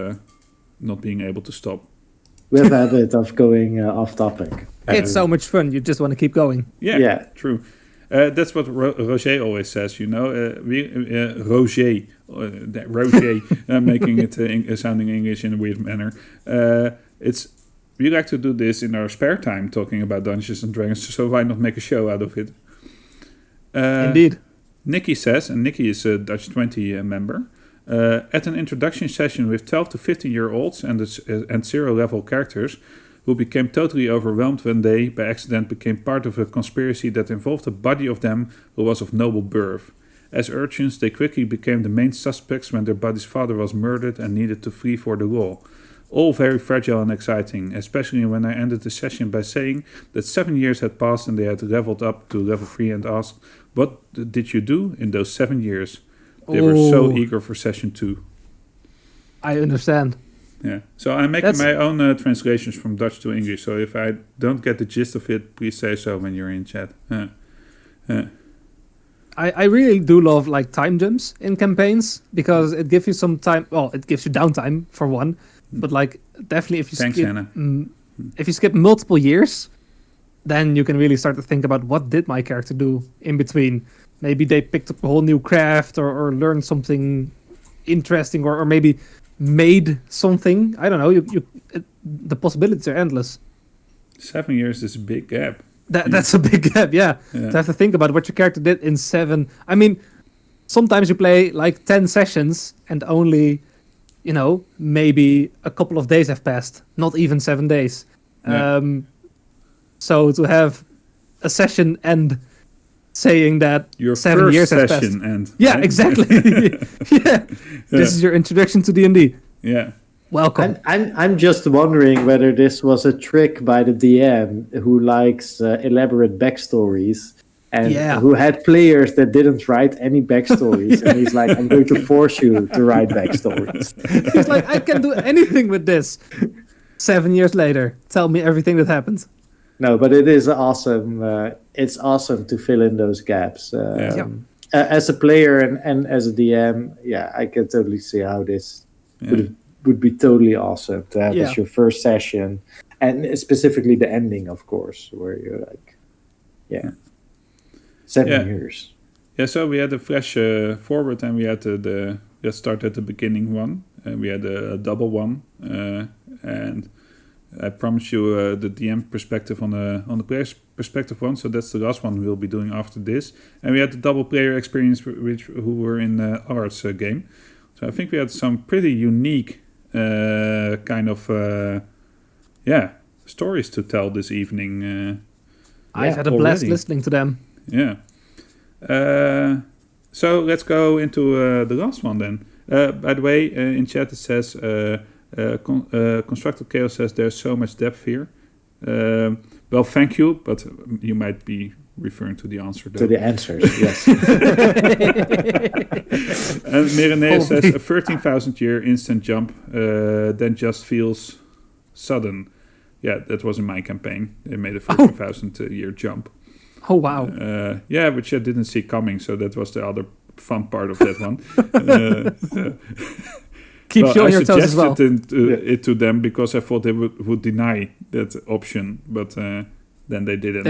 not being able to stop. We have a habit of going off topic. It's so much fun. You just want to keep going. Yeah. True. That's what Roger always says, Roger, making it sounding English in a weird manner. We like to do this in our spare time, talking about Dungeons and Dragons, so why not make a show out of it? Indeed. Nikki says, and Nikki is a Dutch 20 member, at an introduction session with 12 to 15-year-olds and 0-level characters who became totally overwhelmed when they, by accident, became part of a conspiracy that involved a body of them who was of noble birth. As urchins, they quickly became the main suspects when their body's father was murdered and needed to flee for the law. All very fragile and exciting, especially when I ended the session by saying that 7 years had passed and they had leveled up to level 3 and asked, what did you do in those 7 years? They were so eager for session 2. I understand. Yeah. So I'm making That's- my own translations from Dutch to English. So if I don't get the gist of it, please say so when you're in chat. I really do love like time jumps in campaigns because it gives you some time. Well, it gives you downtime for one, but like definitely if you Thanks, skip, Hannah. if you skip multiple years, then you can really start to think about what did my character do in between. Maybe they picked up a whole new craft or learned something interesting or maybe made something. I don't know. The possibilities are endless. 7 years is a big gap. That's a big gap, yeah. To have to think about what your character did in 7. I mean, sometimes you play like 10 sessions and only, maybe a couple of days have passed. Not even 7 days. Yeah. So to have a session end saying that Your 7 first years has passed. session end. Yeah, right? exactly. yeah. This is your introduction to D&D. Yeah. Welcome. I'm just wondering whether this was a trick by the DM who likes elaborate backstories and who had players that didn't write any backstories, and he's like, "I'm going to force you to write backstories." He's like, I can do anything with this. 7 years later, tell me everything that happened. No, but it is awesome. It's awesome to fill in those gaps. As a player and as a DM, I can totally see how this would be totally awesome to have as your first session, and specifically the ending, of course, where you're like, 7 years. Yeah, so we had a flash forward, and we had let's start at the beginning one. We had a double one, and I promise you the DM perspective on the player's perspective one. So that's the last one we'll be doing after this. And we had the double player experience, who were in Allard's game. So I think we had some pretty unique stories to tell this evening. I've had a blast listening to them. Yeah. So let's go into the last one then. By the way, in chat it says Constructed Chaos says there's so much depth here. Well, thank you, but you might be referring to the answer though. To the answers, yes. And Mireille says a 13,000 year instant jump then just feels sudden. Yeah, that was in my campaign. They made a 13,000 year jump. Oh, wow. Which I didn't see coming, so that was the other fun part of that one. Keep showing your toes as well. I suggested it to them because I thought they would deny that option, but then they didn't.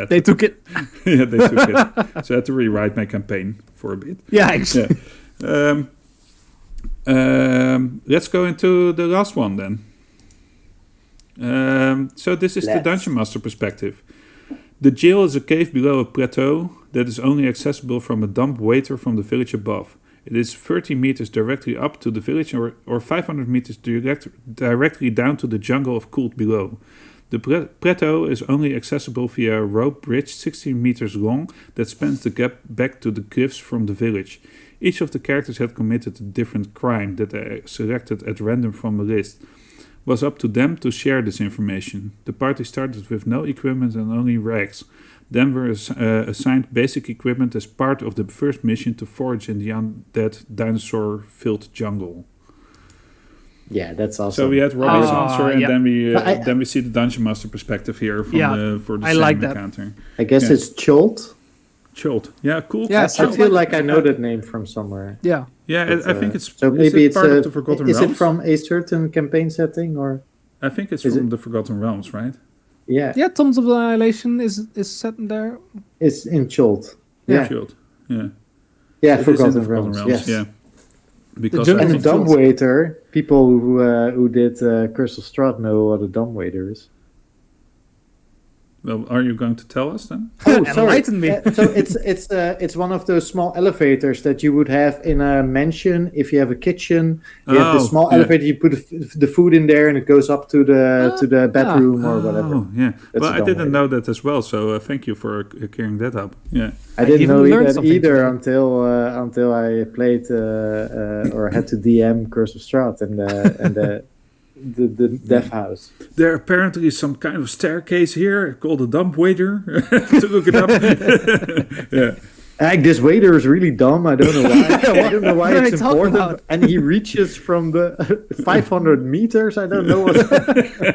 They took it. Yeah, they took it. So I had to rewrite my campaign for a bit. Yeah, exactly. Let's go into the last one then. So this is the Dungeon Master perspective. The jail is a cave below a plateau that is only accessible from a dumb waiter from the village above. It is 30 meters directly up to the village or 500 meters directly down to the jungle of Kult below. The plateau is only accessible via a rope bridge 16 meters long that spans the gap back to the cliffs from the village. Each of the characters had committed a different crime that they selected at random from a list. It was up to them to share this information. The party started with no equipment and only rags. Then were assigned basic equipment as part of the first mission to forage in the undead dinosaur-filled jungle. Yeah, that's awesome. So we had Robbie's answer, and then we see the Dungeon Master perspective here for the same encounter. I guess it's Cholt. Cholt, yeah, cool. Yeah, I feel like I know that name from somewhere. Yeah, I think it's so maybe it's part of the Forgotten Realms. Is it from a certain campaign setting or? I think it's from the Forgotten Realms, right? Yeah. Yeah, Tombs of Annihilation is set in there. It's in Cholt. Yeah. Cholt. Yeah. Yeah, Forgotten Realms. Yes. Yeah. Because and the dumbwaiter, people who did Curse of Strahd know what a dumbwaiter is. Well, are you going to tell us then? Oh, sorry. Enlighten me. So it's one of those small elevators that you would have in a mansion. If you have a kitchen, you have the small elevator. You put the food in there, and it goes up to the bedroom or whatever. Oh, yeah. Well, I didn't know that as well. So thank you for clearing that up. Yeah. I didn't know that either until I played or had to DM Curse of Strahd and the death house. There apparently is some kind of staircase here called a dumbwaiter to look it up. Yeah. Like, this waiter is really dumb. I don't know why. I don't know why What are it's they talking important. about? And he reaches from the 500 meters. I don't know what.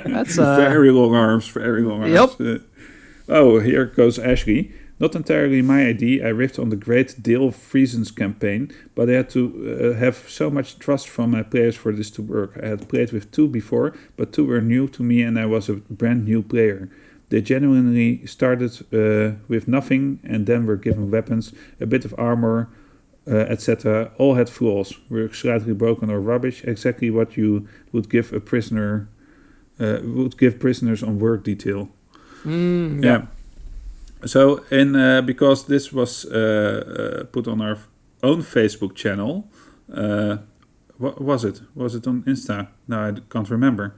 That's Very long arms, very long arms. Yep. Oh, here goes Ashley. Not entirely my idea. I riffed on the great Dale Friesen's campaign, but I had to have so much trust from my players for this to work. I had played with 2 before, but 2 were new to me and I was a brand new player. They genuinely started with nothing and then were given weapons, a bit of armor, etc. All had flaws, were slightly broken or rubbish, exactly what you would give a prisoner, would give prisoners on work detail. Yeah. So, because this was put on our own Facebook channel, what was it? Was it on Insta? No, I can't remember.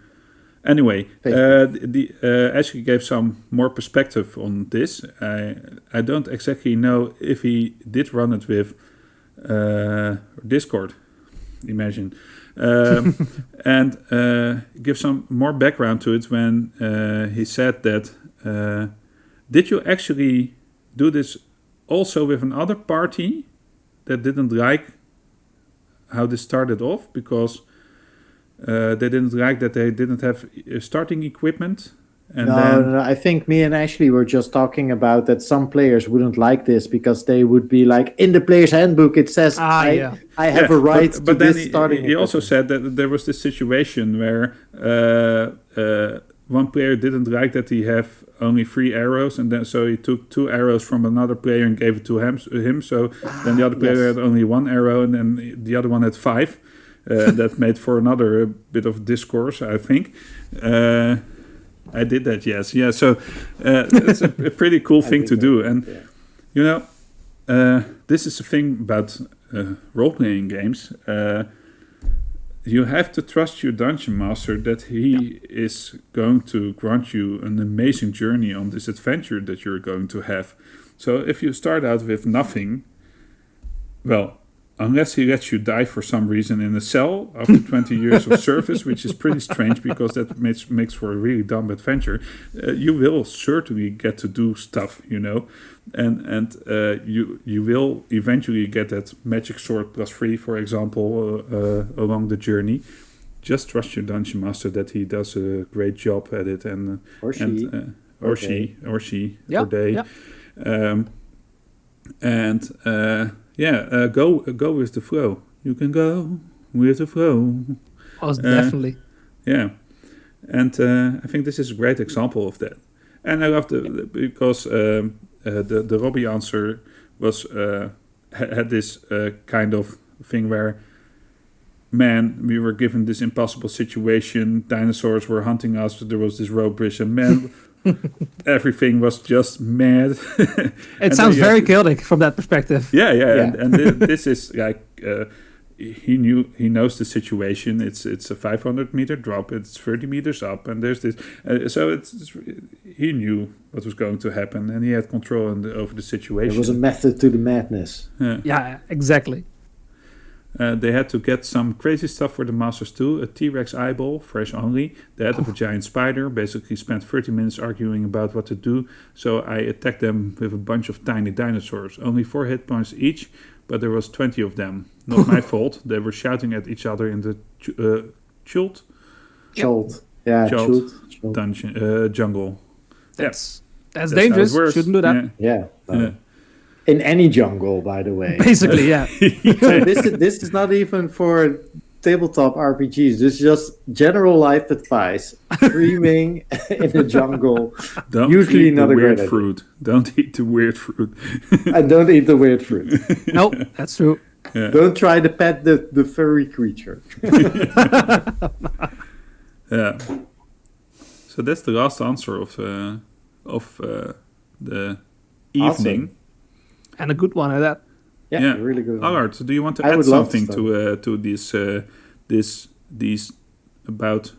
Anyway, Ashley gave some more perspective on this. I don't exactly know if he did run it with Discord, imagine. And give some more background to it when he said that... did you actually do this also with another party that didn't like how this started off? Because they didn't like that they didn't have starting equipment. And No, I think me and Ashley were just talking about that some players wouldn't like this because they would be like, in the player's handbook it says I have a right to but then this starting he also equipment. said that there was this situation where one player didn't like that he have only 3 arrows, and then so he took 2 arrows from another player and gave it to him. So then the other player had only 1 arrow, and then the other one had 5. That made for another bit of discourse, I think. I did that, yes. Yeah, so it's a pretty cool thing to do. And, you know, this is the thing about role-playing games. You have to trust your dungeon master that he is going to grant you an amazing journey on this adventure that you're going to have. So if you start out with nothing, well, unless he lets you die for some reason in a cell after 20 years of service, which is pretty strange because that makes for a really dumb adventure, you will certainly get to do stuff, you know, and you will eventually get that magic sword +3, for example, along the journey. Just trust your dungeon master that he does a great job at it, and Or she. or she Yeah, or they. yeah. Go with the flow. You can go with the flow. Most definitely. Yeah, and I think this is a great example of that. And I love because the Robbie answer was had this kind of thing where, man, we were given this impossible situation. Dinosaurs were hunting us. There was this road bridge, and man. Everything was just mad. It sounds very chaotic from that perspective. Yeah. And this is like he knows the situation. It's a 500-meter drop. It's 30 meters up, and there's this. So he knew what was going to happen, and he had control over the situation. There was a method to the madness. Yeah, exactly. They had to get some crazy stuff for the masters too. A T-Rex eyeball, fresh only. The head of a giant spider. Basically spent 30 minutes arguing about what to do. So I attacked them with a bunch of tiny dinosaurs. Only 4 hit points each, but there was 20 of them. Not my fault. They were shouting at each other in the Chult dungeon jungle. That's That's dangerous. how it works. Shouldn't do that. Yeah. In any jungle, by the way. Basically, yeah. So this is not even for tabletop RPGs. This is just general life advice. Dreaming in the jungle. Don't usually eat not the a weird great fruit. Don't eat the weird fruit. And don't eat the weird fruit. Nope, that's true. Yeah. Don't try to pet the furry creature. Yeah. So that's the last answer of the evening. Awesome. And a good one at that. Yeah, really good. Allard, do you want to I add would love something to to these about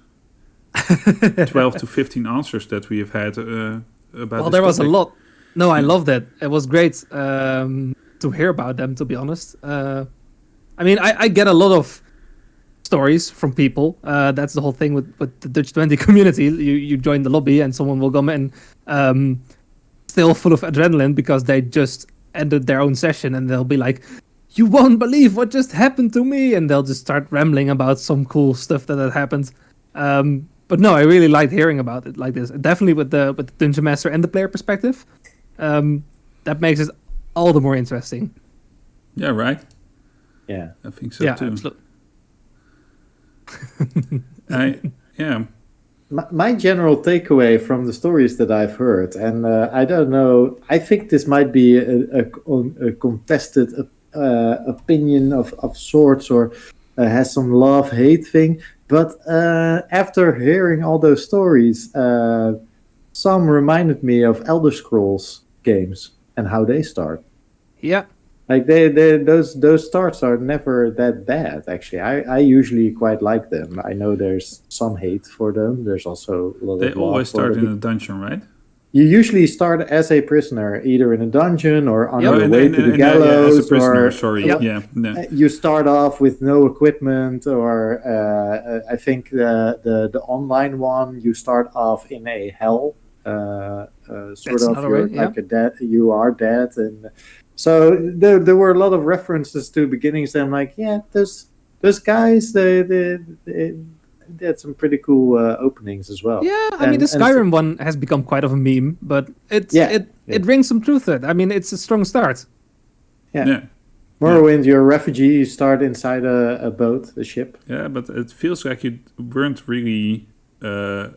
12 to 15 answers that we have had about? Well, this there was a topic? lot. No, I loved it. It was great to hear about them, to be honest. I mean, I get a lot of stories from people. That's the whole thing with the Dutch 20 community. You join the lobby and someone will come in still full of adrenaline because they just ended their own session, and they'll be like, "You won't believe what just happened to me," and they'll just start rambling about some cool stuff that had happened. But no, I really liked hearing about it like this. Definitely with the dungeon master and the player perspective. That makes it all the more interesting. Yeah, right. Yeah, I think so Yeah, too. absolutely. Yeah. my general takeaway from the stories that I've heard, and I don't know, I think this might be a contested opinion of sorts, or has some love-hate thing. But after hearing all those stories, some reminded me of Elder Scrolls games and how they start. Yeah. Like those starts are never that bad. Actually, I usually quite like them. I know there's some hate for them. There's also a lot They of love always for start them. in a dungeon, right? You usually start as a prisoner, either in a dungeon or on Yep. your way to the gallows. as a prisoner, or sorry. Yep. Yeah. you start off with no equipment, or I think the online one, you start off in a hell. Sort That's of, another you're way, yeah. like a dead. You are dead, and so there were a lot of references to beginnings. And I'm like, yeah, those guys, they had some pretty cool openings as well. Yeah, I mean, the Skyrim one has become quite of a meme, but it rings some truth to it. I mean, it's a strong start. Yeah. Morrowind, you're a refugee. You start inside a boat, a ship. Yeah, but it feels like you weren't really a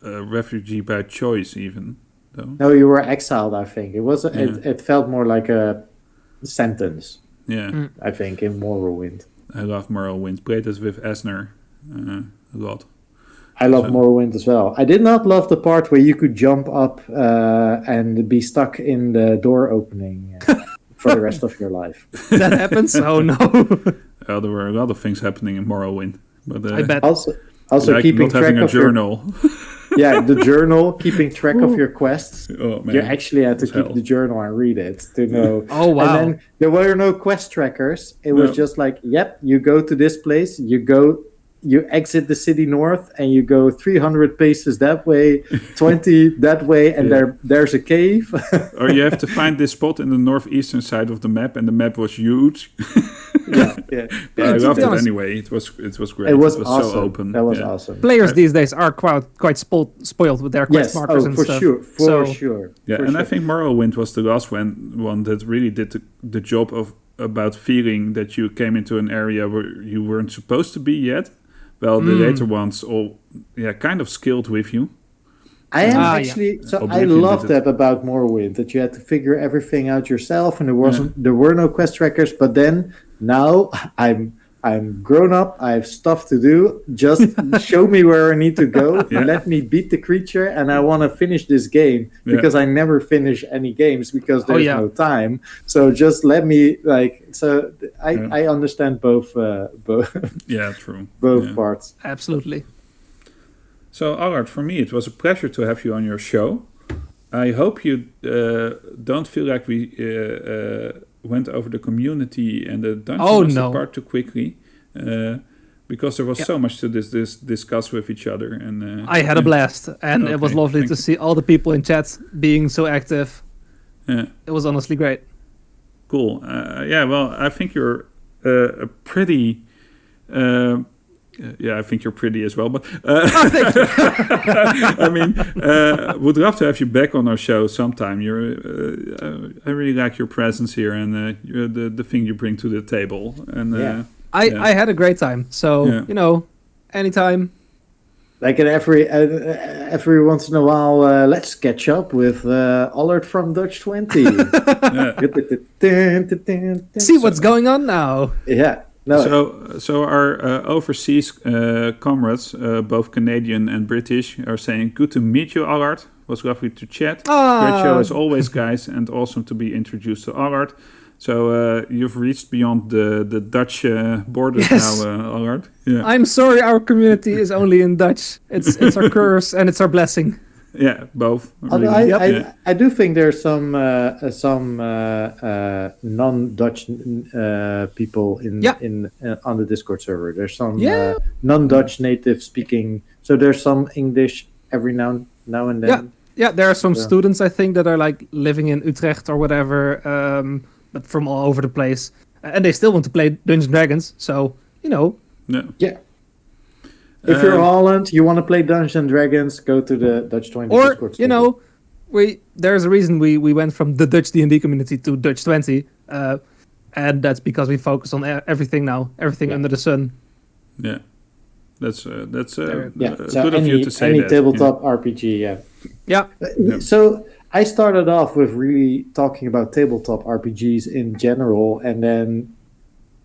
refugee by choice, even though. No, you were exiled. I think it was. It felt more like a sentence. Yeah, I think in Morrowind. I love Morrowind. Played this with Esner a lot. I love Morrowind as well. I did not love the part where you could jump up and be stuck in the door opening for the rest of your life. That happens? Oh no. Well, there were a lot of things happening in Morrowind, but I bet. Also like keeping not track having a of journal. the journal, keeping track of your quests. Oh man, You actually had to It's keep hell. the journal and read it to know. Oh, wow. And then there were no quest trackers. It was No. just like, yep, you go to this place, you exit the city north, and you go 300 paces that way, 20 that way, and there's a cave. Or you have to find this spot in the northeastern side of the map, and the map was huge. yeah. I to loved be it honest, anyway. It was great. It was awesome. so open. That was Yeah. awesome. Players these days are quite spoiled with their quest Yes, markers and for stuff. sure, So, sure. Yeah, for and sure. I think Morrowind was the last one that really did the job of about feeling that you came into an area where you weren't supposed to be yet. Well, the later ones all kind of skilled with you. I am Ah, actually so I Oblivion love did that about Morrowind, that you had to figure everything out yourself, and there were no quest trackers. But then now I'm grown up. I have stuff to do. Just show me where I need to go. Yeah. Let me beat the creature, and I want to finish this game because I never finish any games because there's no time. So just let me I understand both Yeah, true. both parts. absolutely. So, Allard, for me, it was a pleasure to have you on your show. I hope you don't feel like we went over the community and the dungeon part too quickly, because there was so much to discuss with each other. And I had a blast, and it was lovely to see all the people in chat being so active. Yeah. It was honestly great. Cool. Well, I think you're a pretty... I think you're pretty as well, but Thank you. I mean, would love to have you back on our show sometime. I really like your presence here and the thing you bring to the table. And I had a great time. So anytime. Like every once in a while, let's catch up with Allard from Dutch 20. See what's going on now. Yeah. No. So our overseas comrades, both Canadian and British, are saying, "Good to meet you, Allard. It was lovely to chat. Great show as always, guys, and awesome to be introduced to Allard." So you've reached beyond the Dutch borders now, Allard. Yeah. I'm sorry, our community is only in Dutch. It's our curse and it's our blessing. Yeah, both. I do think there's some non-Dutch people in on the Discord server. There's some non-Dutch native speaking. So there's some English every now and then. Yeah, Yeah, there are some Yeah. students I think that are like living in Utrecht or whatever, but from all over the place, and they still want to play Dungeons and Dragons. So Yeah. Yeah. If you're Um, Holland, you want to play Dungeons and Dragons, go to the Dutch 20 or Discord server. there's a reason we went from the Dutch D&D community to Dutch 20, and that's because we focus on everything now, everything under the sun. Yeah. That's So good of you to say any that. tabletop RPG, yeah. Yeah, So I started off with really talking about tabletop RPGs in general, and then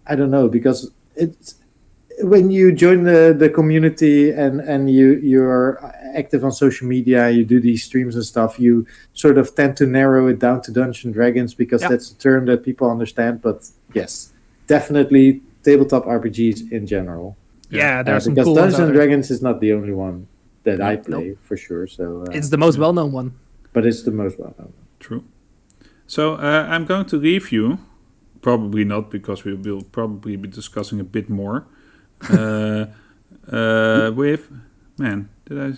I don't know, because it's when you join the community and you're active on social media, you do these streams and stuff, you sort of tend to narrow it down to Dungeons and Dragons because that's a term that people understand. But yes, definitely tabletop RPGs in general. Yeah, there's some because cool Dungeons ones out and there. Dragons is not the only one that I play for sure. So It's the most well-known one. but it's the most well known. True. So I'm going to leave you. Probably not, because we will probably be discussing a bit more. With did I?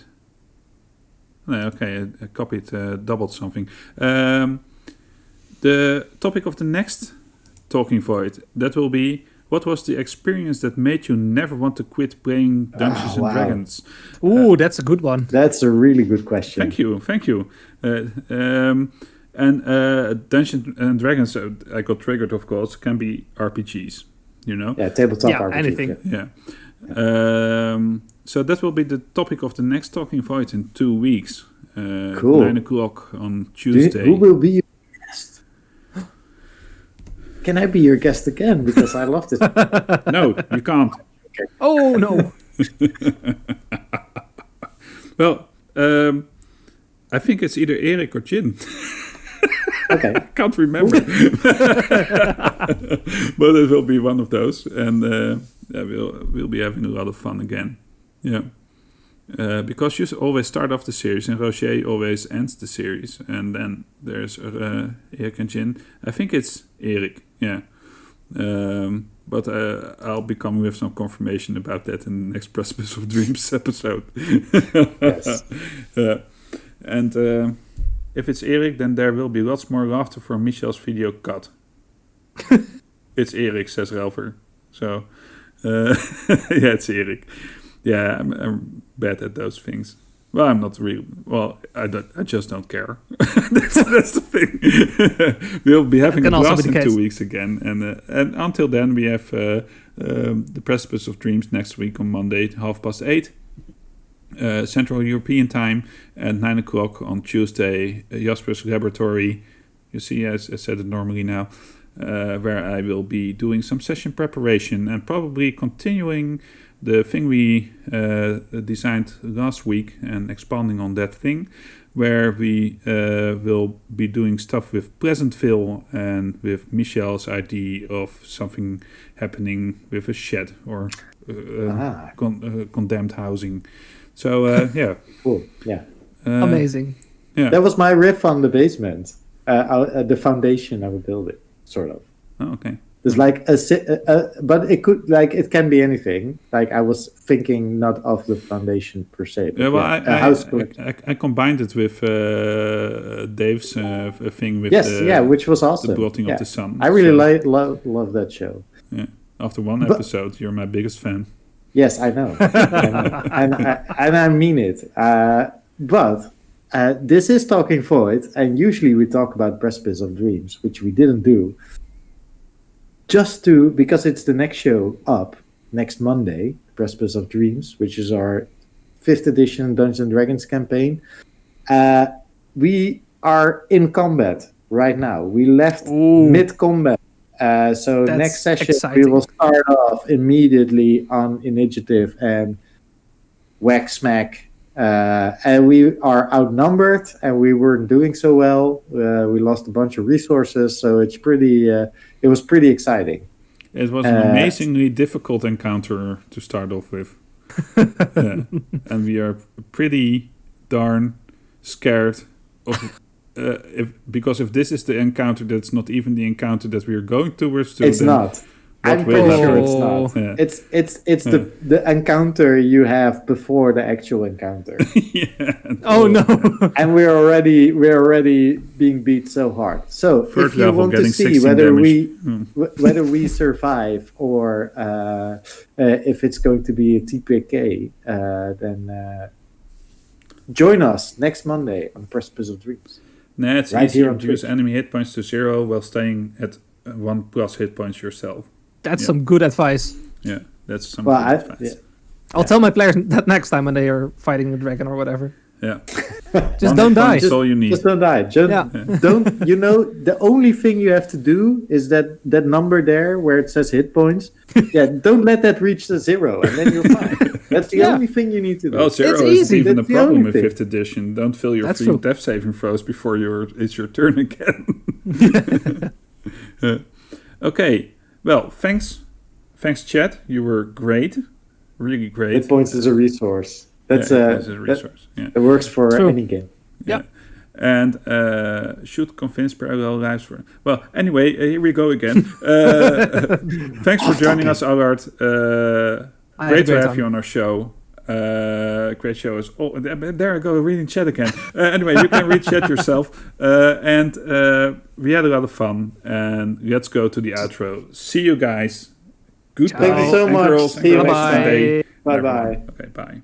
No, okay, I copied, doubled something. The topic of the next Talking Void, that will be: what was the experience that made you never want to quit playing Dungeons and wow. Dragons? Ooh, that's a good one. That's a really good question. Thank you. And Dungeons and Dragons, I got triggered, of course, can be RPGs, you know? Yeah, tabletop Yeah, RPGs. anything. Yeah. So that will be the topic of the next Talking Void in 2 weeks. Cool. 9 o'clock on Tuesday. Who will be your guest? Can I be your guest again? Because I love this. No, you can't. Oh no. Well, I think it's either Erik or Jin. Okay. I can't remember. But it will be one of those. And we'll be having a lot of fun again. Yeah. Because you always start off the series and Roger always ends the series. And then there's Erik and Jin. I think it's Erik, yeah. But I'll be coming with some confirmation about that in the next Precipice of Dreams episode. Yes. And if it's Erik, then there will be lots more laughter for Michel's video cut. It's Erik, says Ralpher. So, yeah, it's Erik. Yeah, I'm bad at those things. Well, I'm not real. Well, I just don't care. that's the thing. We'll be having a blast in 2 weeks again, and until then, we have the Precipice of Dreams next week on Monday, 8:30. Central European time, and 9 o'clock on Tuesday, Jasper's Laboratory. You see, I said it normally now, where I will be doing some session preparation and probably continuing the thing we designed last week and expanding on that thing, where we will be doing stuff with Pleasantville and with Michel's idea of something happening with a shed or condemned housing. So, yeah. Cool. Yeah. Amazing. Yeah. That was my riff on the basement. The foundation I would build it, sort of. Oh, okay. There's like but it can be anything. Like I was thinking not of the foundation per se. But Yeah, well, I I combined it with Dave's thing with which was awesome. the blotting of the sun. I really love that show. Yeah. After one episode, you're my biggest fan. Yes, I know. And I mean it. But this is Talking Void, and usually we talk about Precipice of Dreams, which we didn't do. Because it's the next show up, next Monday, Precipice of Dreams, which is our 5th edition Dungeons & Dragons campaign. We are in combat right now. We left mid-combat. So That's next session exciting. we will start off immediately on initiative and whack smack. And we are outnumbered, and we weren't doing so well. We lost a bunch of resources, so it's pretty. It was pretty exciting. It was an amazingly difficult encounter to start off with. Yeah. And we are pretty darn scared of... because if this is the encounter, that's not even the encounter that we are going towards. It's not. I'm will pretty sure happen. it's not. Yeah. It's the encounter you have before the actual encounter. Yeah. Oh no. And we're already being beat so hard. So First if you level want to getting see 16 whether damage. whether we survive or if it's going to be a TPK, then join us next Monday on Precipice of Dreams. Nah, it's Right easy here to on reduce Twitch. enemy hit points to 0 while staying at 1 plus hit points yourself. That's Yeah. some good advice. Yeah, that's some Well, good advice. yeah. I'll tell my players that next time when they are fighting the dragon or whatever. Yeah. Just One don't hit point die. is all you need. Just don't die. Just Yeah. don't. You know, the only thing you have to do is that number there where it says hit points. Yeah, don't let that reach the 0, and then you're fine. That's the Yeah. only thing you need to do. Well, 0 It's isn't easy. even a That's the problem only in thing. 5th edition. Don't fill your That's free true. death saving throws before it's your turn again. Okay. Well, thanks. Thanks, chat. You were great. Really great. Hit points is a resource. That's Yeah, hit points is a that, resource. Yeah. it works for True. any game. Yeah. And should convince parallel lives for. Well, anyway, here we go again. Thanks for joining us, Allard. I had a Great to great have time. you on our show. Great show as oh, there I go reading chat again. Anyway, you can read chat yourself. And we had a lot of fun. And let's go to the outro. See you guys. Goodbye. Thank you so and much. girls and See you girls next time. today. Bye bye. Okay, bye.